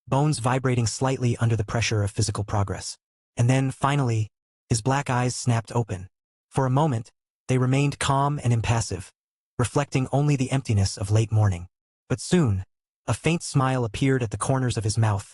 bones vibrating slightly under the pressure of physical progress. And then, finally, his black eyes snapped open. For a moment, they remained calm and impassive, reflecting only the emptiness of late morning. But soon, a faint smile appeared at the corners of his mouth,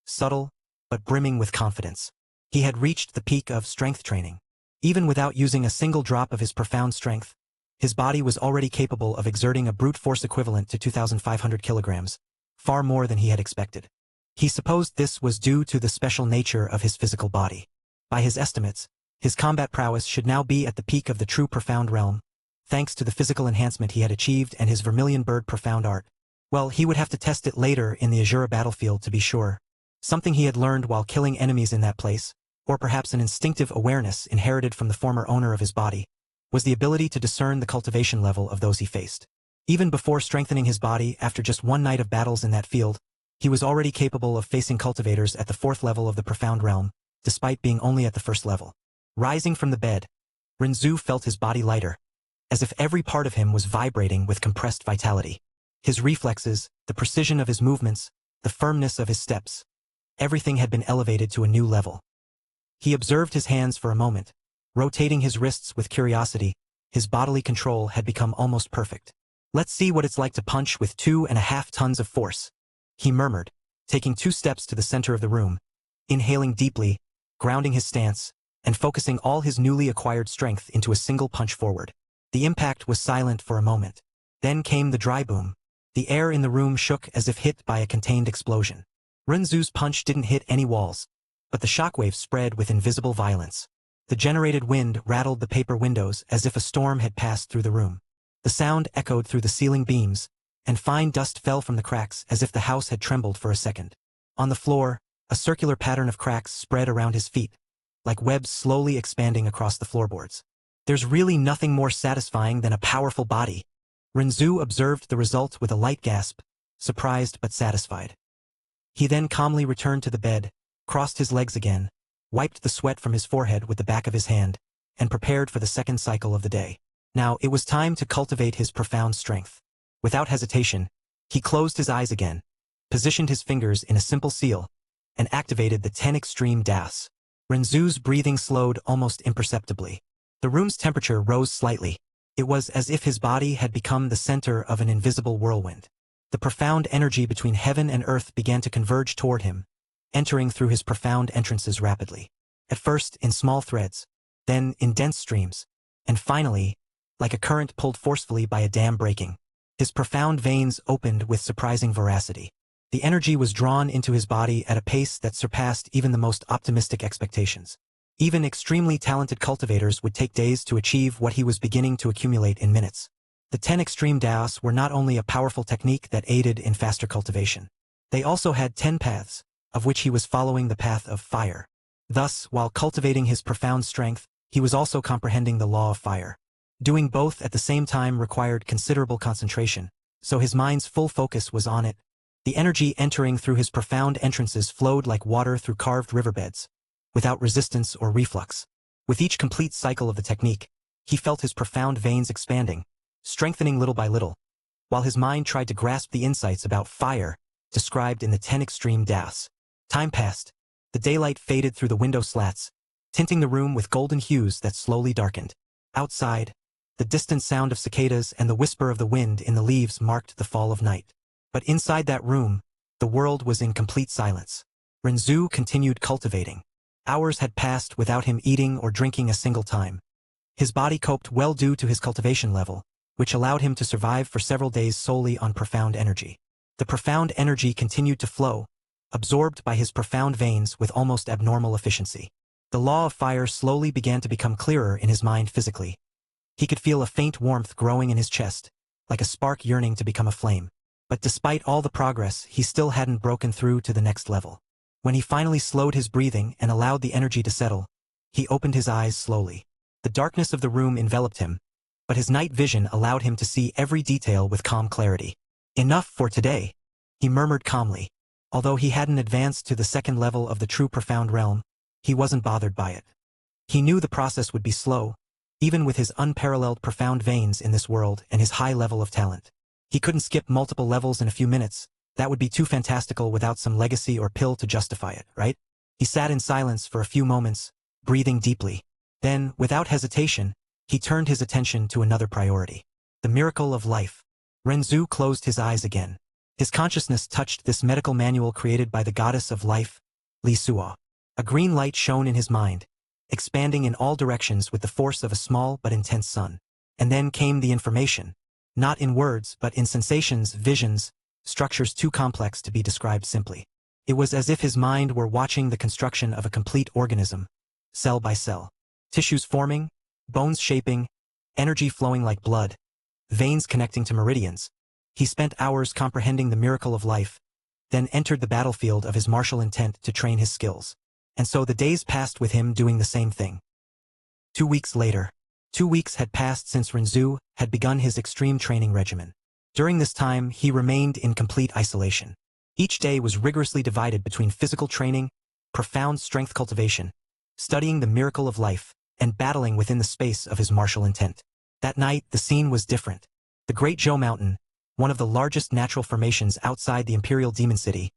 subtle, but brimming with confidence. He had reached the peak of strength training. Even without using a single drop of his profound strength, his body was already capable of exerting a brute force equivalent to 2,500 kilograms, far more than he had expected. He supposed this was due to the special nature of his physical body. By his estimates, his combat prowess should now be at the peak of the true profound realm, thanks to the physical enhancement he had achieved and his vermilion bird profound art. Well, he would have to test it later in the Azura battlefield to be sure. Something he had learned while killing enemies in that place, or perhaps an instinctive awareness inherited from the former owner of his body, was the ability to discern the cultivation level of those he faced. Even before strengthening his body after just one night of battles in that field, he was already capable of facing cultivators at the 4th level of the profound realm, despite being only at the 1st level. Rising from the bed, Renzu felt his body lighter, as if every part of him was vibrating with compressed vitality. His reflexes, the precision of his movements, the firmness of his steps, everything had been elevated to a new level. He observed his hands for a moment, rotating his wrists with curiosity. His bodily control had become almost perfect. "Let's see what it's like to punch with 2.5 tons of force," he murmured, taking 2 steps to the center of the room, inhaling deeply, grounding his stance, and focusing all his newly acquired strength into a single punch forward. The impact was silent for a moment. Then came the dry boom. The air in the room shook as if hit by a contained explosion. Renzu's punch didn't hit any walls, but the shockwaves spread with invisible violence. The generated wind rattled the paper windows as if a storm had passed through the room. The sound echoed through the ceiling beams, and fine dust fell from the cracks as if the house had trembled for a second. On the floor, a circular pattern of cracks spread around his feet, like webs slowly expanding across the floorboards. There's really nothing more satisfying than a powerful body. Renzu observed the result with a light gasp, surprised but satisfied. He then calmly returned to the bed, crossed his legs again, wiped the sweat from his forehead with the back of his hand, and prepared for the second cycle of the day. Now it was time to cultivate his profound strength. Without hesitation, he closed his eyes again, positioned his fingers in a simple seal, and activated the 10 extreme das. Renzu's breathing slowed almost imperceptibly. The room's temperature rose slightly. It was as if his body had become the center of an invisible whirlwind. The profound energy between heaven and earth began to converge toward him, entering through his profound entrances rapidly. At first in small threads, then in dense streams, and finally, like a current pulled forcefully by a dam breaking. His profound veins opened with surprising veracity. The energy was drawn into his body at a pace that surpassed even the most optimistic expectations. Even extremely talented cultivators would take days to achieve what he was beginning to accumulate in minutes. The 10 extreme daos were not only a powerful technique that aided in faster cultivation. They also had 10 paths, of which he was following the path of fire. Thus, while cultivating his profound strength, he was also comprehending the law of fire. Doing both at the same time required considerable concentration, so his mind's full focus was on it. The energy entering through his profound entrances flowed like water through carved riverbeds, without resistance or reflux. With each complete cycle of the technique, he felt his profound veins expanding, strengthening little by little, while his mind tried to grasp the insights about fire described in the 10 extreme daos. Time passed. The daylight faded through the window slats, tinting the room with golden hues that slowly darkened. Outside, the distant sound of cicadas and the whisper of the wind in the leaves marked the fall of night. But inside that room, the world was in complete silence. Renzu continued cultivating. Hours had passed without him eating or drinking a single time. His body coped well due to his cultivation level, which allowed him to survive for several days solely on profound energy. The profound energy continued to flow, absorbed by his profound veins with almost abnormal efficiency. The law of fire slowly began to become clearer in his mind physically. He could feel a faint warmth growing in his chest, like a spark yearning to become a flame. But despite all the progress, he still hadn't broken through to the next level. When he finally slowed his breathing and allowed the energy to settle, he opened his eyes slowly. The darkness of the room enveloped him, but his night vision allowed him to see every detail with calm clarity. Enough for today, he murmured calmly. Although he hadn't advanced to the second level of the true profound realm, he wasn't bothered by it. He knew the process would be slow, even with his unparalleled profound veins in this world and his high level of talent. He couldn't skip multiple levels in a few minutes. That would be too fantastical without some legacy or pill to justify it, right? He sat in silence for a few moments, breathing deeply. Then, without hesitation, he turned his attention to another priority. The miracle of life. Renzu closed his eyes again. His consciousness touched this medical manual created by the goddess of life, Li Suo. A green light shone in his mind, expanding in all directions with the force of a small but intense sun. And then came the information. Not in words, but in sensations, visions, structures too complex to be described simply. It was as if his mind were watching the construction of a complete organism, cell by cell. Tissues forming, bones shaping, energy flowing like blood, veins connecting to meridians. He spent hours comprehending the miracle of life, then entered the battlefield of his martial intent to train his skills. And so the days passed with him doing the same thing. 2 weeks later. 2 weeks had passed since Renzu had begun his extreme training regimen. During this time, he remained in complete isolation. Each day was rigorously divided between physical training, profound strength cultivation, studying the miracle of life, and battling within the space of his martial intent. That night, the scene was different. The Great Zhou Mountain, one of the largest natural formations outside the Imperial Demon City,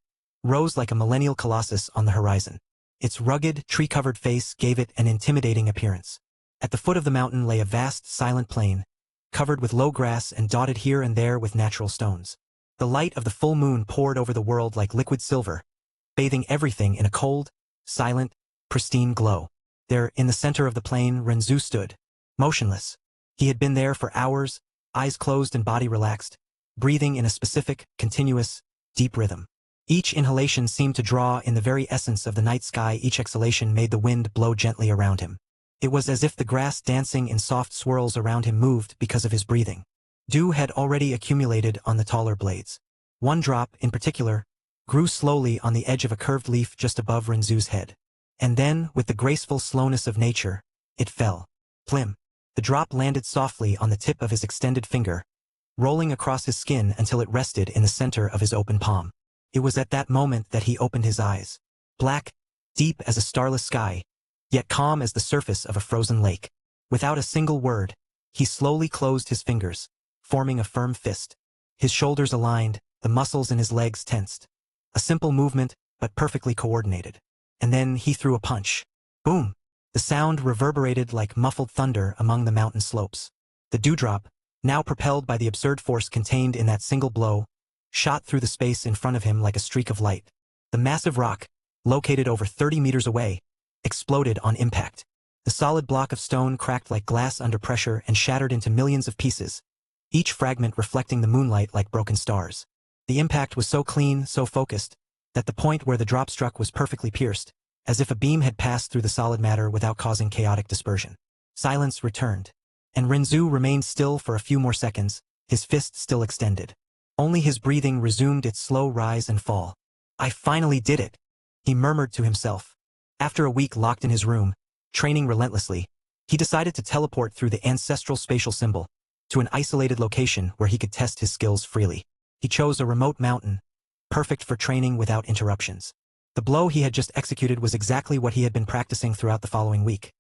rose like a millennial colossus on the horizon. Its rugged, tree-covered face gave it an intimidating appearance. At the foot of the mountain lay a vast, silent plain, covered with low grass and dotted here and there with natural stones. The light of the full moon poured over the world like liquid silver, bathing everything in a cold, silent, pristine glow. There, in the center of the plain, Renzu stood, motionless. He had been there for hours, eyes closed and body relaxed, breathing in a specific, continuous, deep rhythm. Each inhalation seemed to draw in the very essence of the night sky. Each exhalation made the wind blow gently around him. It was as if the grass dancing in soft swirls around him moved because of his breathing. Dew had already accumulated on the taller blades. One drop, in particular, grew slowly on the edge of a curved leaf just above Renzu's head. And then, with the graceful slowness of nature, it fell. Plim. The drop landed softly on the tip of his extended finger, rolling across his skin until it rested in the center of his open palm. It was at that moment that he opened his eyes. Black, deep as a starless sky, yet calm as the surface of a frozen lake. Without a single word, he slowly closed his fingers, forming a firm fist. His shoulders aligned, the muscles in his legs tensed. A simple movement, but perfectly coordinated. And then he threw a punch. Boom! The sound reverberated like muffled thunder among the mountain slopes. The dewdrop, now propelled by the absurd force contained in that single blow, shot through the space in front of him like a streak of light. The massive rock, located over 30 meters away, exploded on impact. The solid block of stone cracked like glass under pressure and shattered into millions of pieces, each fragment reflecting the moonlight like broken stars. The impact was so clean, so focused, that the point where the drop struck was perfectly pierced, as if a beam had passed through the solid matter without causing chaotic dispersion. Silence returned, and Renzu remained still for a few more seconds, his fist still extended. Only his breathing resumed its slow rise and fall. "I finally did it," he murmured to himself. After a week locked in his room, training relentlessly, he decided to teleport through the ancestral spatial symbol to an isolated location where he could test his skills freely. He chose a remote mountain, perfect for training without interruptions. The blow he had just executed was exactly what he had been practicing throughout the following week.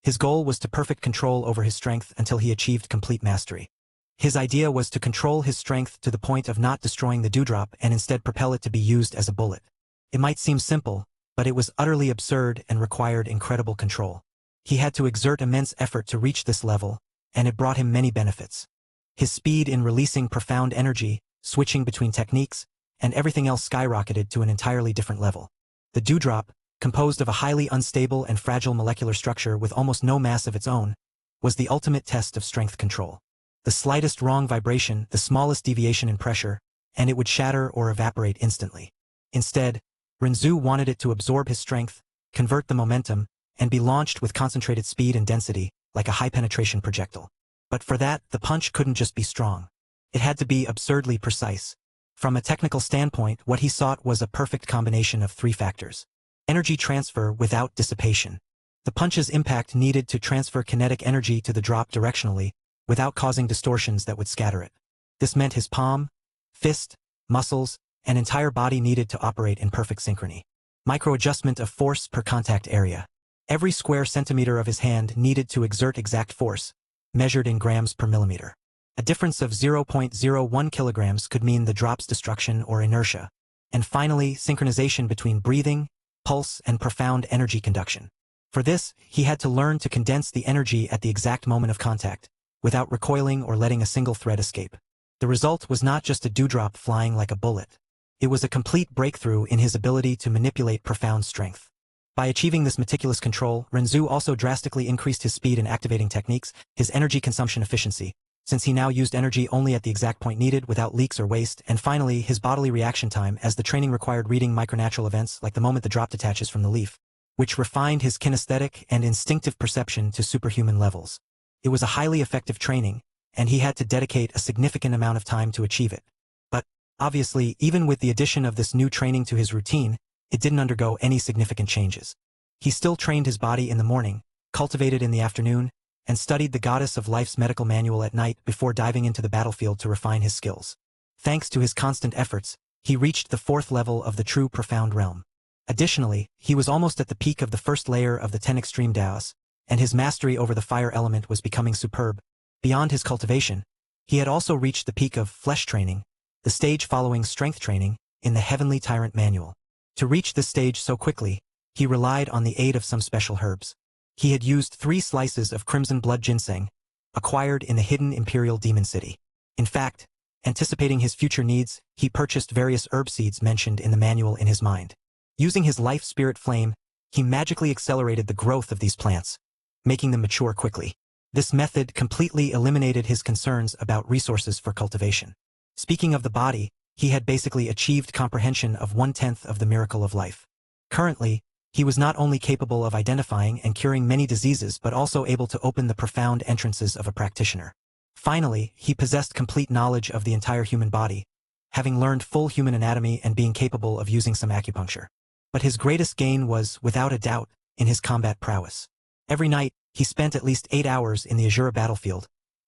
His goal was to perfect control over his strength until he achieved complete mastery. His idea was to control his strength to the point of not destroying the dewdrop and instead propel it to be used as a bullet. It might seem simple, but it was utterly absurd and required incredible control. He had to exert immense effort to reach this level, and it brought him many benefits. His speed in releasing profound energy, switching between techniques, and everything else skyrocketed to an entirely different level. The dewdrop, composed of a highly unstable and fragile molecular structure with almost no mass of its own, was the ultimate test of strength control. The slightest wrong vibration, the smallest deviation in pressure, and it would shatter or evaporate instantly. Instead, Renzu wanted it to absorb his strength, convert the momentum, and be launched with concentrated speed and density, like a high-penetration projectile. But for that, the punch couldn't just be strong. It had to be absurdly precise. From a technical standpoint, what he sought was a perfect combination of three factors. Energy transfer without dissipation. The punch's impact needed to transfer kinetic energy to the drop directionally, without causing distortions that would scatter it. This meant his palm, fist, muscles, and entire body needed to operate in perfect synchrony. Micro-adjustment of force per contact area. Every square centimeter of his hand needed to exert exact force, measured in grams per millimeter. A difference of 0.01 kilograms could mean the drop's destruction or inertia. And finally, synchronization between breathing, pulse, and profound energy conduction. For this, he had to learn to condense the energy at the exact moment of contact, without recoiling or letting a single thread escape. The result was not just a dewdrop flying like a bullet. It was a complete breakthrough in his ability to manipulate profound strength. By achieving this meticulous control, Renzu also drastically increased his speed in activating techniques, his energy consumption efficiency, since he now used energy only at the exact point needed without leaks or waste, and finally, his bodily reaction time, as the training required reading micronatural events like the moment the drop detaches from the leaf, which refined his kinesthetic and instinctive perception to superhuman levels. It was a highly effective training, and he had to dedicate a significant amount of time to achieve it. But, obviously, even with the addition of this new training to his routine, it didn't undergo any significant changes. He still trained his body in the morning, cultivated in the afternoon, and studied the goddess of life's medical manual at night before diving into the battlefield to refine his skills. Thanks to his constant efforts, he reached the fourth level of the true profound realm. Additionally, he was almost at the peak of the first layer of the 10 extreme Daos, and his mastery over the fire element was becoming superb. Beyond his cultivation, he had also reached the peak of flesh training, the stage following strength training, in the Heavenly Tyrant Manual. To reach this stage so quickly, he relied on the aid of some special herbs. He had used 3 slices of crimson blood ginseng, acquired in the hidden Imperial Demon City. In fact, anticipating his future needs, he purchased various herb seeds mentioned in the manual in his mind. Using his life spirit flame, he magically accelerated the growth of these plants, making them mature quickly. This method completely eliminated his concerns about resources for cultivation. Speaking of the body, he had basically achieved comprehension of 1/10 of the miracle of life. Currently, he was not only capable of identifying and curing many diseases but also able to open the profound entrances of a practitioner. Finally, he possessed complete knowledge of the entire human body, having learned full human anatomy and being capable of using some acupuncture. But his greatest gain was, without a doubt, in his combat prowess. Every night, he spent at least 8 hours in the Azura battlefield,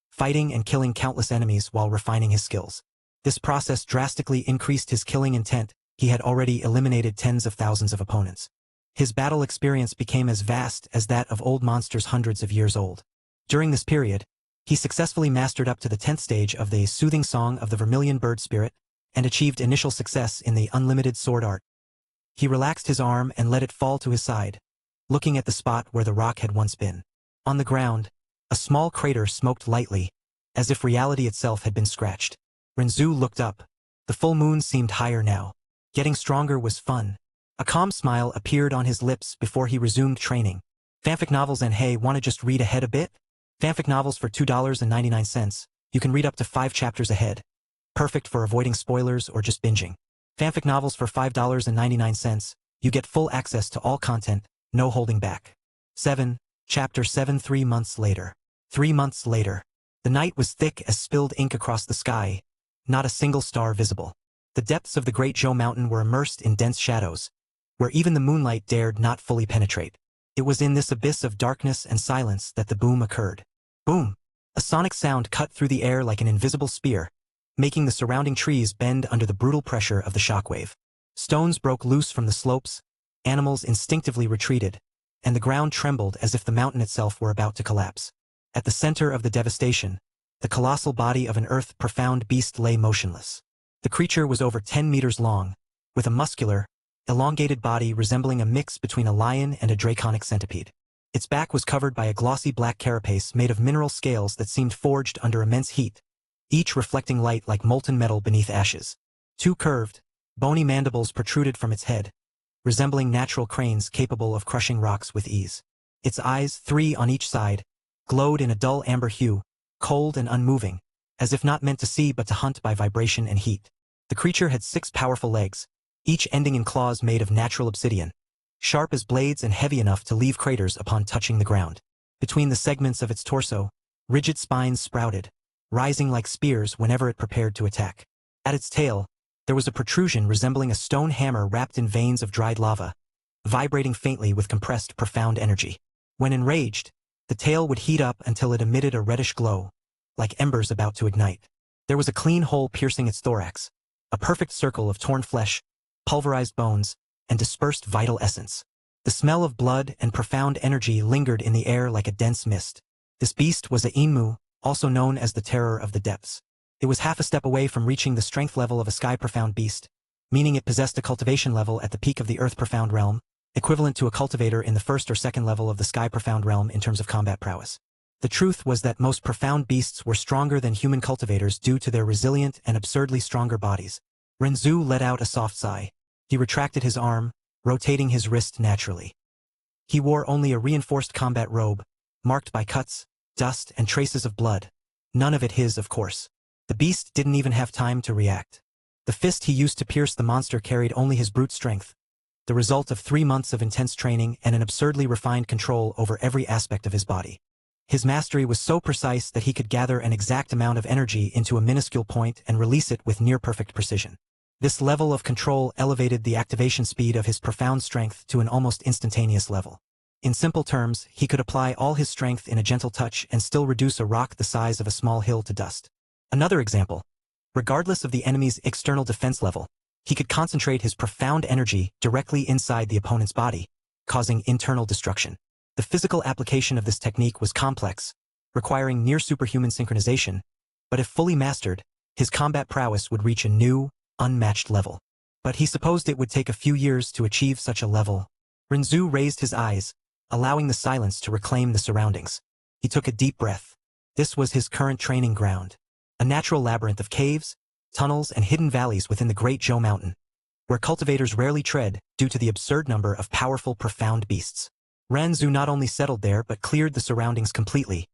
fighting and killing countless enemies while refining his skills. This process drastically increased his killing intent. He had already eliminated tens of thousands of opponents. His battle experience became as vast as that of old monsters hundreds of years old. During this period, he successfully mastered up to the 10th stage of the Soothing Song of the Vermilion Bird Spirit and achieved initial success in the Unlimited Sword Art. He relaxed his arm and let it fall to his side, looking at the spot where the rock had once been. On the ground, a small crater smoked lightly, as if reality itself had been scratched. Renzu looked up. The full moon seemed higher now. Getting stronger was fun. A calm smile appeared on his lips before he resumed training. Fanfic novels and hey, wanna just read ahead a bit? Fanfic novels for $2.99. You can read up to 5 chapters ahead. perfect for avoiding spoilers or just binging. Fanfic novels for $5.99. You get full access to all content, no holding back. 7. Chapter 7. 3 months later. 3 months later. The night was thick as spilled ink across the sky, not a single star visible. The depths of the Great Joe Mountain were immersed in dense shadows, where even the moonlight dared not fully penetrate. It was in this abyss of darkness and silence that the boom occurred. Boom! A sonic sound cut through the air like an invisible spear, making the surrounding trees bend under the brutal pressure of the shockwave. Stones broke loose from the slopes, animals instinctively retreated, and the ground trembled as if the mountain itself were about to collapse. At the center of the devastation, the colossal body of an earth-profound beast lay motionless. The creature was over 10 meters long, with a muscular, elongated body resembling a mix between a lion and a draconic centipede. Its back was covered by a glossy black carapace made of mineral scales that seemed forged under immense heat, each reflecting light like molten metal beneath ashes. Two curved, bony mandibles protruded from its head, resembling natural cranes capable of crushing rocks with ease. Its eyes, 3 on each side, glowed in a dull amber hue, cold and unmoving, as if not meant to see but to hunt by vibration and heat. The creature had 6 powerful legs, each ending in claws made of natural obsidian, sharp as blades and heavy enough to leave craters upon touching the ground. Between the segments of its torso, rigid spines sprouted, rising like spears whenever it prepared to attack. At its tail, there was a protrusion resembling a stone hammer wrapped in veins of dried lava, vibrating faintly with compressed profound energy. When enraged, the tail would heat up until it emitted a reddish glow, like embers about to ignite. There was a clean hole piercing its thorax, a perfect circle of torn flesh, pulverized bones, and dispersed vital essence. The smell of blood and profound energy lingered in the air like a dense mist. This beast was a Inmu, also known as the Terror of the Depths. It was half a step away from reaching the strength level of a sky-profound beast, meaning it possessed a cultivation level at the peak of the earth-profound realm, equivalent to a cultivator in the first or second level of the sky-profound realm in terms of combat prowess. The truth was that most profound beasts were stronger than human cultivators due to their resilient and absurdly stronger bodies. Renzu let out a soft sigh. He retracted his arm, rotating his wrist naturally. He wore only a reinforced combat robe, marked by cuts, dust, and traces of blood. None of it his, of course. The beast didn't even have time to react. The fist he used to pierce the monster carried only his brute strength, the result of 3 months of intense training and an absurdly refined control over every aspect of his body. His mastery was so precise that he could gather an exact amount of energy into a minuscule point and release it with near-perfect precision. This level of control elevated the activation speed of his profound strength to an almost instantaneous level. In simple terms, he could apply all his strength in a gentle touch and still reduce a rock the size of a small hill to dust. Another example. Regardless of the enemy's external defense level, he could concentrate his profound energy directly inside the opponent's body, causing internal destruction. The physical application of this technique was complex, requiring near-superhuman synchronization, but if fully mastered, his combat prowess would reach a new, unmatched level. But he supposed it would take a few years to achieve such a level. Renzu raised his eyes, allowing the silence to reclaim the surroundings. He took a deep breath. This was his current training ground, a natural labyrinth of caves, tunnels, and hidden valleys within the Great Joe Mountain, where cultivators rarely tread due to the absurd number of powerful, profound beasts. Renzu not only settled there but cleared the surroundings completely,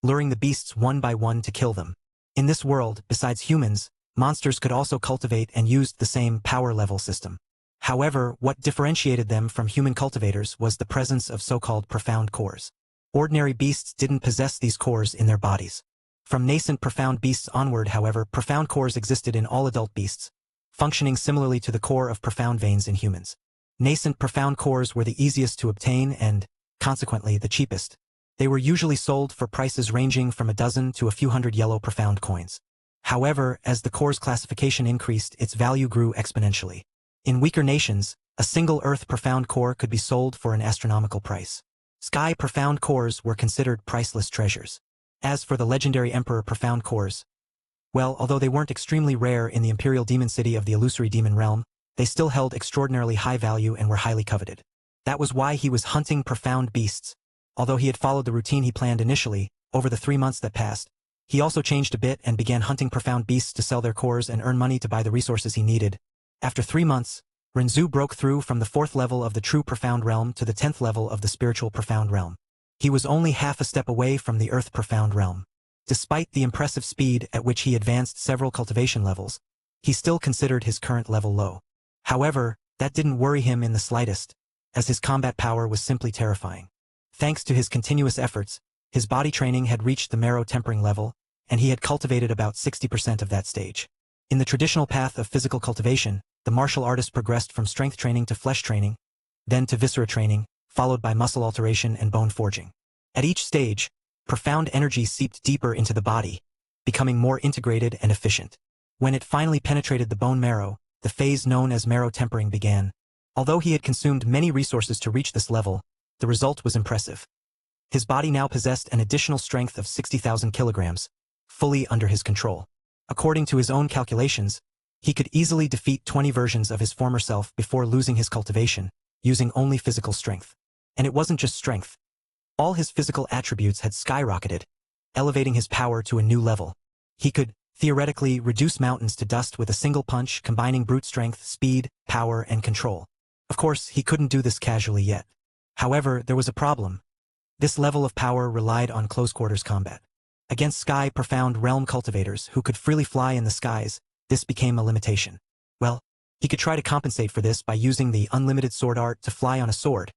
luring the beasts one by one to kill them. In this world, besides humans, monsters could also cultivate and used the same power level system. However, what differentiated them from human cultivators was the presence of so-called profound cores. Ordinary beasts didn't possess these cores in their bodies. From nascent profound beasts onward, however, profound cores existed in all adult beasts, functioning similarly to the core of profound veins in humans. Nascent profound cores were the easiest to obtain and, consequently, the cheapest. They were usually sold for prices ranging from a dozen to a few hundred yellow profound coins. However, as the core's classification increased, its value grew exponentially. In weaker nations, a single Earth profound core could be sold for an astronomical price. Sky profound cores were considered priceless treasures. As for the legendary Emperor profound cores, well, although they weren't extremely rare in the Imperial Demon City of the illusory demon realm, they still held extraordinarily high value and were highly coveted. That was why he was hunting profound beasts. Although he had followed the routine he planned initially, over the 3 months that passed, he also changed a bit and began hunting profound beasts to sell their cores and earn money to buy the resources he needed. After 3 months, Renzu broke through from the 4th level of the true profound realm to the 10th level of the spiritual profound realm. He was only half a step away from the earth profound realm. Despite the impressive speed at which he advanced several cultivation levels, he still considered his current level low. However, that didn't worry him in the slightest, as his combat power was simply terrifying. Thanks to his continuous efforts, his body training had reached the marrow tempering level, and he had cultivated about 60% of that stage. In the traditional path of physical cultivation, the martial artist progressed from strength training to flesh training, then to viscera training, followed by muscle alteration and bone forging. At each stage, profound energy seeped deeper into the body, becoming more integrated and efficient. When it finally penetrated the bone marrow, the phase known as marrow tempering began. Although he had consumed many resources to reach this level, the result was impressive. His body now possessed an additional strength of 60,000 kilograms, fully under his control. According to his own calculations, he could easily defeat 20 versions of his former self before losing his cultivation, using only physical strength. And it wasn't just strength. All his physical attributes had skyrocketed, elevating his power to a new level. He could, theoretically, reduce mountains to dust with a single punch, combining brute strength, speed, power, and control. Of course, he couldn't do this casually yet. However, there was a problem. This level of power relied on close-quarters combat. Against sky profound realm cultivators who could freely fly in the skies, this became a limitation. Well, he could try to compensate for this by using the unlimited sword art to fly on a sword,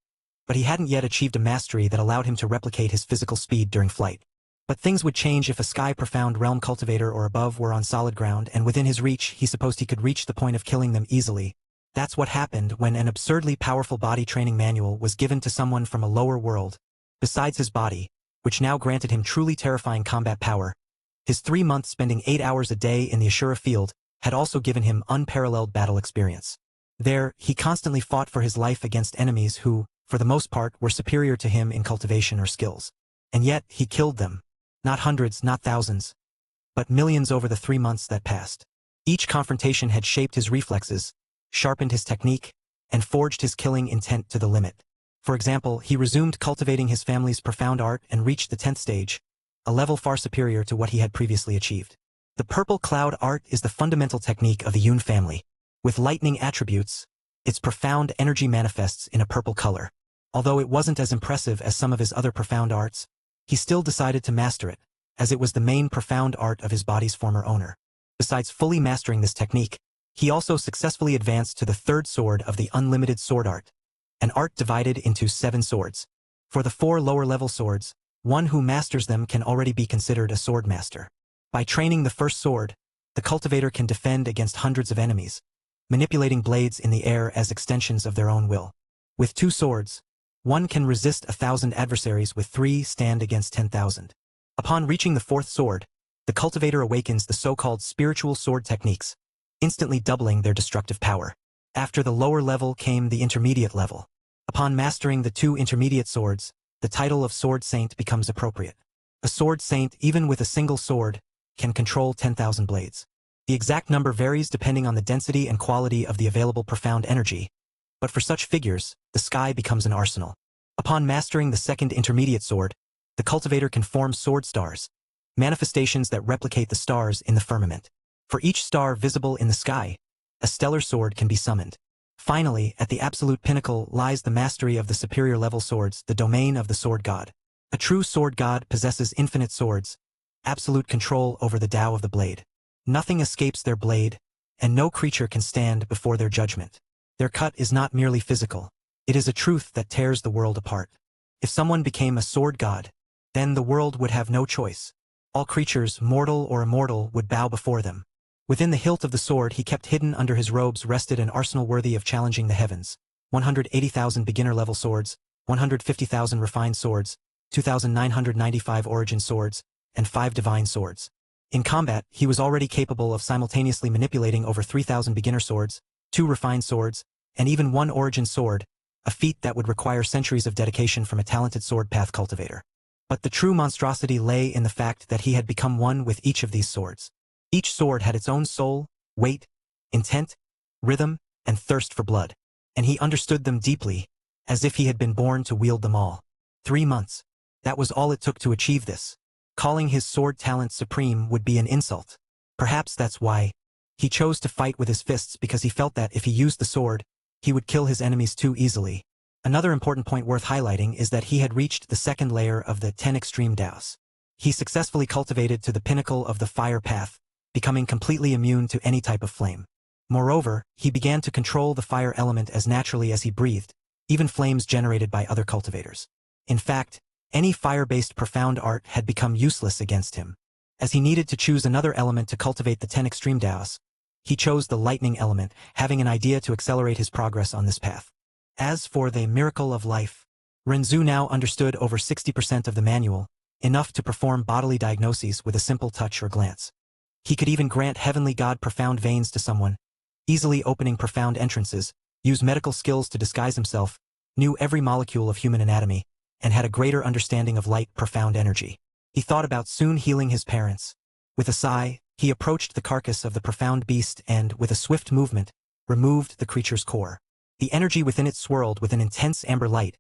but he hadn't yet achieved a mastery that allowed him to replicate his physical speed during flight. But things would change if a sky profound realm cultivator or above were on solid ground, and within his reach he supposed he could reach the point of killing them easily. That's what happened when an absurdly powerful body training manual was given to someone from a lower world. Besides his body, which now granted him truly terrifying combat power, his 3 months spending 8 hours a day in the Ashura field had also given him unparalleled battle experience. There, he constantly fought for his life against enemies who, for the most part, were superior to him in cultivation or skills. And yet, he killed them. Not hundreds, not thousands, but millions over the 3 months that passed. Each confrontation had shaped his reflexes, sharpened his technique, and forged his killing intent to the limit. For example, he resumed cultivating his family's profound art and reached the 10th stage, a level far superior to what he had previously achieved. The purple cloud art is the fundamental technique of the Yun family. With lightning attributes, its profound energy manifests in a purple color. Although it wasn't as impressive as some of his other profound arts, he still decided to master it, as it was the main profound art of his body's former owner. Besides fully mastering this technique, he also successfully advanced to the 3rd sword of the unlimited sword art, an art divided into 7 swords. For the 4 lower-level swords, one who masters them can already be considered a sword master. By training the 1st sword, the cultivator can defend against hundreds of enemies, manipulating blades in the air as extensions of their own will. With 2 swords, one can resist 1,000 adversaries, with 3 stand against 10,000. Upon reaching the 4th sword, the cultivator awakens the so-called spiritual sword techniques, instantly doubling their destructive power. After the lower level came the intermediate level. Upon mastering the 2 intermediate swords, the title of Sword Saint becomes appropriate. A Sword Saint, even with a single sword, can control 10,000 blades. The exact number varies depending on the density and quality of the available profound energy, but for such figures, the sky becomes an arsenal. Upon mastering the 2nd intermediate sword, the cultivator can form sword stars, manifestations that replicate the stars in the firmament. For each star visible in the sky, a stellar sword can be summoned. Finally, at the absolute pinnacle lies the mastery of the superior level swords, the domain of the sword god. A true sword god possesses infinite swords, absolute control over the Tao of the blade. Nothing escapes their blade, and no creature can stand before their judgment. Their cut is not merely physical. It is a truth that tears the world apart. If someone became a sword god, then the world would have no choice. All creatures, mortal or immortal, would bow before them. Within the hilt of the sword he kept hidden under his robes rested an arsenal worthy of challenging the heavens. 180,000 beginner-level swords, 150,000 refined swords, 2,995 origin swords, and 5 divine swords. In combat, he was already capable of simultaneously manipulating over 3,000 beginner swords, 2 refined swords, and even 1 origin sword, a feat that would require centuries of dedication from a talented sword path cultivator. But the true monstrosity lay in the fact that he had become one with each of these swords. Each sword had its own soul, weight, intent, rhythm, and thirst for blood, and he understood them deeply, as if he had been born to wield them all. 3 months. That was all it took to achieve this. Calling his sword talent supreme would be an insult. Perhaps that's why he chose to fight with his fists, because he felt that if he used the sword, he would kill his enemies too easily. Another important point worth highlighting is that he had reached the 2nd layer of the 10 extreme Taos. he successfully cultivated to the pinnacle of the fire path, becoming completely immune to any type of flame. Moreover, he began to control the fire element as naturally as he breathed, even flames generated by other cultivators. In fact, any fire-based profound art had become useless against him. As he needed to choose another element to cultivate the 10 extreme Daos, he chose the lightning element, having an idea to accelerate his progress on this path. As for the miracle of life, Renzu now understood over 60% of the manual, enough to perform bodily diagnoses with a simple touch or glance. He could even grant heavenly god profound veins to someone, easily opening profound entrances, use medical skills to disguise himself, knew every molecule of human anatomy, and had a greater understanding of light profound energy. He thought about soon healing his parents. With a sigh, he approached the carcass of the profound beast and, with a swift movement, removed the creature's core. The energy within it swirled with an intense amber light,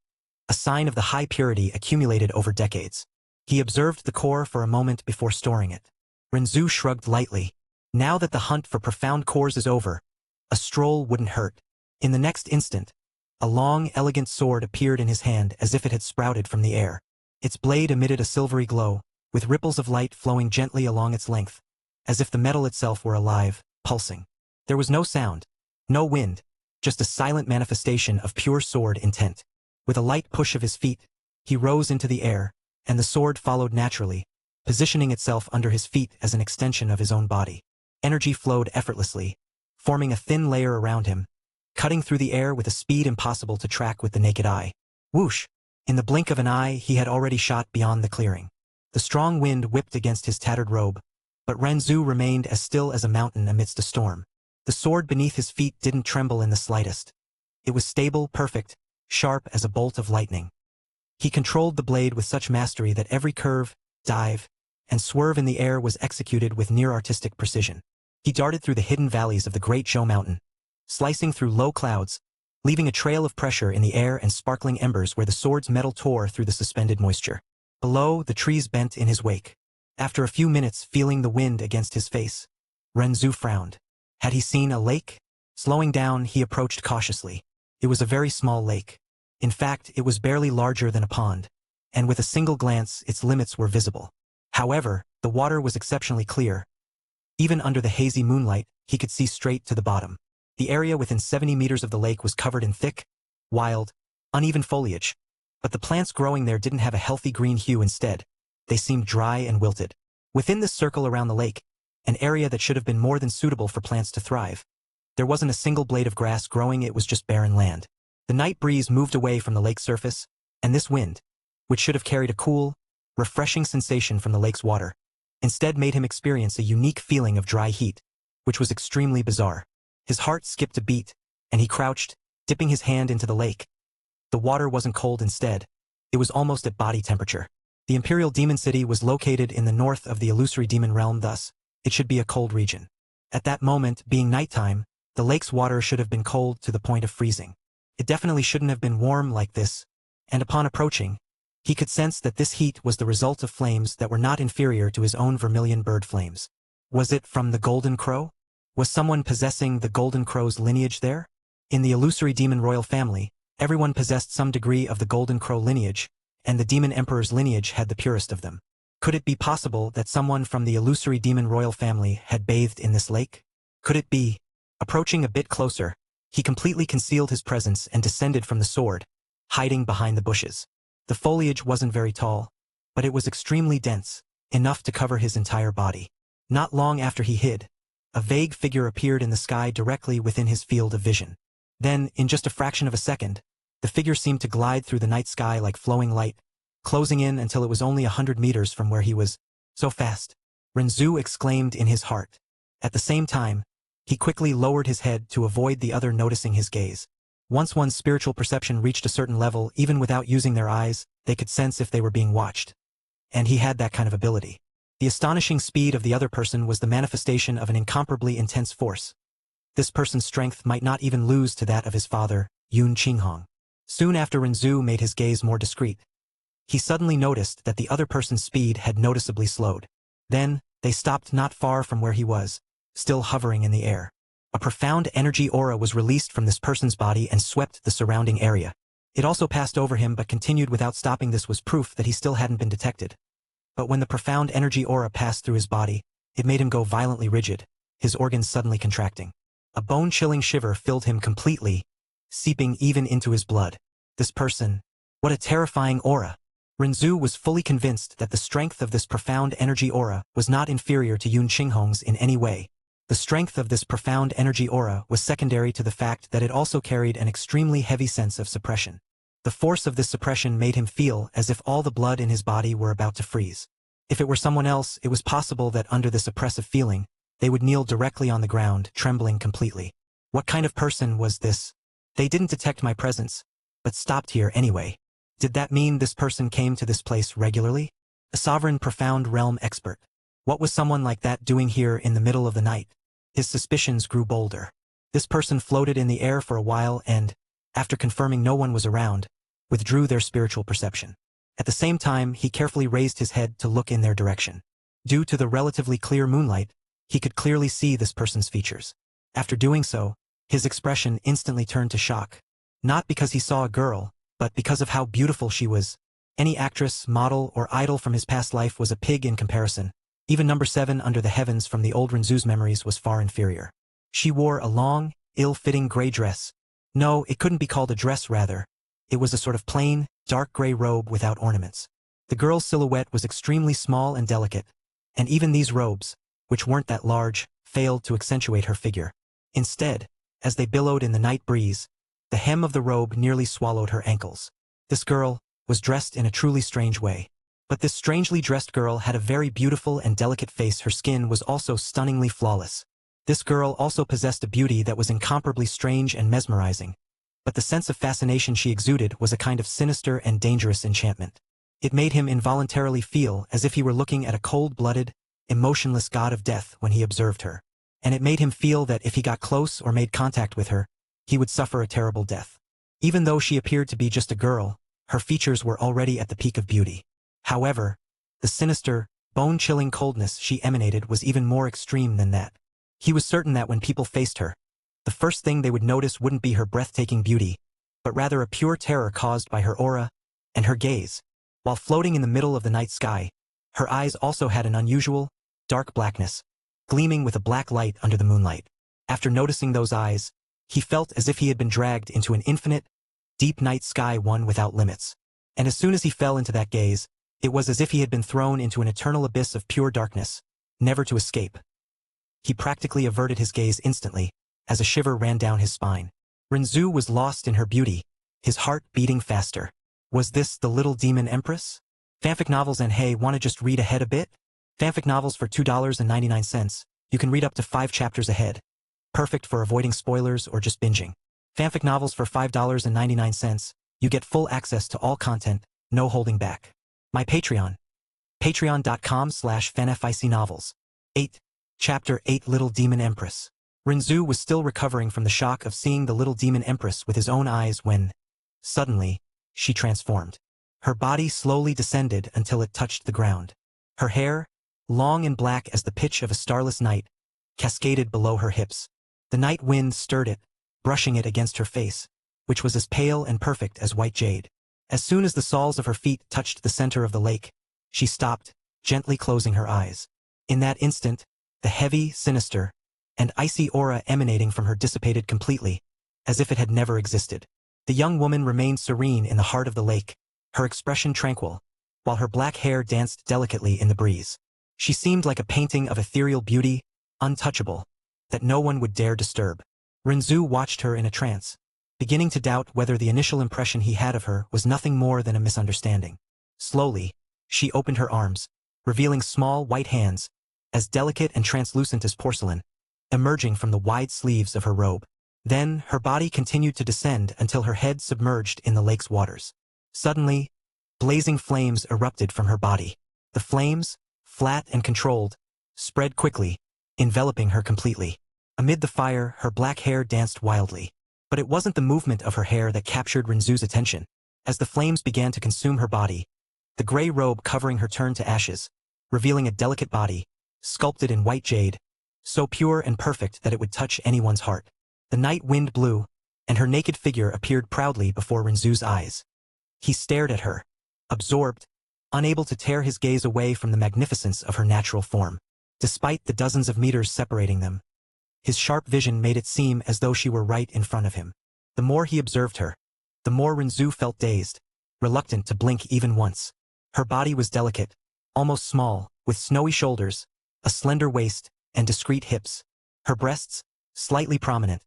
a sign of the high purity accumulated over decades. He observed the core for a moment before storing it. Renzu shrugged lightly. Now that the hunt for profound cores is over, a stroll wouldn't hurt. In the next instant, a long, elegant sword appeared in his hand as if it had sprouted from the air. Its blade emitted a silvery glow, with ripples of light flowing gently along its length, as if the metal itself were alive, pulsing. There was no sound, no wind, just a silent manifestation of pure sword intent. With a light push of his feet, he rose into the air, and the sword followed naturally, positioning itself under his feet as an extension of his own body. Energy flowed effortlessly, forming a thin layer around him, cutting through the air with a speed impossible to track with the naked eye. Whoosh! In the blink of an eye, he had already shot beyond the clearing. The strong wind whipped against his tattered robe, but Renzu remained as still as a mountain amidst a storm. The sword beneath his feet didn't tremble in the slightest. It was stable, perfect, sharp as a bolt of lightning. He controlled the blade with such mastery that every curve, dive, and swerve in the air was executed with near-artistic precision. He darted through the hidden valleys of the Great Zhou Mountain, slicing through low clouds, leaving a trail of pressure in the air and sparkling embers where the sword's metal tore through the suspended moisture. Below, the trees bent in his wake. After a few minutes feeling the wind against his face, Renzu frowned. Had he seen a lake? Slowing down, he approached cautiously. It was a very small lake. In fact, it was barely larger than a pond, and with a single glance, its limits were visible. However, the water was exceptionally clear. Even under the hazy moonlight, he could see straight to the bottom. The area within 70 meters of the lake was covered in thick, wild, uneven foliage, but the plants growing there didn't have a healthy green hue. Instead, they seemed dry and wilted. Within this circle around the lake, an area that should have been more than suitable for plants to thrive, there wasn't a single blade of grass growing. It was just barren land. The night breeze moved away from the lake's surface, and this wind, which should have carried a cool, refreshing sensation from the lake's water, instead made him experience a unique feeling of dry heat, which was extremely bizarre. His heart skipped a beat, and he crouched, dipping his hand into the lake. The water wasn't cold. Instead, it was almost at body temperature. The Imperial Demon City was located in the north of the illusory demon realm, thus, it should be a cold region. At that moment, being nighttime, the lake's water should have been cold to the point of freezing. It definitely shouldn't have been warm like this, and upon approaching, he could sense that this heat was the result of flames that were not inferior to his own vermilion bird flames. Was it from the Golden Crow? Was someone possessing the Golden Crow's lineage there? In the illusory demon royal family, everyone possessed some degree of the Golden Crow lineage, and the demon emperor's lineage had the purest of them. Could it be possible that someone from the illusory demon royal family had bathed in this lake? Could it be? Approaching a bit closer, he completely concealed his presence and descended from the sword, hiding behind the bushes. The foliage wasn't very tall, but it was extremely dense, enough to cover his entire body. Not long after he hid, a vague figure appeared in the sky directly within his field of vision. Then, in just a fraction of a second, the figure seemed to glide through the night sky like flowing light, closing in until it was only 100 meters from where he was. So fast, Renzu exclaimed in his heart. At the same time, he quickly lowered his head to avoid the other noticing his gaze. Once one's spiritual perception reached a certain level, even without using their eyes, they could sense if they were being watched. And he had that kind of ability. The astonishing speed of the other person was the manifestation of an incomparably intense force. This person's strength might not even lose to that of his father, Yun Qinghong. Soon after Renzu made his gaze more discreet, he suddenly noticed that the other person's speed had noticeably slowed. Then, they stopped not far from where he was, still hovering in the air. A profound energy aura was released from this person's body and swept the surrounding area. It also passed over him but continued without stopping. This was proof that he still hadn't been detected. But when the profound energy aura passed through his body, it made him go violently rigid, his organs suddenly contracting. A bone-chilling shiver filled him completely, seeping even into his blood. This person, what a terrifying aura! Renzu was fully convinced that the strength of this profound energy aura was not inferior to Yun Qinghong's in any way. The strength of this profound energy aura was secondary to the fact that it also carried an extremely heavy sense of suppression. The force of this suppression made him feel as if all the blood in his body were about to freeze. If it were someone else, it was possible that under this oppressive feeling, they would kneel directly on the ground, trembling completely. What kind of person was this? They didn't detect my presence, but stopped here anyway. Did that mean this person came to this place regularly? A sovereign profound realm expert. What was someone like that doing here in the middle of the night? His suspicions grew bolder. This person floated in the air for a while and, after confirming no one was around, withdrew their spiritual perception. At the same time, he carefully raised his head to look in their direction. Due to the relatively clear moonlight, he could clearly see this person's features. After doing so, his expression instantly turned to shock. Not because he saw a girl, but because of how beautiful she was. Any actress, model, or idol from his past life was a pig in comparison. Even number 7 under the heavens from the old Renzu's memories was far inferior. She wore a long, ill-fitting gray dress. No, it couldn't be called a dress rather. It was a sort of plain, dark gray robe without ornaments. The girl's silhouette was extremely small and delicate, and even these robes, which weren't that large, failed to accentuate her figure. Instead, as they billowed in the night breeze, the hem of the robe nearly swallowed her ankles. This girl was dressed in a truly strange way. But this strangely dressed girl had a very beautiful and delicate face. Her skin was also stunningly flawless. This girl also possessed a beauty that was incomparably strange and mesmerizing. But the sense of fascination she exuded was a kind of sinister and dangerous enchantment. It made him involuntarily feel as if he were looking at a cold-blooded, emotionless god of death when he observed her. And it made him feel that if he got close or made contact with her, he would suffer a terrible death. Even though she appeared to be just a girl, her features were already at the peak of beauty. However, the sinister, bone-chilling coldness she emanated was even more extreme than that. He was certain that when people faced her, the first thing they would notice wouldn't be her breathtaking beauty, but rather a pure terror caused by her aura and her gaze. While floating in the middle of the night sky, her eyes also had an unusual, dark blackness, gleaming with a black light under the moonlight. After noticing those eyes, he felt as if he had been dragged into an infinite, deep night sky, one without limits. And as soon as he fell into that gaze, it was as if he had been thrown into an eternal abyss of pure darkness, never to escape. He practically averted his gaze instantly, as a shiver ran down his spine. Renzu was lost in her beauty, his heart beating faster. Was this the little demon empress? Fanfic novels and hey, wanna just read ahead a bit? Fanfic novels for $2.99. You can read up to 5 chapters ahead. Perfect for avoiding spoilers or just binging. Fanfic novels for $5.99. You get full access to all content, no holding back. My Patreon. Patreon.com/fanficnovels. 8. Chapter 8 Little Demon Empress. Renzu was still recovering from the shock of seeing the little demon empress with his own eyes when, suddenly, she transformed. Her body slowly descended until it touched the ground. Her hair, long and black as the pitch of a starless night, cascaded below her hips. The night wind stirred it, brushing it against her face, which was as pale and perfect as white jade. As soon as the soles of her feet touched the center of the lake, she stopped, gently closing her eyes. In that instant, the heavy, sinister, and icy aura emanating from her dissipated completely, as if it had never existed. The young woman remained serene in the heart of the lake, her expression tranquil, while her black hair danced delicately in the breeze. She seemed like a painting of ethereal beauty, untouchable, that no one would dare disturb. Renzu watched her in a trance, beginning to doubt whether the initial impression he had of her was nothing more than a misunderstanding. Slowly, she opened her arms, revealing small white hands, as delicate and translucent as porcelain, emerging from the wide sleeves of her robe. Then, her body continued to descend until her head submerged in the lake's waters. Suddenly, blazing flames erupted from her body. The flames, flat and controlled, spread quickly, enveloping her completely. Amid the fire, her black hair danced wildly. But it wasn't the movement of her hair that captured Renzu's attention. As the flames began to consume her body, the gray robe covering her turned to ashes, revealing a delicate body, sculpted in white jade, so pure and perfect that it would touch anyone's heart. The night wind blew, and her naked figure appeared proudly before Renzu's eyes. He stared at her, absorbed, unable to tear his gaze away from the magnificence of her natural form. Despite the dozens of meters separating them, his sharp vision made it seem as though she were right in front of him. The more he observed her, the more Renzu felt dazed, reluctant to blink even once. Her body was delicate, almost small, with snowy shoulders, a slender waist, and discreet hips. Her breasts, slightly prominent,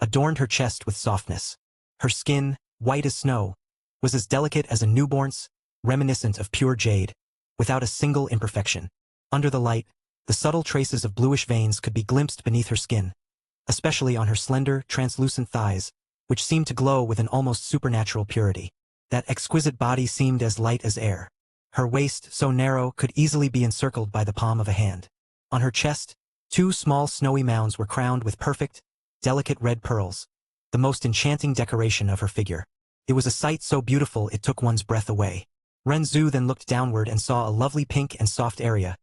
adorned her chest with softness. Her skin, white as snow, was as delicate as a newborn's, reminiscent of pure jade, without a single imperfection. Under the light, the subtle traces of bluish veins could be glimpsed beneath her skin, especially on her slender, translucent thighs, which seemed to glow with an almost supernatural purity. That exquisite body seemed as light as air. Her waist, so narrow, could easily be encircled by the palm of a hand. On her chest, 2 small snowy mounds were crowned with perfect, delicate red pearls, the most enchanting decoration of her figure. It was a sight so beautiful it took one's breath away. Renzu then looked downward and saw a lovely pink and soft area,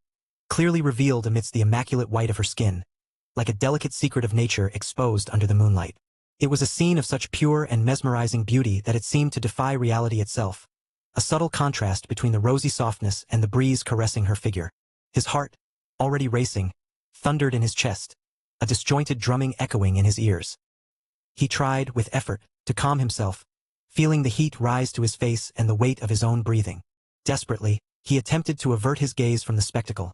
clearly revealed amidst the immaculate white of her skin, like a delicate secret of nature exposed under the moonlight. It was a scene of such pure and mesmerizing beauty that it seemed to defy reality itself, a subtle contrast between the rosy softness and the breeze caressing her figure. His heart, already racing, thundered in his chest, a disjointed drumming echoing in his ears. He tried, with effort, to calm himself, feeling the heat rise to his face and the weight of his own breathing. Desperately, he attempted to avert his gaze from the spectacle,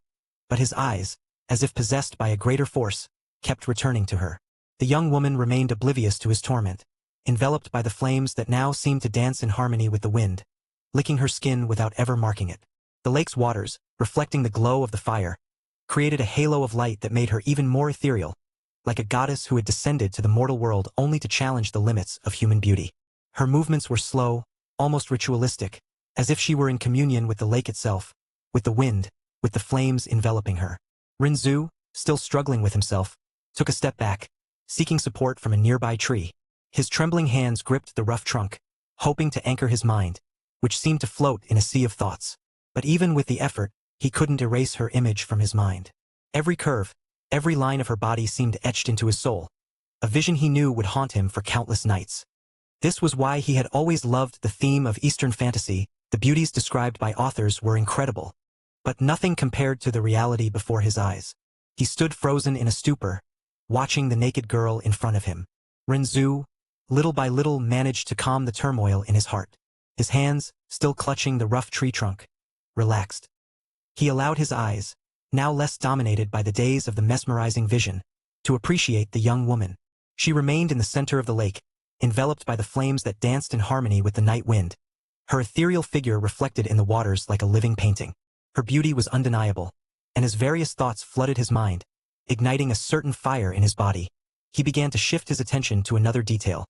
but his eyes, as if possessed by a greater force, kept returning to her. The young woman remained oblivious to his torment, enveloped by the flames that now seemed to dance in harmony with the wind, licking her skin without ever marking it. The lake's waters, reflecting the glow of the fire, created a halo of light that made her even more ethereal, like a goddess who had descended to the mortal world only to challenge the limits of human beauty. Her movements were slow, almost ritualistic, as if she were in communion with the lake itself, with the wind, with the flames enveloping her. Renzu, still struggling with himself, took a step back, seeking support from a nearby tree. His trembling hands gripped the rough trunk, hoping to anchor his mind, which seemed to float in a sea of thoughts. But even with the effort, he couldn't erase her image from his mind. Every curve, every line of her body seemed etched into his soul, a vision he knew would haunt him for countless nights. This was why he had always loved the theme of Eastern fantasy. The beauties described by authors were incredible, but nothing compared to the reality before his eyes. He stood frozen in a stupor, watching the naked girl in front of him. Renzu, little by little, managed to calm the turmoil in his heart. His hands, still clutching the rough tree trunk, relaxed. He allowed his eyes, now less dominated by the daze of the mesmerizing vision, to appreciate the young woman. She remained in the center of the lake, enveloped by the flames that danced in harmony with the night wind. Her ethereal figure reflected in the waters like a living painting. Her beauty was undeniable, and as various thoughts flooded his mind, igniting a certain fire in his body, he began to shift his attention to another detail: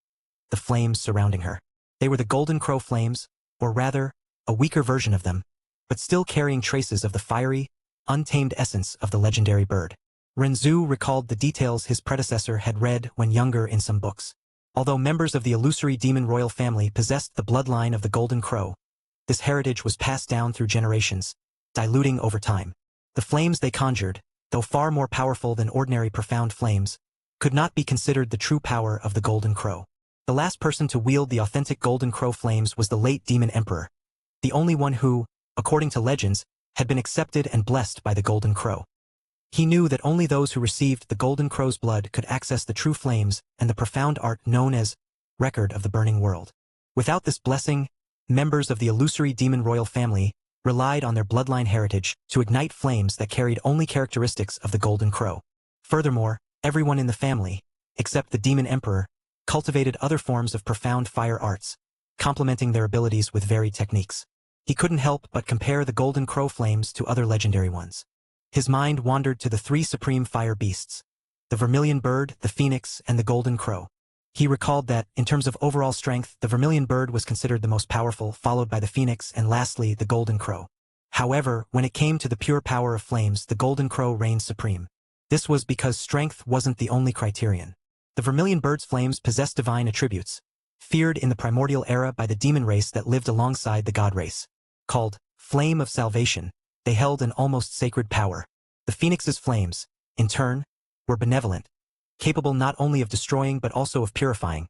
the flames surrounding her. They were the golden crow flames, or rather, a weaker version of them, but still carrying traces of the fiery, untamed essence of the legendary bird. Renzu recalled the details his predecessor had read when younger in some books. Although members of the illusory demon royal family possessed the bloodline of the golden crow, this heritage was passed down through generations, diluting over time. The flames they conjured, though far more powerful than ordinary profound flames, could not be considered the true power of the golden crow. The last person to wield the authentic golden crow flames was the late demon emperor, the only one who, according to legends, had been accepted and blessed by the golden crow. He knew that only those who received the golden crow's blood could access the true flames and the profound art known as Record of the Burning World. Without this blessing, members of the illusory demon royal family relied on their bloodline heritage to ignite flames that carried only characteristics of the golden crow. Furthermore, everyone in the family, except the demon emperor, cultivated other forms of profound fire arts, complementing their abilities with varied techniques. He couldn't help but compare the golden crow flames to other legendary ones. His mind wandered to the 3 supreme fire beasts: the vermilion bird, the phoenix, and the golden crow. He recalled that, in terms of overall strength, the vermilion bird was considered the most powerful, followed by the phoenix, and lastly, the golden crow. However, when it came to the pure power of flames, the golden crow reigned supreme. This was because strength wasn't the only criterion. The vermilion bird's flames possessed divine attributes, feared in the primordial era by the demon race that lived alongside the god race. Called Flame of Salvation, they held an almost sacred power. The phoenix's flames, in turn, were benevolent, capable not only of destroying but also of purifying,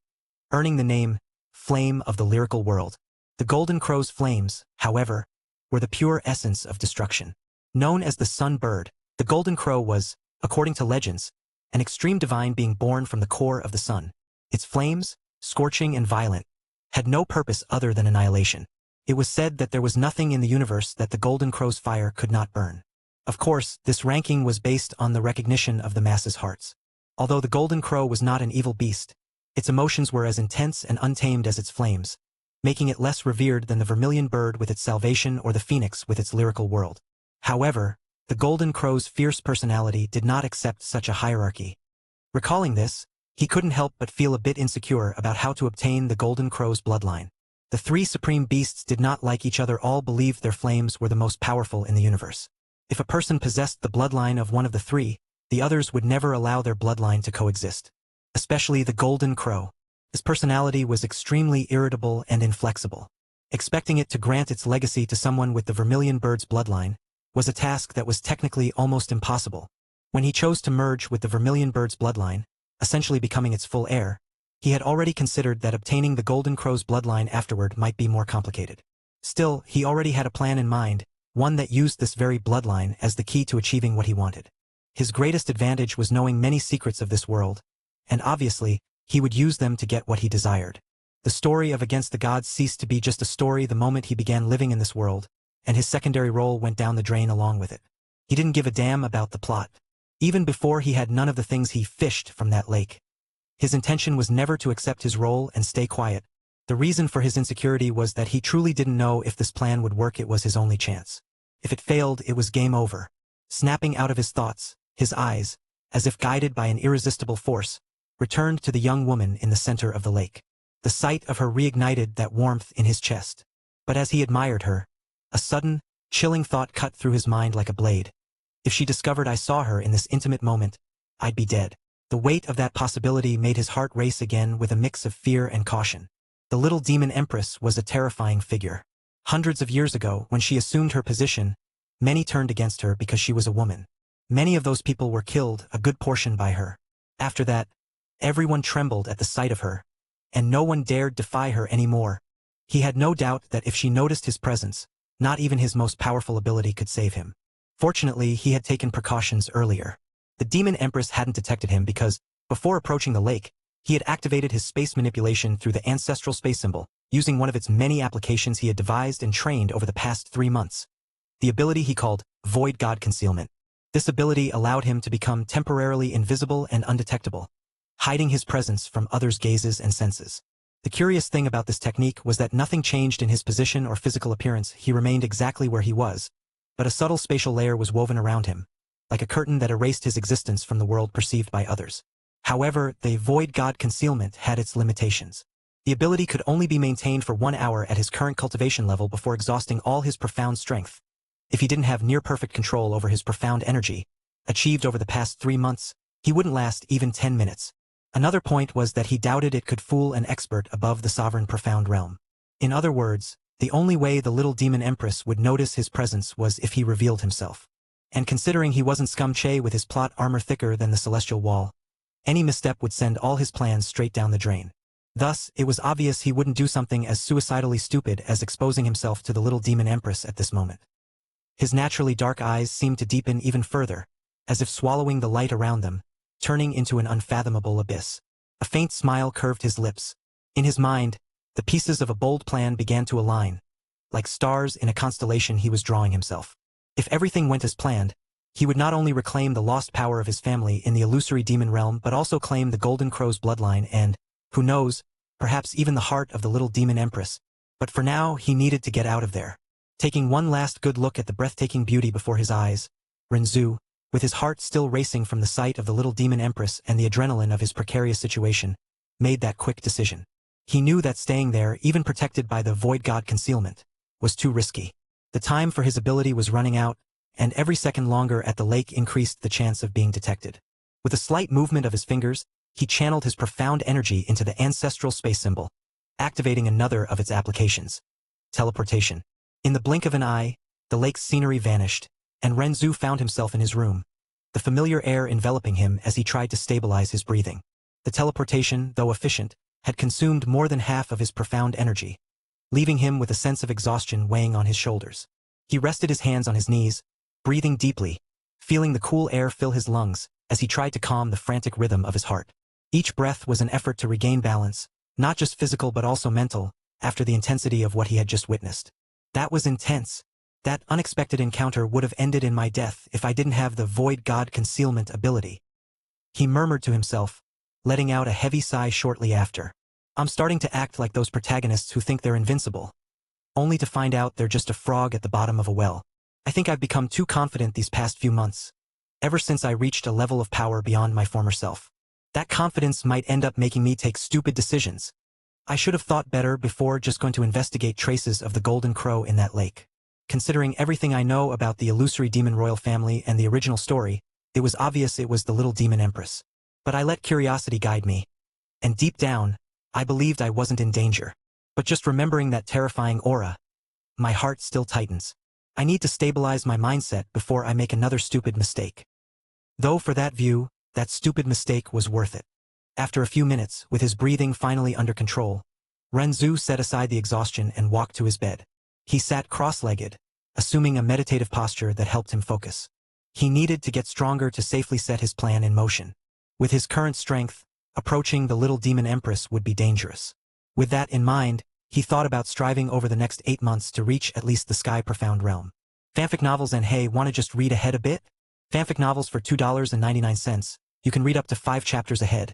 earning the name Flame of the Lyrical World. The golden crow's flames, however, were the pure essence of destruction. Known as the sun bird, the golden crow was, according to legends, an extreme divine being born from the core of the sun. Its flames, scorching and violent, had no purpose other than annihilation. It was said that there was nothing in the universe that the golden crow's fire could not burn. Of course, this ranking was based on the recognition of the masses' hearts. Although the golden crow was not an evil beast, its emotions were as intense and untamed as its flames, making it less revered than the vermilion bird with its salvation or the phoenix with its lyrical world. However, the golden crow's fierce personality did not accept such a hierarchy. Recalling this, he couldn't help but feel a bit insecure about how to obtain the golden crow's bloodline. The three supreme beasts did not like each other. All believed their flames were the most powerful in the universe. If a person possessed the bloodline of one of the three, the others would never allow their bloodline to coexist. Especially the golden crow. His personality was extremely irritable and inflexible. Expecting it to grant its legacy to someone with the vermilion bird's bloodline was a task that was technically almost impossible. When he chose to merge with the vermilion bird's bloodline, essentially becoming its full heir, he had already considered that obtaining the golden crow's bloodline afterward might be more complicated. Still, he already had a plan in mind, one that used this very bloodline as the key to achieving what he wanted. His greatest advantage was knowing many secrets of this world, and obviously, he would use them to get what he desired. The story of Against the Gods ceased to be just a story the moment he began living in this world, and his secondary role went down the drain along with it. He didn't give a damn about the plot. Even before he had none of the things he fished from that lake. His intention was never to accept his role and stay quiet. The reason for his insecurity was that he truly didn't know if this plan would work. It was his only chance. If it failed, it was game over. Snapping out of his thoughts, his eyes, as if guided by an irresistible force, returned to the young woman in the center of the lake. The sight of her reignited that warmth in his chest. But as he admired her, a sudden, chilling thought cut through his mind like a blade. If she discovered I saw her in this intimate moment, I'd be dead. The weight of that possibility made his heart race again with a mix of fear and caution. The little demon empress was a terrifying figure. Hundreds of years ago, when she assumed her position, many turned against her because she was a woman. Many of those people were killed, a good portion by her. After that, everyone trembled at the sight of her, and no one dared defy her anymore. He had no doubt that if she noticed his presence, not even his most powerful ability could save him. Fortunately, he had taken precautions earlier. The demon empress hadn't detected him because, before approaching the lake, he had activated his space manipulation through the ancestral space symbol, using one of its many applications he had devised and trained over the past 3 months. The ability he called Void God Concealment. This ability allowed him to become temporarily invisible and undetectable, hiding his presence from others' gazes and senses. The curious thing about this technique was that nothing changed in his position or physical appearance. He remained exactly where he was, but a subtle spatial layer was woven around him, like a curtain that erased his existence from the world perceived by others. However, the Void God Concealment had its limitations. The ability could only be maintained for 1 hour at his current cultivation level before exhausting all his profound strength. If he didn't have near-perfect control over his profound energy, achieved over the past 3 months, he wouldn't last even 10 minutes. Another point was that he doubted it could fool an expert above the sovereign profound realm. In other words, the only way the little demon empress would notice his presence was if he revealed himself. And considering he wasn't Scum-Che with his plot armor thicker than the celestial wall, any misstep would send all his plans straight down the drain. Thus, it was obvious he wouldn't do something as suicidally stupid as exposing himself to the little demon empress at this moment. His naturally dark eyes seemed to deepen even further, as if swallowing the light around them, turning into an unfathomable abyss. A faint smile curved his lips. In his mind, the pieces of a bold plan began to align, like stars in a constellation he was drawing himself. If everything went as planned, he would not only reclaim the lost power of his family in the illusory demon realm but also claim the Golden Crow's bloodline and, who knows, perhaps even the heart of the little demon empress. But for now, he needed to get out of there. Taking one last good look at the breathtaking beauty before his eyes, Renzu, with his heart still racing from the sight of the little demon empress and the adrenaline of his precarious situation, made that quick decision. He knew that staying there, even protected by the Void God Concealment, was too risky. The time for his ability was running out, and every second longer at the lake increased the chance of being detected. With a slight movement of his fingers, he channeled his profound energy into the ancestral space symbol, activating another of its applications: teleportation. In the blink of an eye, the lake's scenery vanished, and Renzu found himself in his room, the familiar air enveloping him as he tried to stabilize his breathing. The teleportation, though efficient, had consumed more than half of his profound energy, leaving him with a sense of exhaustion weighing on his shoulders. He rested his hands on his knees, breathing deeply, feeling the cool air fill his lungs as he tried to calm the frantic rhythm of his heart. Each breath was an effort to regain balance, not just physical but also mental, after the intensity of what he had just witnessed. That was intense. That unexpected encounter would have ended in my death if I didn't have the Void God concealment ability. He murmured to himself, letting out a heavy sigh shortly after. I'm starting to act like those protagonists who think they're invincible, only to find out they're just a frog at the bottom of a well. I think I've become too confident these past few months, ever since I reached a level of power beyond my former self. That confidence might end up making me take stupid decisions. I should have thought better before just going to investigate traces of the golden crow in that lake. Considering everything I know about the illusory demon royal family and the original story, it was obvious it was the little demon empress. But I let curiosity guide me. And deep down, I believed I wasn't in danger. But just remembering that terrifying aura, my heart still tightens. I need to stabilize my mindset before I make another stupid mistake. Though for that view, that stupid mistake was worth it. After a few minutes, with his breathing finally under control, Renzu set aside the exhaustion and walked to his bed. He sat cross-legged, assuming a meditative posture that helped him focus. He needed to get stronger to safely set his plan in motion. With his current strength, approaching the little demon empress would be dangerous. With that in mind, he thought about striving over the next 8 months to reach at least the sky profound realm. Fanfic novels and hey, wanna just read ahead a bit? Fanfic novels for $2.99. You can read up to 5 chapters ahead.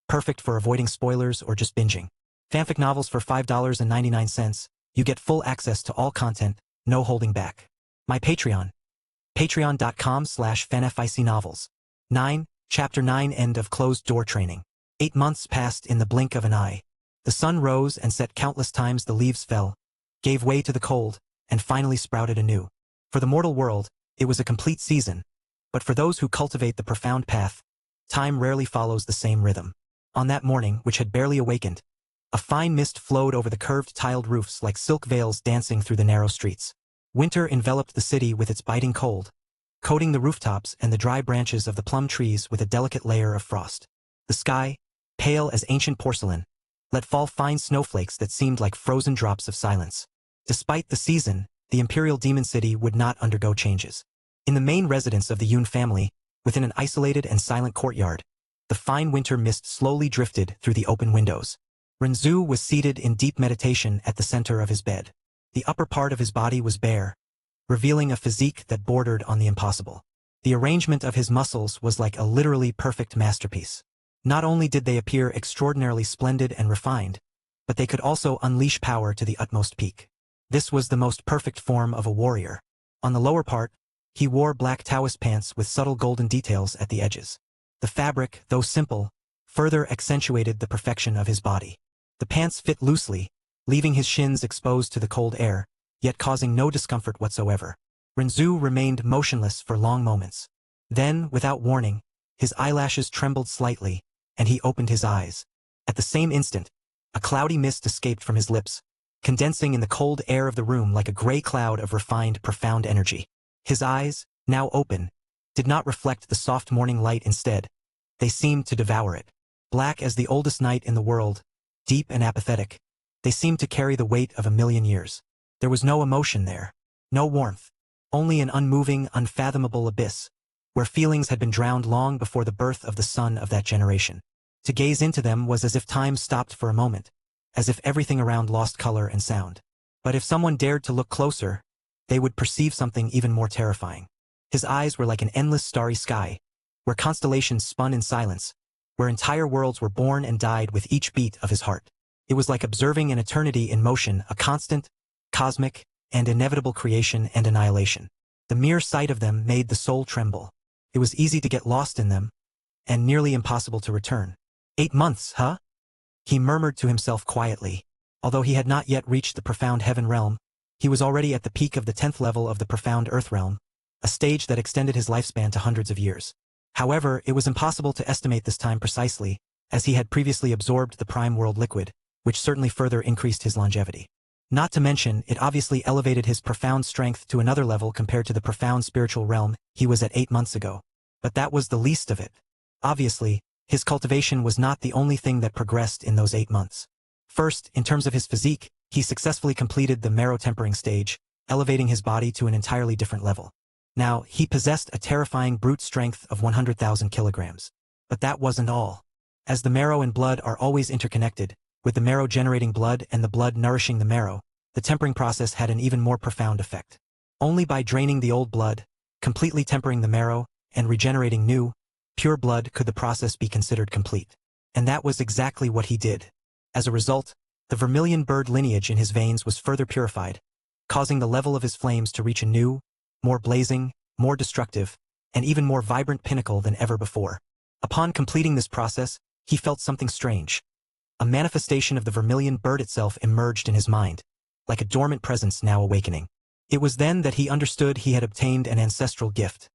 Perfect for avoiding spoilers or just binging. Fanfic novels for $5.99. You get full access to all content, no holding back. My Patreon. Patreon.com/fanficnovels. 9. Chapter 9 End of Closed Door Training. 8 months passed in the blink of an eye. The sun rose and set countless times the leaves fell, gave way to the cold, and finally sprouted anew. For the mortal world, it was a complete season, but for those who cultivate the profound path, time rarely follows the same rhythm. On that morning, which had barely awakened, a fine mist flowed over the curved tiled roofs like silk veils dancing through the narrow streets. Winter enveloped the city with its biting cold, coating the rooftops and the dry branches of the plum trees with a delicate layer of frost. The sky, pale as ancient porcelain, let fall fine snowflakes that seemed like frozen drops of silence. Despite the season, the Imperial Demon City would not undergo changes. In the main residence of the Yoon family, within an isolated and silent courtyard, the fine winter mist slowly drifted through the open windows. Renzu was seated in deep meditation at the center of his bed. The upper part of his body was bare, revealing a physique that bordered on the impossible. The arrangement of his muscles was like a literally perfect masterpiece. Not only did they appear extraordinarily splendid and refined, but they could also unleash power to the utmost peak. This was the most perfect form of a warrior. On the lower part, he wore black Taoist pants with subtle golden details at the edges. The fabric, though simple, further accentuated the perfection of his body. The pants fit loosely, leaving his shins exposed to the cold air, yet causing no discomfort whatsoever. Renzu remained motionless for long moments. Then, without warning, his eyelashes trembled slightly, and he opened his eyes. At the same instant, a cloudy mist escaped from his lips, condensing in the cold air of the room like a gray cloud of refined, profound energy. His eyes, now open, did not reflect the soft morning light instead. They seemed to devour it. Black as the oldest night in the world, deep and apathetic, they seemed to carry the weight of 1,000,000 years. There was no emotion there, no warmth, only an unmoving, unfathomable abyss, where feelings had been drowned long before the birth of the son of that generation. To gaze into them was as if time stopped for a moment, as if everything around lost color and sound. But if someone dared to look closer, they would perceive something even more terrifying. His eyes were like an endless starry sky, where constellations spun in silence, where entire worlds were born and died with each beat of his heart. It was like observing an eternity in motion, a constant, cosmic, and inevitable creation and annihilation. The mere sight of them made the soul tremble. It was easy to get lost in them, and nearly impossible to return. 8 months, huh? He murmured to himself quietly. Although he had not yet reached the profound heaven realm, he was already at the peak of the 10th level of the profound earth realm, a stage that extended his lifespan to hundreds of years. However, it was impossible to estimate this time precisely, as he had previously absorbed the prime world liquid, which certainly further increased his longevity. Not to mention, it obviously elevated his profound strength to another level compared to the profound spiritual realm he was at 8 months ago. But that was the least of it. Obviously, his cultivation was not the only thing that progressed in those 8 months. First, in terms of his physique, he successfully completed the marrow tempering stage, elevating his body to an entirely different level. Now, he possessed a terrifying brute strength of 100,000 kilograms. But that wasn't all. As the marrow and blood are always interconnected, with the marrow generating blood and the blood nourishing the marrow, the tempering process had an even more profound effect. Only by draining the old blood, completely tempering the marrow, and regenerating new, pure blood could the process be considered complete. And that was exactly what he did. As a result, the vermilion bird lineage in his veins was further purified, causing the level of his flames to reach a new, more blazing, more destructive, and even more vibrant pinnacle than ever before. Upon completing this process, he felt something strange. A manifestation of the vermilion bird itself emerged in his mind, like a dormant presence now awakening. It was then that he understood he had obtained an ancestral gift,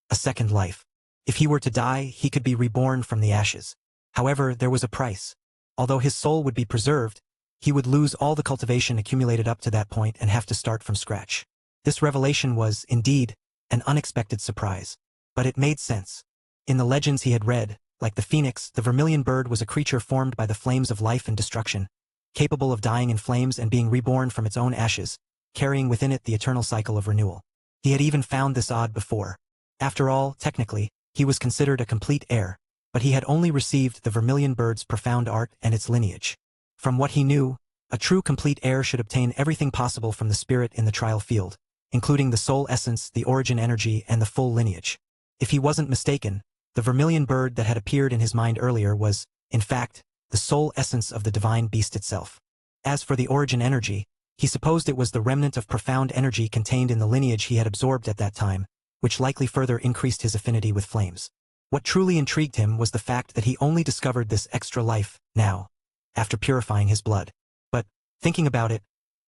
a second life. If he were to die, he could be reborn from the ashes. However, there was a price. Although his soul would be preserved, he would lose all the cultivation accumulated up to that point and have to start from scratch. This revelation was, indeed, an unexpected surprise. But it made sense. In the legends he had read, like the phoenix, the vermilion bird was a creature formed by the flames of life and destruction, capable of dying in flames and being reborn from its own ashes, carrying within it the eternal cycle of renewal. He had even found this odd before. After all, technically, he was considered a complete heir, but he had only received the vermilion bird's profound art and its lineage. From what he knew, a true complete heir should obtain everything possible from the spirit in the trial field, including the soul essence, the origin energy, and the full lineage. If he wasn't mistaken, the vermilion bird that had appeared in his mind earlier was, in fact, the soul essence of the divine beast itself. As for the origin energy, he supposed it was the remnant of profound energy contained in the lineage he had absorbed at that time, which likely further increased his affinity with flames. What truly intrigued him was the fact that he only discovered this extra life now, after purifying his blood. But, thinking about it,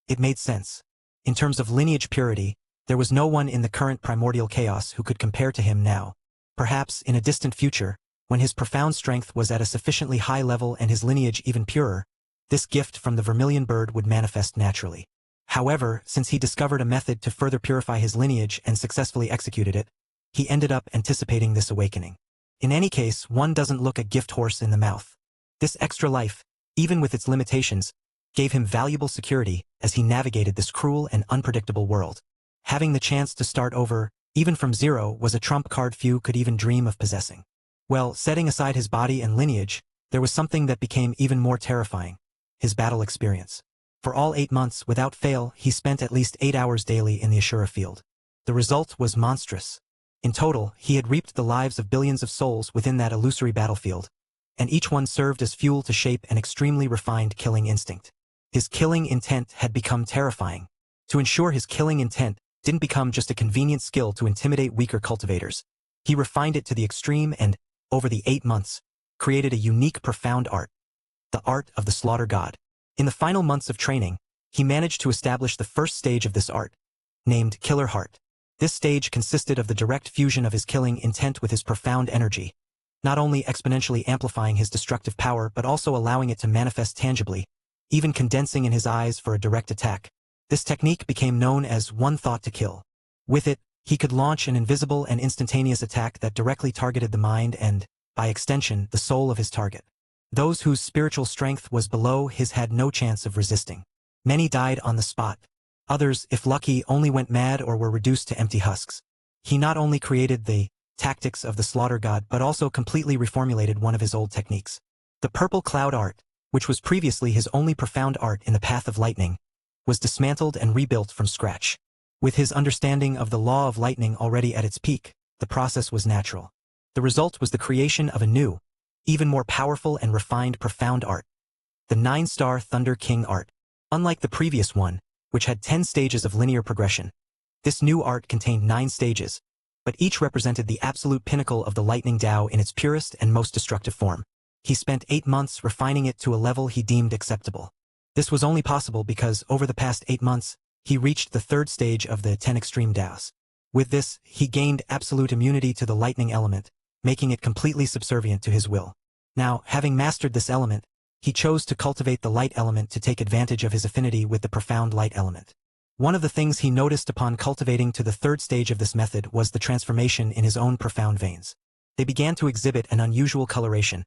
it made sense. In terms of lineage purity, there was no one in the current primordial chaos who could compare to him now. Perhaps, in a distant future, when his profound strength was at a sufficiently high level and his lineage even purer, this gift from the vermilion bird would manifest naturally. However, since he discovered a method to further purify his lineage and successfully executed it, he ended up anticipating this awakening. In any case, one doesn't look a gift horse in the mouth. This extra life, even with its limitations, gave him valuable security as he navigated this cruel and unpredictable world. Having the chance to start over, even from zero, was a trump card few could even dream of possessing. Well, setting aside his body and lineage, there was something that became even more terrifying: his battle experience. For all 8 months, without fail, he spent at least 8 hours daily in the Ashura field. The result was monstrous. In total, he had reaped the lives of billions of souls within that illusory battlefield, and each one served as fuel to shape an extremely refined killing instinct. His killing intent had become terrifying. To ensure his killing intent didn't become just a convenient skill to intimidate weaker cultivators, he refined it to the extreme and, over the 8 months, created a unique, profound art: the art of the slaughter god. In the final months of training, he managed to establish the first stage of this art, named Killer Heart. This stage consisted of the direct fusion of his killing intent with his profound energy, not only exponentially amplifying his destructive power but also allowing it to manifest tangibly, even condensing in his eyes for a direct attack. This technique became known as one thought to kill. With it, he could launch an invisible and instantaneous attack that directly targeted the mind and, by extension, the soul of his target. Those whose spiritual strength was below his had no chance of resisting. Many died on the spot. Others, if lucky, only went mad or were reduced to empty husks. He not only created the tactics of the slaughter god but also completely reformulated one of his old techniques. The purple cloud art, which was previously his only profound art in the path of lightning, was dismantled and rebuilt from scratch. With his understanding of the law of lightning already at its peak, the process was natural. The result was the creation of a new, even more powerful and refined profound art: the 9-star Thunder King art. Unlike the previous one, which had 10 stages of linear progression, this new art contained 9 stages, but each represented the absolute pinnacle of the lightning Tao in its purest and most destructive form. He spent 8 months refining it to a level he deemed acceptable. This was only possible because, over the past 8 months, he reached the 3rd stage of the 10 extreme Taos. With this, he gained absolute immunity to the lightning element, making it completely subservient to his will. Now, having mastered this element, he chose to cultivate the light element to take advantage of his affinity with the profound light element. One of the things he noticed upon cultivating to the 3rd stage of this method was the transformation in his own profound veins. They began to exhibit an unusual coloration,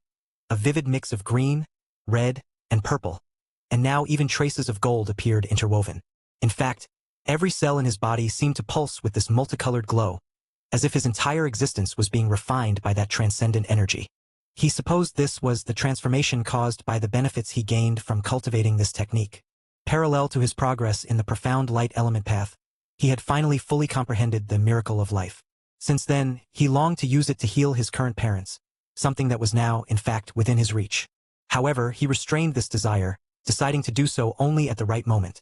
a vivid mix of green, red, and purple, and now even traces of gold appeared interwoven. In fact, Every cell in his body seemed to pulse with this multicolored glow, as if his entire existence was being refined by that transcendent energy. He supposed this was the transformation caused by the benefits he gained from cultivating this technique. Parallel to his progress in the profound light element path, he had finally fully comprehended the miracle of life. Since then, he longed to use it to heal his current parents, something that was now, in fact, within his reach. However, he restrained this desire, deciding to do so only at the right moment,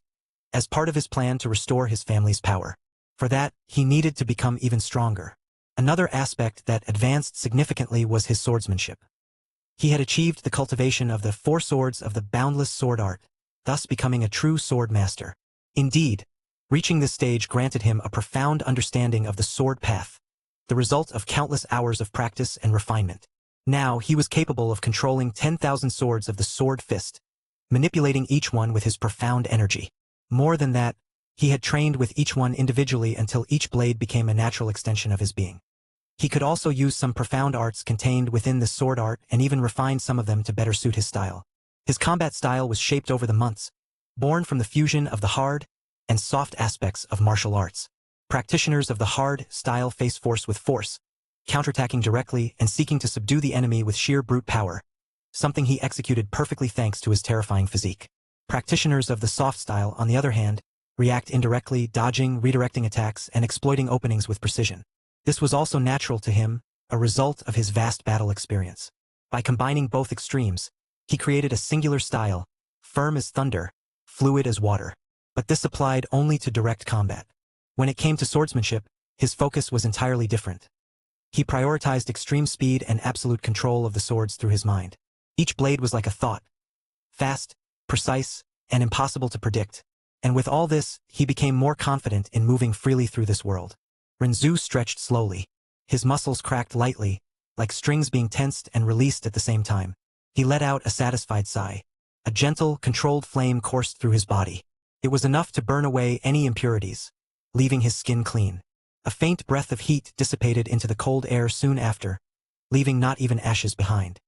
as part of his plan to restore his family's power. For that, he needed to become even stronger. Another aspect that advanced significantly was his swordsmanship. He had achieved the cultivation of the 4 swords of the boundless sword art, thus becoming a true sword master. Indeed, reaching this stage granted him a profound understanding of the sword path, the result of countless hours of practice and refinement. Now he was capable of controlling 10,000 swords of the sword fist, manipulating each one with his profound energy. More than that, he had trained with each one individually until each blade became a natural extension of his being. He could also use some profound arts contained within the sword art and even refine some of them to better suit his style. His combat style was shaped over the months, born from the fusion of the hard and soft aspects of martial arts. Practitioners of the hard style face force with force, counterattacking directly and seeking to subdue the enemy with sheer brute power, something he executed perfectly thanks to his terrifying physique. Practitioners of the soft style, on the other hand, react indirectly, dodging, redirecting attacks, and exploiting openings with precision. This was also natural to him, a result of his vast battle experience. By combining both extremes, he created a singular style, firm as thunder, fluid as water. But this applied only to direct combat. When it came to swordsmanship, his focus was entirely different. He prioritized extreme speed and absolute control of the swords through his mind. Each blade was like a thought, fast, precise, and impossible to predict. And with all this, he became more confident in moving freely through this world. Renzu stretched slowly. His muscles cracked lightly, like strings being tensed and released at the same time. He let out a satisfied sigh. A gentle, controlled flame coursed through his body. It was enough to burn away any impurities, leaving his skin clean. A faint breath of heat dissipated into the cold air soon after, leaving not even ashes behind.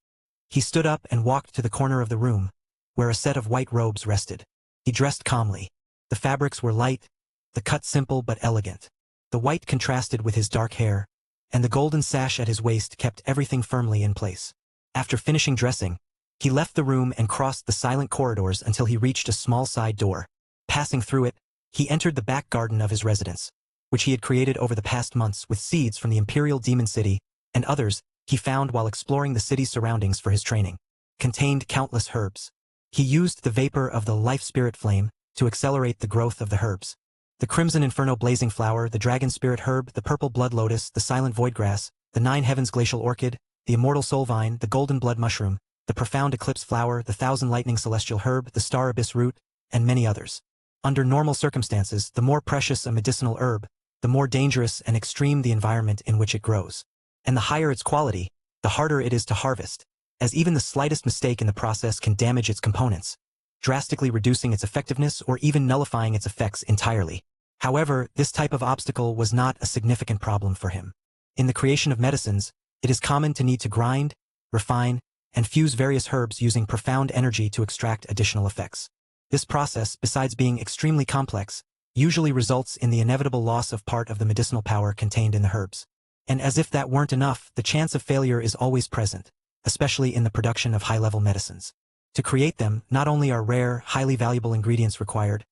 He stood up and walked to the corner of the room, where a set of white robes rested. He dressed calmly. The fabrics were light, the cut simple but elegant. The white contrasted with his dark hair, and the golden sash at his waist kept everything firmly in place. After finishing dressing, he left the room and crossed the silent corridors until he reached a small side door. Passing through it, he entered the back garden of his residence, which he had created over the past months with seeds from the Imperial Demon City, and others he found while exploring the city's surroundings for his training. Contained countless herbs. He used the vapor of the life spirit flame to accelerate the growth of the herbs. The crimson inferno blazing flower, the dragon spirit herb, the purple blood lotus, the silent void grass, the 9 heavens glacial orchid, the immortal soul vine, the golden blood mushroom, the profound eclipse flower, the 1,000 lightning celestial herb, the star abyss root, and many others. Under normal circumstances, the more precious a medicinal herb, the more dangerous and extreme the environment in which it grows. And the higher its quality, the harder it is to harvest, as even the slightest mistake in the process can damage its components, drastically reducing its effectiveness or even nullifying its effects entirely. However, this type of obstacle was not a significant problem for him. In the creation of medicines, it is common to need to grind, refine, and fuse various herbs using profound energy to extract additional effects. This process, besides being extremely complex, usually results in the inevitable loss of part of the medicinal power contained in the herbs. And as if that weren't enough, the chance of failure is always present, especially in the production of high-level medicines. To create them, not only are rare, highly valuable ingredients required,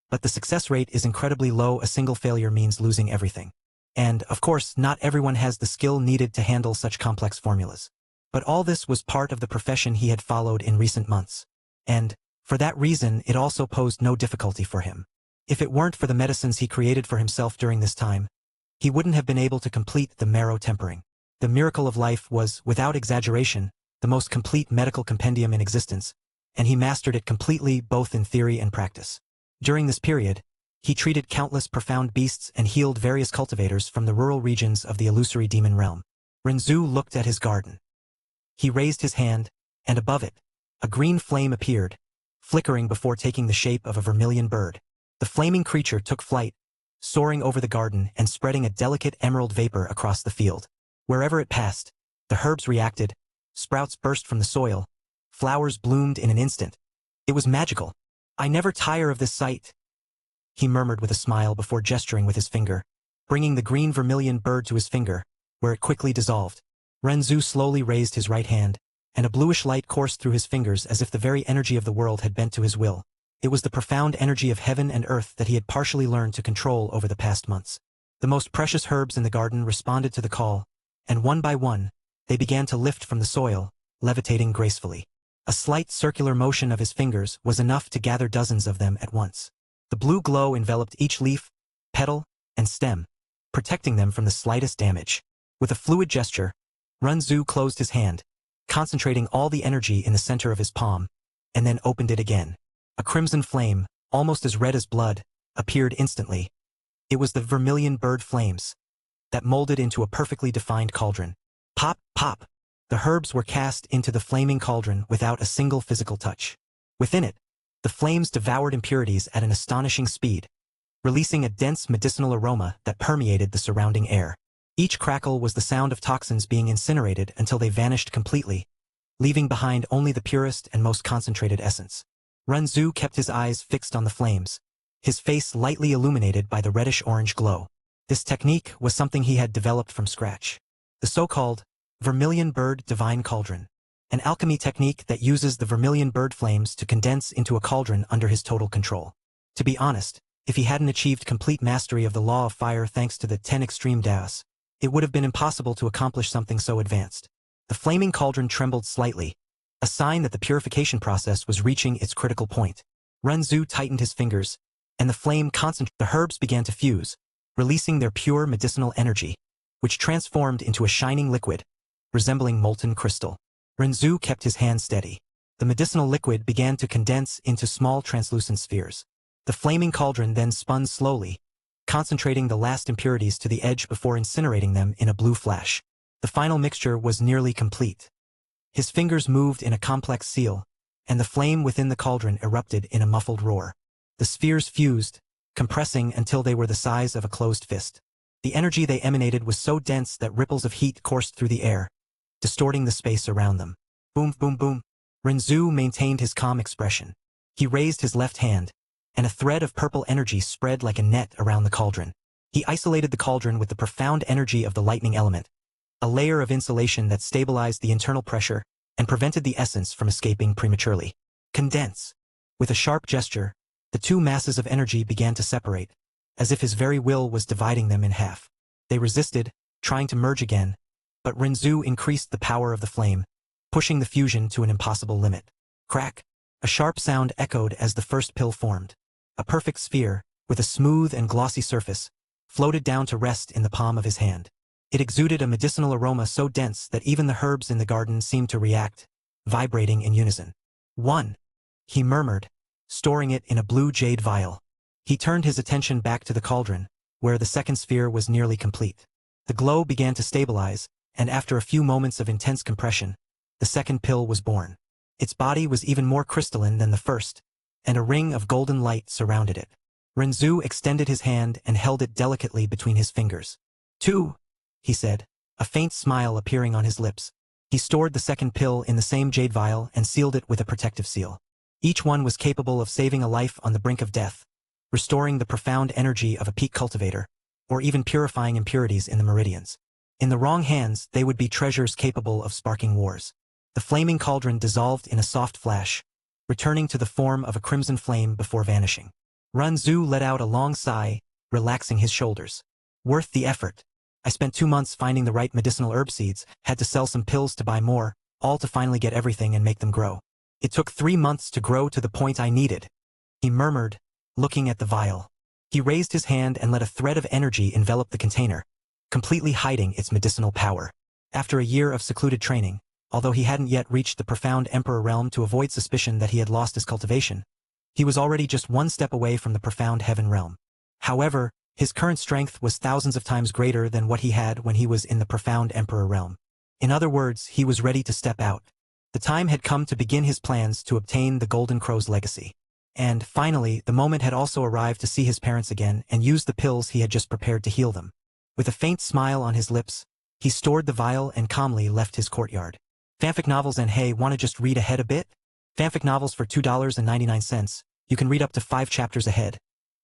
but the success rate is incredibly low. A single failure means losing everything. And, of course, not everyone has the skill needed to handle such complex formulas. But all this was part of the profession he had followed in recent months. And, for that reason, it also posed no difficulty for him. If it weren't for the medicines he created for himself during this time, he wouldn't have been able to complete the marrow tempering. The miracle of life was, without exaggeration, the most complete medical compendium in existence, and he mastered it completely both in theory and practice. During this period, he treated countless profound beasts and healed various cultivators from the rural regions of the illusory demon realm. Renzu looked at his garden. He raised his hand, and above it, a green flame appeared, flickering before taking the shape of a vermilion bird. The flaming creature took flight, soaring over the garden and spreading a delicate emerald vapor across the field. Wherever it passed, the herbs reacted, sprouts burst from the soil, flowers bloomed in an instant. It was magical. "I never tire of this sight," he murmured with a smile before gesturing with his finger, bringing the green vermilion bird to his finger, where it quickly dissolved. Renzu slowly raised his right hand, and a bluish light coursed through his fingers as if the very energy of the world had bent to his will. It was the profound energy of heaven and earth that he had partially learned to control over the past months. The most precious herbs in the garden responded to the call, and one by one, they began to lift from the soil, levitating gracefully. A slight circular motion of his fingers was enough to gather dozens of them at once. The blue glow enveloped each leaf, petal, and stem, protecting them from the slightest damage. With a fluid gesture, Renzu closed his hand, concentrating all the energy in the center of his palm, and then opened it again. A crimson flame, almost as red as blood, appeared instantly. It was the vermilion bird flames that molded into a perfectly defined cauldron. Pop, pop! The herbs were cast into the flaming cauldron without a single physical touch. Within it, the flames devoured impurities at an astonishing speed, releasing a dense medicinal aroma that permeated the surrounding air. Each crackle was the sound of toxins being incinerated until they vanished completely, leaving behind only the purest and most concentrated essence. Renzu kept his eyes fixed on the flames, his face lightly illuminated by the reddish-orange glow. This technique was something he had developed from scratch. The so-called vermilion bird divine cauldron, an alchemy technique that uses the vermilion bird flames to condense into a cauldron under his total control. To be honest, if he hadn't achieved complete mastery of the law of fire thanks to the 10 extreme Daos, it would have been impossible to accomplish something so advanced. The flaming cauldron trembled slightly, a sign that the purification process was reaching its critical point. Renzu tightened his fingers, and the flame concentrated. The herbs began to fuse, releasing their pure medicinal energy, which transformed into a shining liquid, resembling molten crystal. Renzu kept his hand steady. The medicinal liquid began to condense into small translucent spheres. The flaming cauldron then spun slowly, concentrating the last impurities to the edge before incinerating them in a blue flash. The final mixture was nearly complete. His fingers moved in a complex seal, and the flame within the cauldron erupted in a muffled roar. The spheres fused, compressing until they were the size of a closed fist. The energy they emanated was so dense that ripples of heat coursed through the air, distorting the space around them. Boom, boom, boom. Renzu maintained his calm expression. He raised his left hand, and a thread of purple energy spread like a net around the cauldron. He isolated the cauldron with the profound energy of the lightning element, a layer of insulation that stabilized the internal pressure and prevented the essence from escaping prematurely. Condense. With a sharp gesture, the two masses of energy began to separate, as if his very will was dividing them in half. They resisted, trying to merge again, but Renzu increased the power of the flame, pushing the fusion to an impossible limit. Crack! A sharp sound echoed as the first pill formed. A perfect sphere, with a smooth and glossy surface, floated down to rest in the palm of his hand. It exuded a medicinal aroma so dense that even the herbs in the garden seemed to react, vibrating in unison. One, he murmured, storing it in a blue jade vial. He turned his attention back to the cauldron, where the second sphere was nearly complete. The glow began to stabilize, and after a few moments of intense compression, the second pill was born. Its body was even more crystalline than the first, and a ring of golden light surrounded it. Renzu extended his hand and held it delicately between his fingers. Two, he said, a faint smile appearing on his lips. He stored the second pill in the same jade vial and sealed it with a protective seal. Each one was capable of saving a life on the brink of death, restoring the profound energy of a peak cultivator, or even purifying impurities in the meridians. In the wrong hands, they would be treasures capable of sparking wars. The flaming cauldron dissolved in a soft flash, returning to the form of a crimson flame before vanishing. Renzu let out a long sigh, relaxing his shoulders. Worth the effort. I spent 2 months finding the right medicinal herb seeds, had to sell some pills to buy more, all to finally get everything and make them grow. It took 3 months to grow to the point I needed, he murmured, looking at the vial. He raised his hand and let a thread of energy envelop the container, completely hiding its medicinal power. After a year of secluded training, although he hadn't yet reached the profound Emperor realm to avoid suspicion that he had lost his cultivation, he was already just one step away from the profound heaven realm. However, his current strength was thousands of times greater than what he had when he was in the profound Emperor realm. In other words, he was ready to step out. The time had come to begin his plans to obtain the Golden Crow's legacy. And, finally, the moment had also arrived to see his parents again and use the pills he had just prepared to heal them. With a faint smile on his lips, he stored the vial and calmly left his courtyard. Fanfic novels and hey, wanna just read ahead a bit? Fanfic novels for $2.99. You can read up to 5 chapters ahead.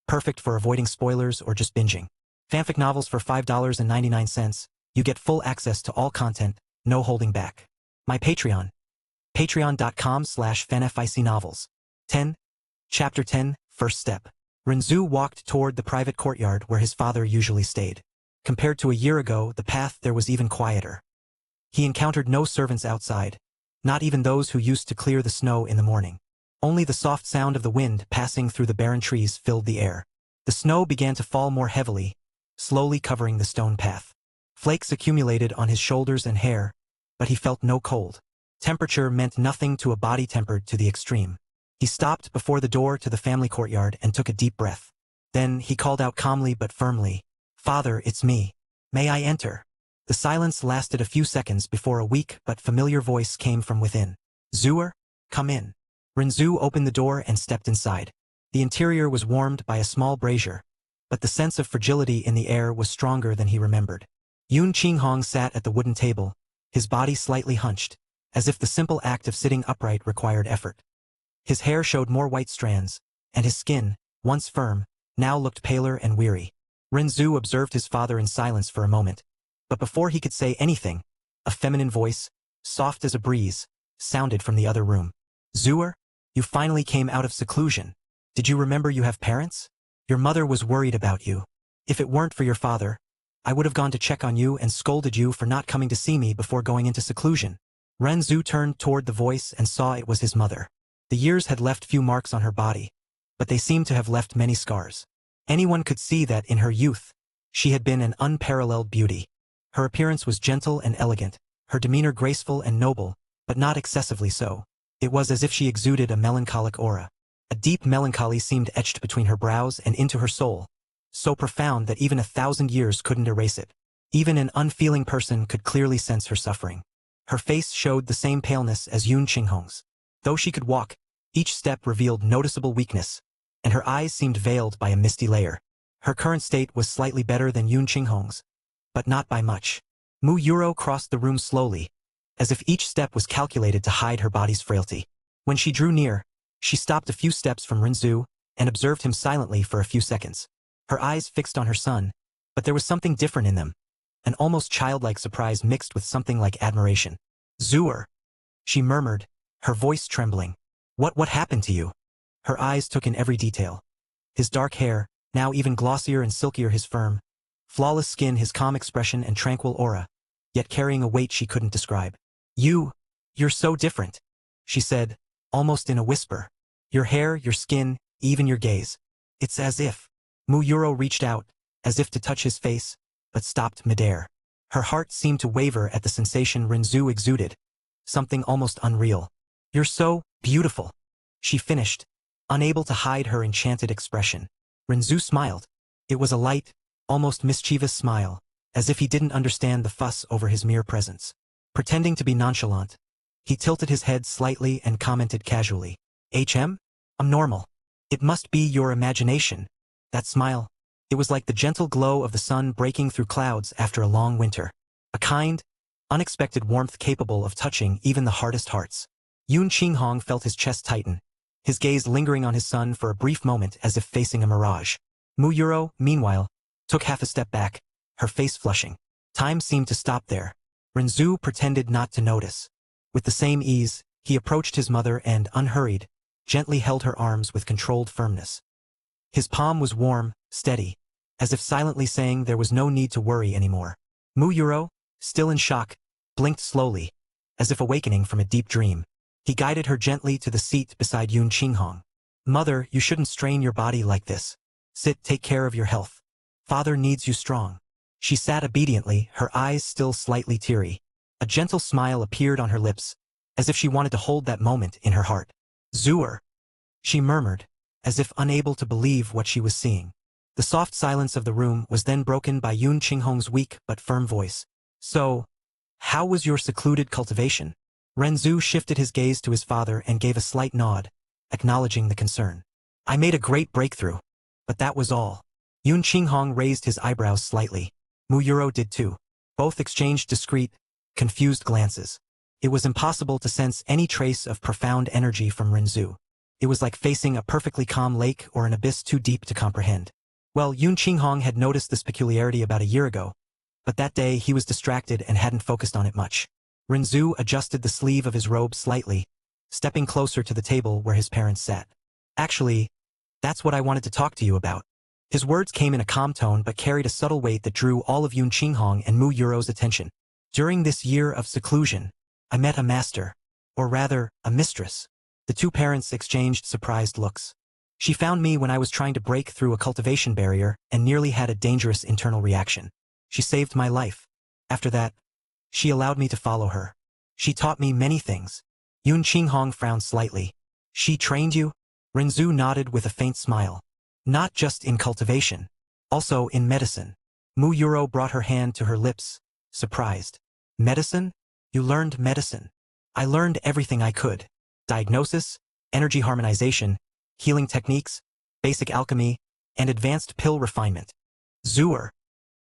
perfect for avoiding spoilers or just binging. Fanfic novels for $5.99. You get full access to all content, no holding back. My Patreon. Patreon.com/fanficnovels. 10. Chapter 10, First Step. Renzu walked toward the private courtyard where his father usually stayed. Compared to a year ago, the path there was even quieter. He encountered no servants outside, not even those who used to clear the snow in the morning. Only the soft sound of the wind passing through the barren trees filled the air. The snow began to fall more heavily, slowly covering the stone path. Flakes accumulated on his shoulders and hair, but he felt no cold. Temperature meant nothing to a body tempered to the extreme. He stopped before the door to the family courtyard and took a deep breath. Then he called out calmly but firmly, "Father, it's me. May I enter?" The silence lasted a few seconds before a weak but familiar voice came from within. "Zuer, come in." Renzu opened the door and stepped inside. The interior was warmed by a small brazier, but the sense of fragility in the air was stronger than he remembered. Yun Qinghong sat at the wooden table, his body slightly hunched, as if the simple act of sitting upright required effort. His hair showed more white strands, and his skin, once firm, now looked paler and weary. Renzu observed his father in silence for a moment, but before he could say anything, a feminine voice, soft as a breeze, sounded from the other room. "Zuer, you finally came out of seclusion. Did you remember you have parents? Your mother was worried about you. If it weren't for your father, I would have gone to check on you and scolded you for not coming to see me before going into seclusion." Renzu turned toward the voice and saw it was his mother. The years had left few marks on her body, but they seemed to have left many scars. Anyone could see that in her youth, she had been an unparalleled beauty. Her appearance was gentle and elegant, her demeanor graceful and noble, but not excessively so. It was as if she exuded a melancholic aura. A deep melancholy seemed etched between her brows and into her soul, so profound that even 1,000 years couldn't erase it. Even an unfeeling person could clearly sense her suffering. Her face showed the same paleness as Yun Qinghong's. Though she could walk, each step revealed noticeable weakness, and her eyes seemed veiled by a misty layer. Her current state was slightly better than Yun Qinghong's, but not by much. Mu Yuro crossed the room slowly, as if each step was calculated to hide her body's frailty. When she drew near, she stopped a few steps from Renzu and observed him silently for a few seconds. Her eyes fixed on her son, but there was something different in them, an almost childlike surprise mixed with something like admiration. "Zuer," she murmured, her voice trembling. What happened to you?" Her eyes took in every detail. His dark hair, now even glossier and silkier, his firm, flawless skin, his calm expression and tranquil aura, yet carrying a weight she couldn't describe. You're so different," she said, almost in a whisper. "Your hair, your skin, even your gaze. It's as if..." Mu Yuro reached out, as if to touch his face, but stopped midair. Her heart seemed to waver at the sensation Renzu exuded, something almost unreal. "You're so beautiful," she finished, unable to hide her enchanted expression. Renzu smiled. It was a light, almost mischievous smile, as if he didn't understand the fuss over his mere presence. Pretending to be nonchalant, he tilted his head slightly and commented casually, "I'm normal. It must be your imagination." That smile, it was like the gentle glow of the sun breaking through clouds after a long winter. A kind, unexpected warmth capable of touching even the hardest hearts. Yun Qinghong felt his chest tighten, his gaze lingering on his son for a brief moment as if facing a mirage. Mu Yuro, meanwhile, took half a step back, her face flushing. Time seemed to stop there. Renzu pretended not to notice. With the same ease, he approached his mother and, unhurried, gently held her arms with controlled firmness. His palm was warm, steady, as if silently saying there was no need to worry anymore. Mu Yuro, still in shock, blinked slowly, as if awakening from a deep dream. He guided her gently to the seat beside Yun Qinghong. "Mother, you shouldn't strain your body like this. Sit, take care of your health. Father needs you strong." She sat obediently, her eyes still slightly teary. A gentle smile appeared on her lips, as if she wanted to hold that moment in her heart. "Zuer," she murmured, as if unable to believe what she was seeing. The soft silence of the room was then broken by Yun Qinghong's weak but firm voice. "So, how was your secluded cultivation?" Renzu shifted his gaze to his father and gave a slight nod, acknowledging the concern. "I made a great breakthrough, but that was all." Yun Qinghong raised his eyebrows slightly. Mu Yuro did too. Both exchanged discreet, confused glances. It was impossible to sense any trace of profound energy from Renzu. It was like facing a perfectly calm lake or an abyss too deep to comprehend. Well, Yun Qinghong had noticed this peculiarity about a year ago, but that day he was distracted and hadn't focused on it much. Renzu adjusted the sleeve of his robe slightly, stepping closer to the table where his parents sat. Actually, that's what I wanted to talk to you about. His words came in a calm tone but carried a subtle weight that drew all of Yun Qinghong and Mu Yuro's attention. During this year of seclusion, I met a master, or rather, a mistress. The two parents exchanged surprised looks. She found me when I was trying to break through a cultivation barrier and nearly had a dangerous internal reaction. She saved my life. After that, she allowed me to follow her. She taught me many things. Yun Qinghong frowned slightly. She trained you? Renzu nodded with a faint smile. Not just in cultivation, also in medicine. Mu Yuro brought her hand to her lips, surprised. Medicine? You learned medicine. I learned everything I could. Diagnosis, energy harmonization, healing techniques, basic alchemy, and advanced pill refinement. Zuer,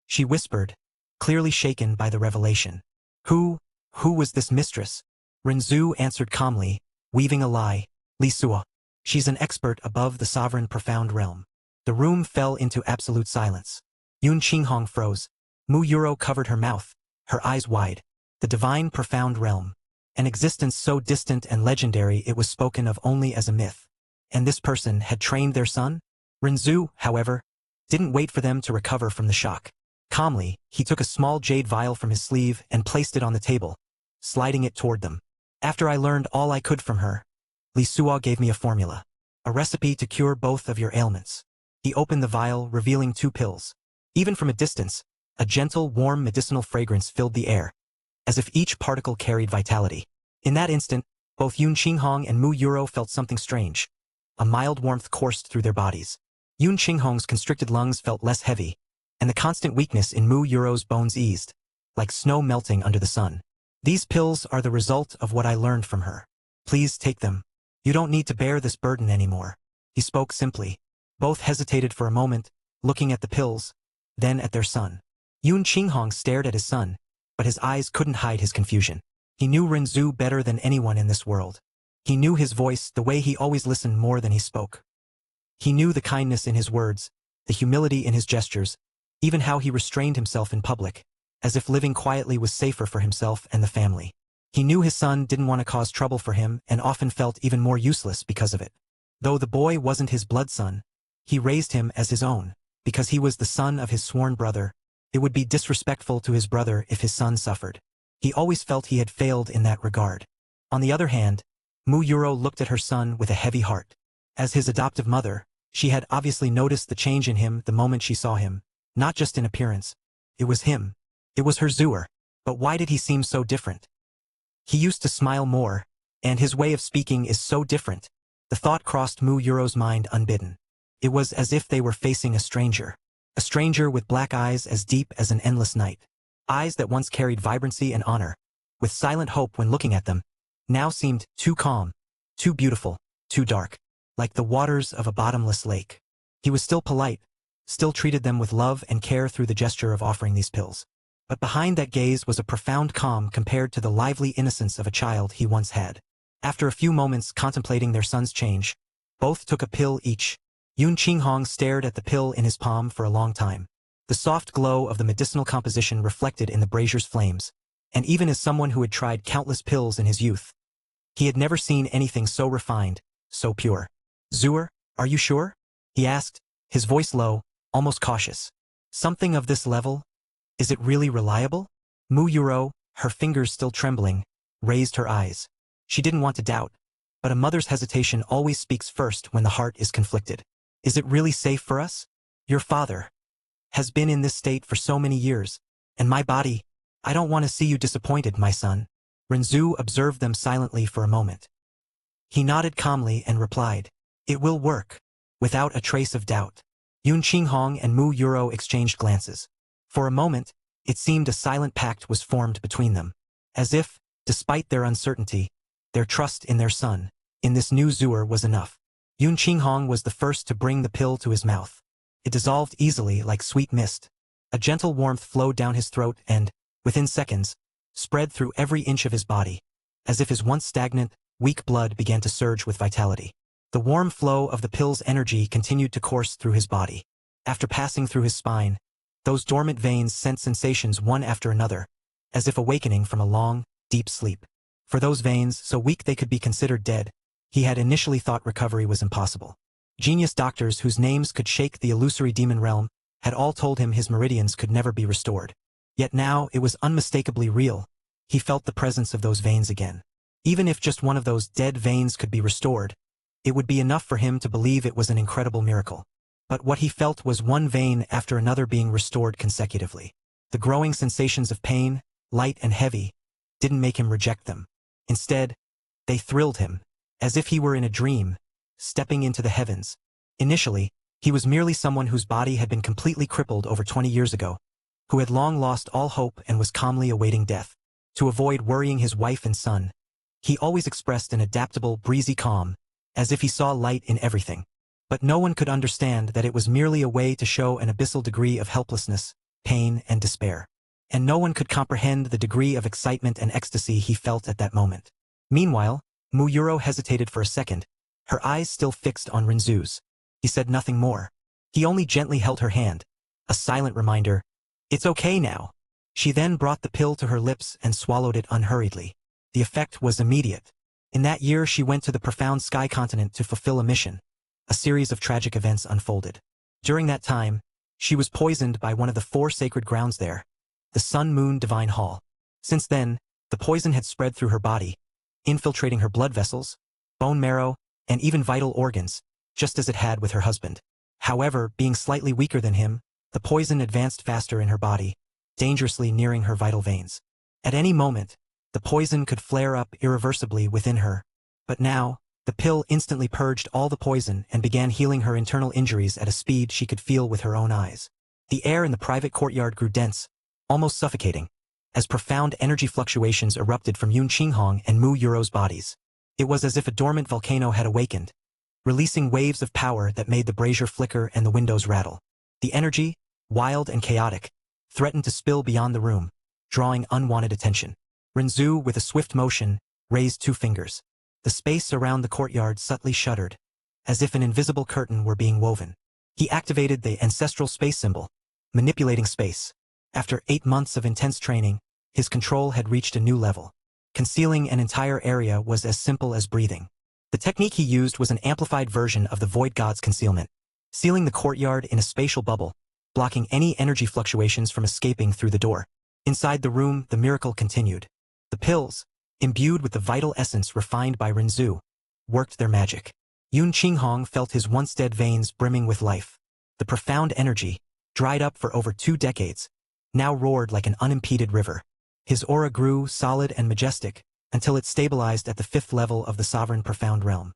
she whispered, clearly shaken by the revelation. Who was this mistress? Renzu answered calmly, weaving a lie. Li Sua. She's an expert above the sovereign profound realm. The room fell into absolute silence. Yun Qinghong froze. Mu Yuro covered her mouth, her eyes wide. The divine profound realm. An existence so distant and legendary it was spoken of only as a myth. And this person had trained their son? Renzu, however, didn't wait for them to recover from the shock. Calmly, he took a small jade vial from his sleeve and placed it on the table, sliding it toward them. After I learned all I could from her, Li Sua gave me a formula. A recipe to cure both of your ailments. He opened the vial, revealing 2 pills. Even from a distance, a gentle, warm medicinal fragrance filled the air, as if each particle carried vitality. In that instant, both Yun Qinghong and Mu Yuro felt something strange. A mild warmth coursed through their bodies. Yun Qinghong's constricted lungs felt less heavy, and the constant weakness in Mu Yuro's bones eased, like snow melting under the sun. These pills are the result of what I learned from her. Please take them. You don't need to bear this burden anymore. He spoke simply. Both hesitated for a moment, looking at the pills, then at their son. Yun Qinghong stared at his son, but his eyes couldn't hide his confusion. He knew Renzu better than anyone in this world. He knew his voice, the way he always listened more than he spoke. He knew the kindness in his words, the humility in his gestures, even how he restrained himself in public, as if living quietly was safer for himself and the family. He knew his son didn't want to cause trouble for him and often felt even more useless because of it. Though the boy wasn't his blood son, he raised him as his own, because he was the son of his sworn brother. It would be disrespectful to his brother if his son suffered. He always felt he had failed in that regard. On the other hand, Mu Yuro looked at her son with a heavy heart. As his adoptive mother, she had obviously noticed the change in him the moment she saw him, not just in appearance. It was him. It was her Zuer. But why did he seem so different? He used to smile more, and his way of speaking is so different. The thought crossed Mu Yuro's mind unbidden. It was as if they were facing a stranger with black eyes as deep as an endless night. Eyes that once carried vibrancy and honor, with silent hope when looking at them, now seemed too calm, too beautiful, too dark, like the waters of a bottomless lake. He was still polite, still treated them with love and care through the gesture of offering these pills. But behind that gaze was a profound calm compared to the lively innocence of a child he once had. After a few moments contemplating their son's change, both took a pill each. Yun Qinghong stared at the pill in his palm for a long time. The soft glow of the medicinal composition reflected in the brazier's flames, and even as someone who had tried countless pills in his youth, he had never seen anything so refined, so pure. Zuer, are you sure? He asked, his voice low, almost cautious. Something of this level? Is it really reliable? Mu Yuro, her fingers still trembling, raised her eyes. She didn't want to doubt, but a mother's hesitation always speaks first when the heart is conflicted. Is it really safe for us? Your father has been in this state for so many years, and my body, I don't want to see you disappointed, my son. Renzu observed them silently for a moment. He nodded calmly and replied, it will work, without a trace of doubt. Yun Qinghong and Mu Yuro exchanged glances. For a moment, it seemed a silent pact was formed between them, as if, despite their uncertainty, their trust in their son, in this new Zuer was enough. Yun Qinghong was the first to bring the pill to his mouth. It dissolved easily like sweet mist. A gentle warmth flowed down his throat and, within seconds, spread through every inch of his body, as if his once stagnant, weak blood began to surge with vitality. The warm flow of the pill's energy continued to course through his body. After passing through his spine, those dormant veins sent sensations one after another, as if awakening from a long, deep sleep. For those veins, so weak they could be considered dead, he had initially thought recovery was impossible. Genius doctors whose names could shake the illusory demon realm had all told him his meridians could never be restored. Yet now it was unmistakably real. He felt the presence of those veins again. Even if just one of those dead veins could be restored, it would be enough for him to believe it was an incredible miracle. But what he felt was one vein after another being restored consecutively. The growing sensations of pain, light and heavy, didn't make him reject them. Instead, they thrilled him, as if he were in a dream, stepping into the heavens. Initially, he was merely someone whose body had been completely crippled over 20 years ago, who had long lost all hope and was calmly awaiting death. To avoid worrying his wife and son, he always expressed an adaptable, breezy calm, as if he saw light in everything. But no one could understand that it was merely a way to show an abyssal degree of helplessness, pain, and despair. And no one could comprehend the degree of excitement and ecstasy he felt at that moment. Meanwhile, Muyuro hesitated for a second, her eyes still fixed on Rinzu's. He said nothing more. He only gently held her hand, a silent reminder, "It's okay now." She then brought the pill to her lips and swallowed it unhurriedly. The effect was immediate. In that year she went to the profound sky continent to fulfill a mission. A series of tragic events unfolded. During that time, she was poisoned by one of the 4 sacred grounds there, the Sun-Moon Divine Hall. Since then, the poison had spread through her body, infiltrating her blood vessels, bone marrow, and even vital organs, just as it had with her husband. However, being slightly weaker than him, the poison advanced faster in her body, dangerously nearing her vital veins. At any moment, the poison could flare up irreversibly within her. But now, the pill instantly purged all the poison and began healing her internal injuries at a speed she could feel with her own eyes. The air in the private courtyard grew dense, almost suffocating, as profound energy fluctuations erupted from Yun Qinghong and Mu Yuro's bodies. It was as if a dormant volcano had awakened, releasing waves of power that made the brazier flicker and the windows rattle. The energy, wild and chaotic, threatened to spill beyond the room, drawing unwanted attention. Rinzu, with a swift motion, raised 2 fingers. The space around the courtyard subtly shuddered, as if an invisible curtain were being woven. He activated the ancestral space symbol, manipulating space. After 8 months of intense training, his control had reached a new level. Concealing an entire area was as simple as breathing. The technique he used was an amplified version of the Void God's concealment, sealing the courtyard in a spatial bubble, blocking any energy fluctuations from escaping through the door. Inside the room, the miracle continued. The pills, imbued with the vital essence refined by Rinzu, worked their magic. Yun Qinghong felt his once dead veins brimming with life. The profound energy, dried up for over 2 decades, now roared like an unimpeded river. His aura grew solid and majestic until it stabilized at the 5th level of the sovereign profound realm.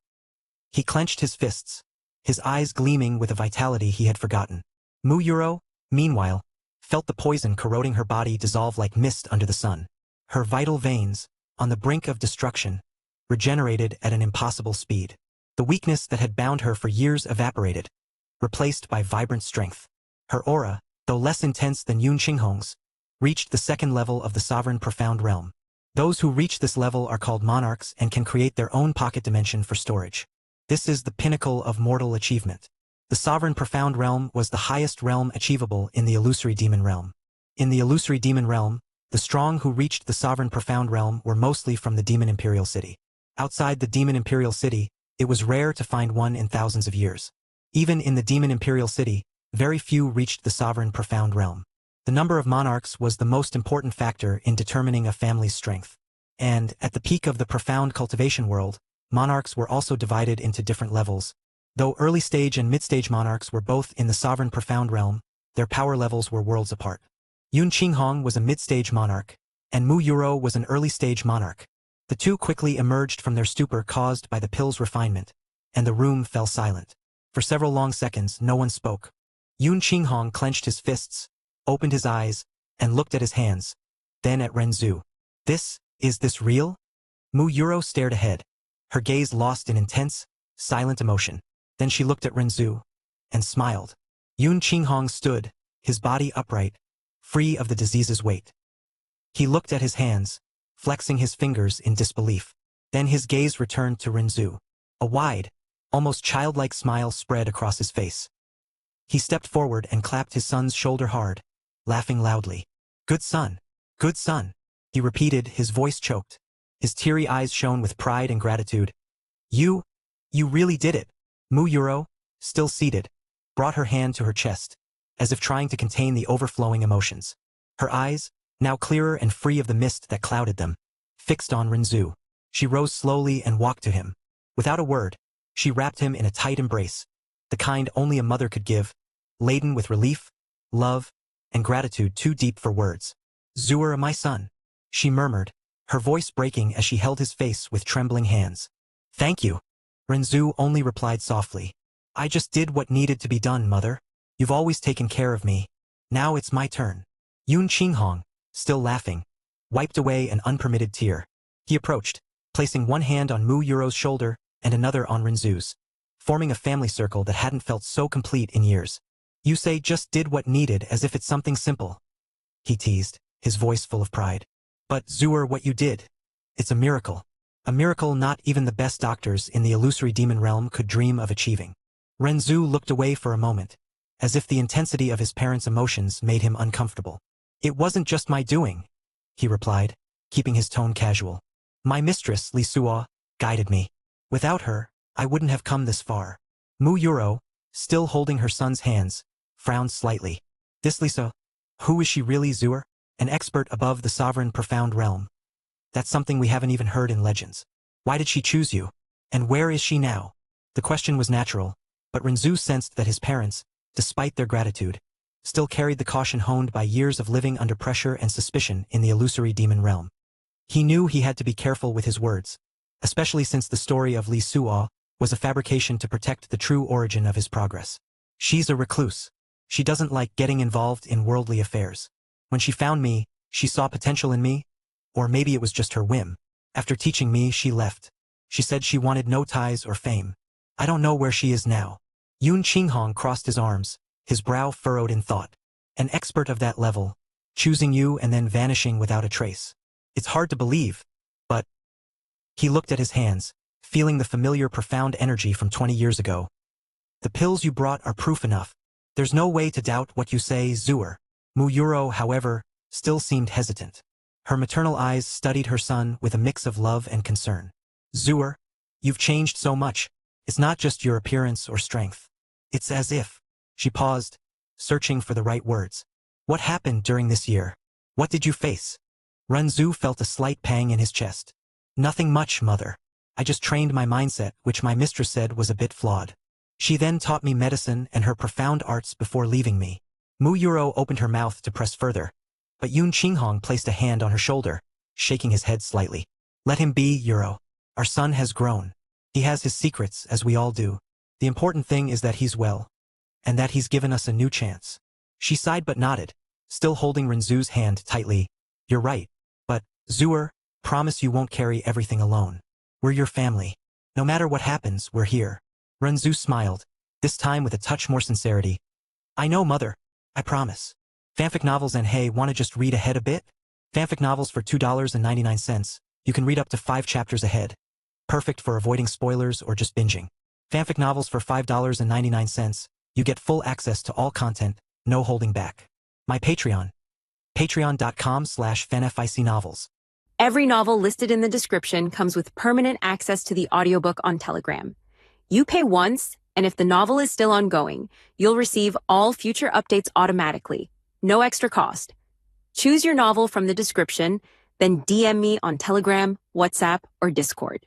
He clenched his fists, his eyes gleaming with a vitality he had forgotten. Mu Yuro, meanwhile, felt the poison corroding her body dissolve like mist under the sun. Her vital veins, on the brink of destruction, regenerated at an impossible speed. The weakness that had bound her for years evaporated, replaced by vibrant strength. Her aura, though less intense than Yun Qinghong's, reached the 2nd level of the sovereign profound realm. Those who reach this level are called monarchs and can create their own pocket dimension for storage. This is the pinnacle of mortal achievement. The sovereign profound realm was the highest realm achievable in the illusory demon realm. In the illusory demon realm, the strong who reached the sovereign profound realm were mostly from the demon imperial city. Outside the demon imperial city, it was rare to find one in thousands of years. Even in the demon imperial city, very few reached the sovereign profound realm. The number of monarchs was the most important factor in determining a family's strength. And, at the peak of the profound cultivation world, monarchs were also divided into different levels. Though early-stage and mid-stage monarchs were both in the sovereign profound realm, their power levels were worlds apart. Yun Qinghong was a mid-stage monarch, and Mu Yuro was an early-stage monarch. The two quickly emerged from their stupor caused by the pill's refinement, and the room fell silent. For several long seconds, no one spoke. Yun Qinghong clenched his fists, opened his eyes, and looked at his hands, then at Renzu. Is this real? Mu Yuro stared ahead, her gaze lost in intense, silent emotion. Then she looked at Renzu, and smiled. Yun Qinghong stood, his body upright, free of the disease's weight. He looked at his hands, flexing his fingers in disbelief. Then his gaze returned to Renzu. A wide, almost childlike smile spread across his face. He stepped forward and clapped his son's shoulder hard, laughing loudly. Good son, he repeated, his voice choked. His teary eyes shone with pride and gratitude. You really did it. Muyuro, still seated, brought her hand to her chest, as if trying to contain the overflowing emotions. Her eyes, now clearer and free of the mist that clouded them, fixed on Renzu. She rose slowly and walked to him. Without a word, she wrapped him in a tight embrace, the kind only a mother could give, laden with relief, love, and gratitude too deep for words. Zuer, my son, she murmured, her voice breaking as she held his face with trembling hands. Thank you. Renzu only replied softly. I just did what needed to be done, mother. You've always taken care of me. Now it's my turn. Yun Qinghong, still laughing, wiped away an unpermitted tear. He approached, placing one hand on Mu Yuro's shoulder and another on Renzu's, forming a family circle that hadn't felt so complete in years. You say just did what needed as if it's something simple, he teased, his voice full of pride. But Zuer, what you did, it's a miracle. A miracle not even the best doctors in the illusory demon realm could dream of achieving. Renzu looked away for a moment, as if the intensity of his parents' emotions made him uncomfortable. It wasn't just my doing, he replied, keeping his tone casual. My mistress, Li Suo, guided me. Without her, I wouldn't have come this far. Mu Yuro, still holding her son's hands, frowned slightly. This Lisa, who is she really, Zuer? An expert above the sovereign profound realm. That's something we haven't even heard in legends. Why did she choose you? And where is she now? The question was natural, but Renzu sensed that his parents, despite their gratitude, still carried the caution honed by years of living under pressure and suspicion in the illusory demon realm. He knew he had to be careful with his words, especially since the story of Li Suo was a fabrication to protect the true origin of his progress. She's a recluse. She doesn't like getting involved in worldly affairs. When she found me, she saw potential in me, or maybe it was just her whim. After teaching me, she left. She said she wanted no ties or fame. I don't know where she is now. Yun Qinghong crossed his arms, his brow furrowed in thought. An expert of that level, choosing you and then vanishing without a trace. It's hard to believe, but... He looked at his hands, feeling the familiar profound energy from 20 years ago. The pills you brought are proof enough. There's no way to doubt what you say, Zuer. Muyuro, however, still seemed hesitant. Her maternal eyes studied her son with a mix of love and concern. Zuer, you've changed so much. It's not just your appearance or strength. It's as if... She paused, searching for the right words. What happened during this year? What did you face? Renzu felt a slight pang in his chest. Nothing much, mother. I just trained my mindset, which my mistress said was a bit flawed. She then taught me medicine and her profound arts before leaving me. Mu Yuro opened her mouth to press further, but Yun Qinghong placed a hand on her shoulder, shaking his head slightly. Let him be, Yuro. Our son has grown. He has his secrets, as we all do. The important thing is that he's well, and that he's given us a new chance. She sighed but nodded, still holding Renzu's hand tightly. You're right. But, Zuer, promise you won't carry everything alone. We're your family. No matter what happens, we're here. Renzu smiled, this time with a touch more sincerity. I know, mother. I promise. Fanfic novels and hey, wanna just read ahead a bit? Fanfic novels for $2.99. You can read up to 5 chapters ahead. Perfect for avoiding spoilers or just binging. Fanfic novels for $5.99. You get full access to all content, no holding back. My Patreon. Patreon.com/fanficnovels.
Every novel listed in the description comes with permanent access to the audiobook on Telegram. You pay once, and if the novel is still ongoing, you'll receive all future updates automatically. No extra cost. Choose your novel from the description, then DM me on Telegram, WhatsApp, or Discord.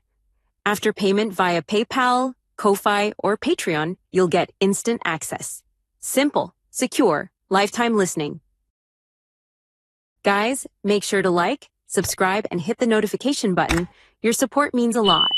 After payment via PayPal, Ko-Fi, or Patreon, you'll get instant access. Simple, secure, lifetime listening. Guys, make sure to like, subscribe, and hit the notification button. Your support means a lot.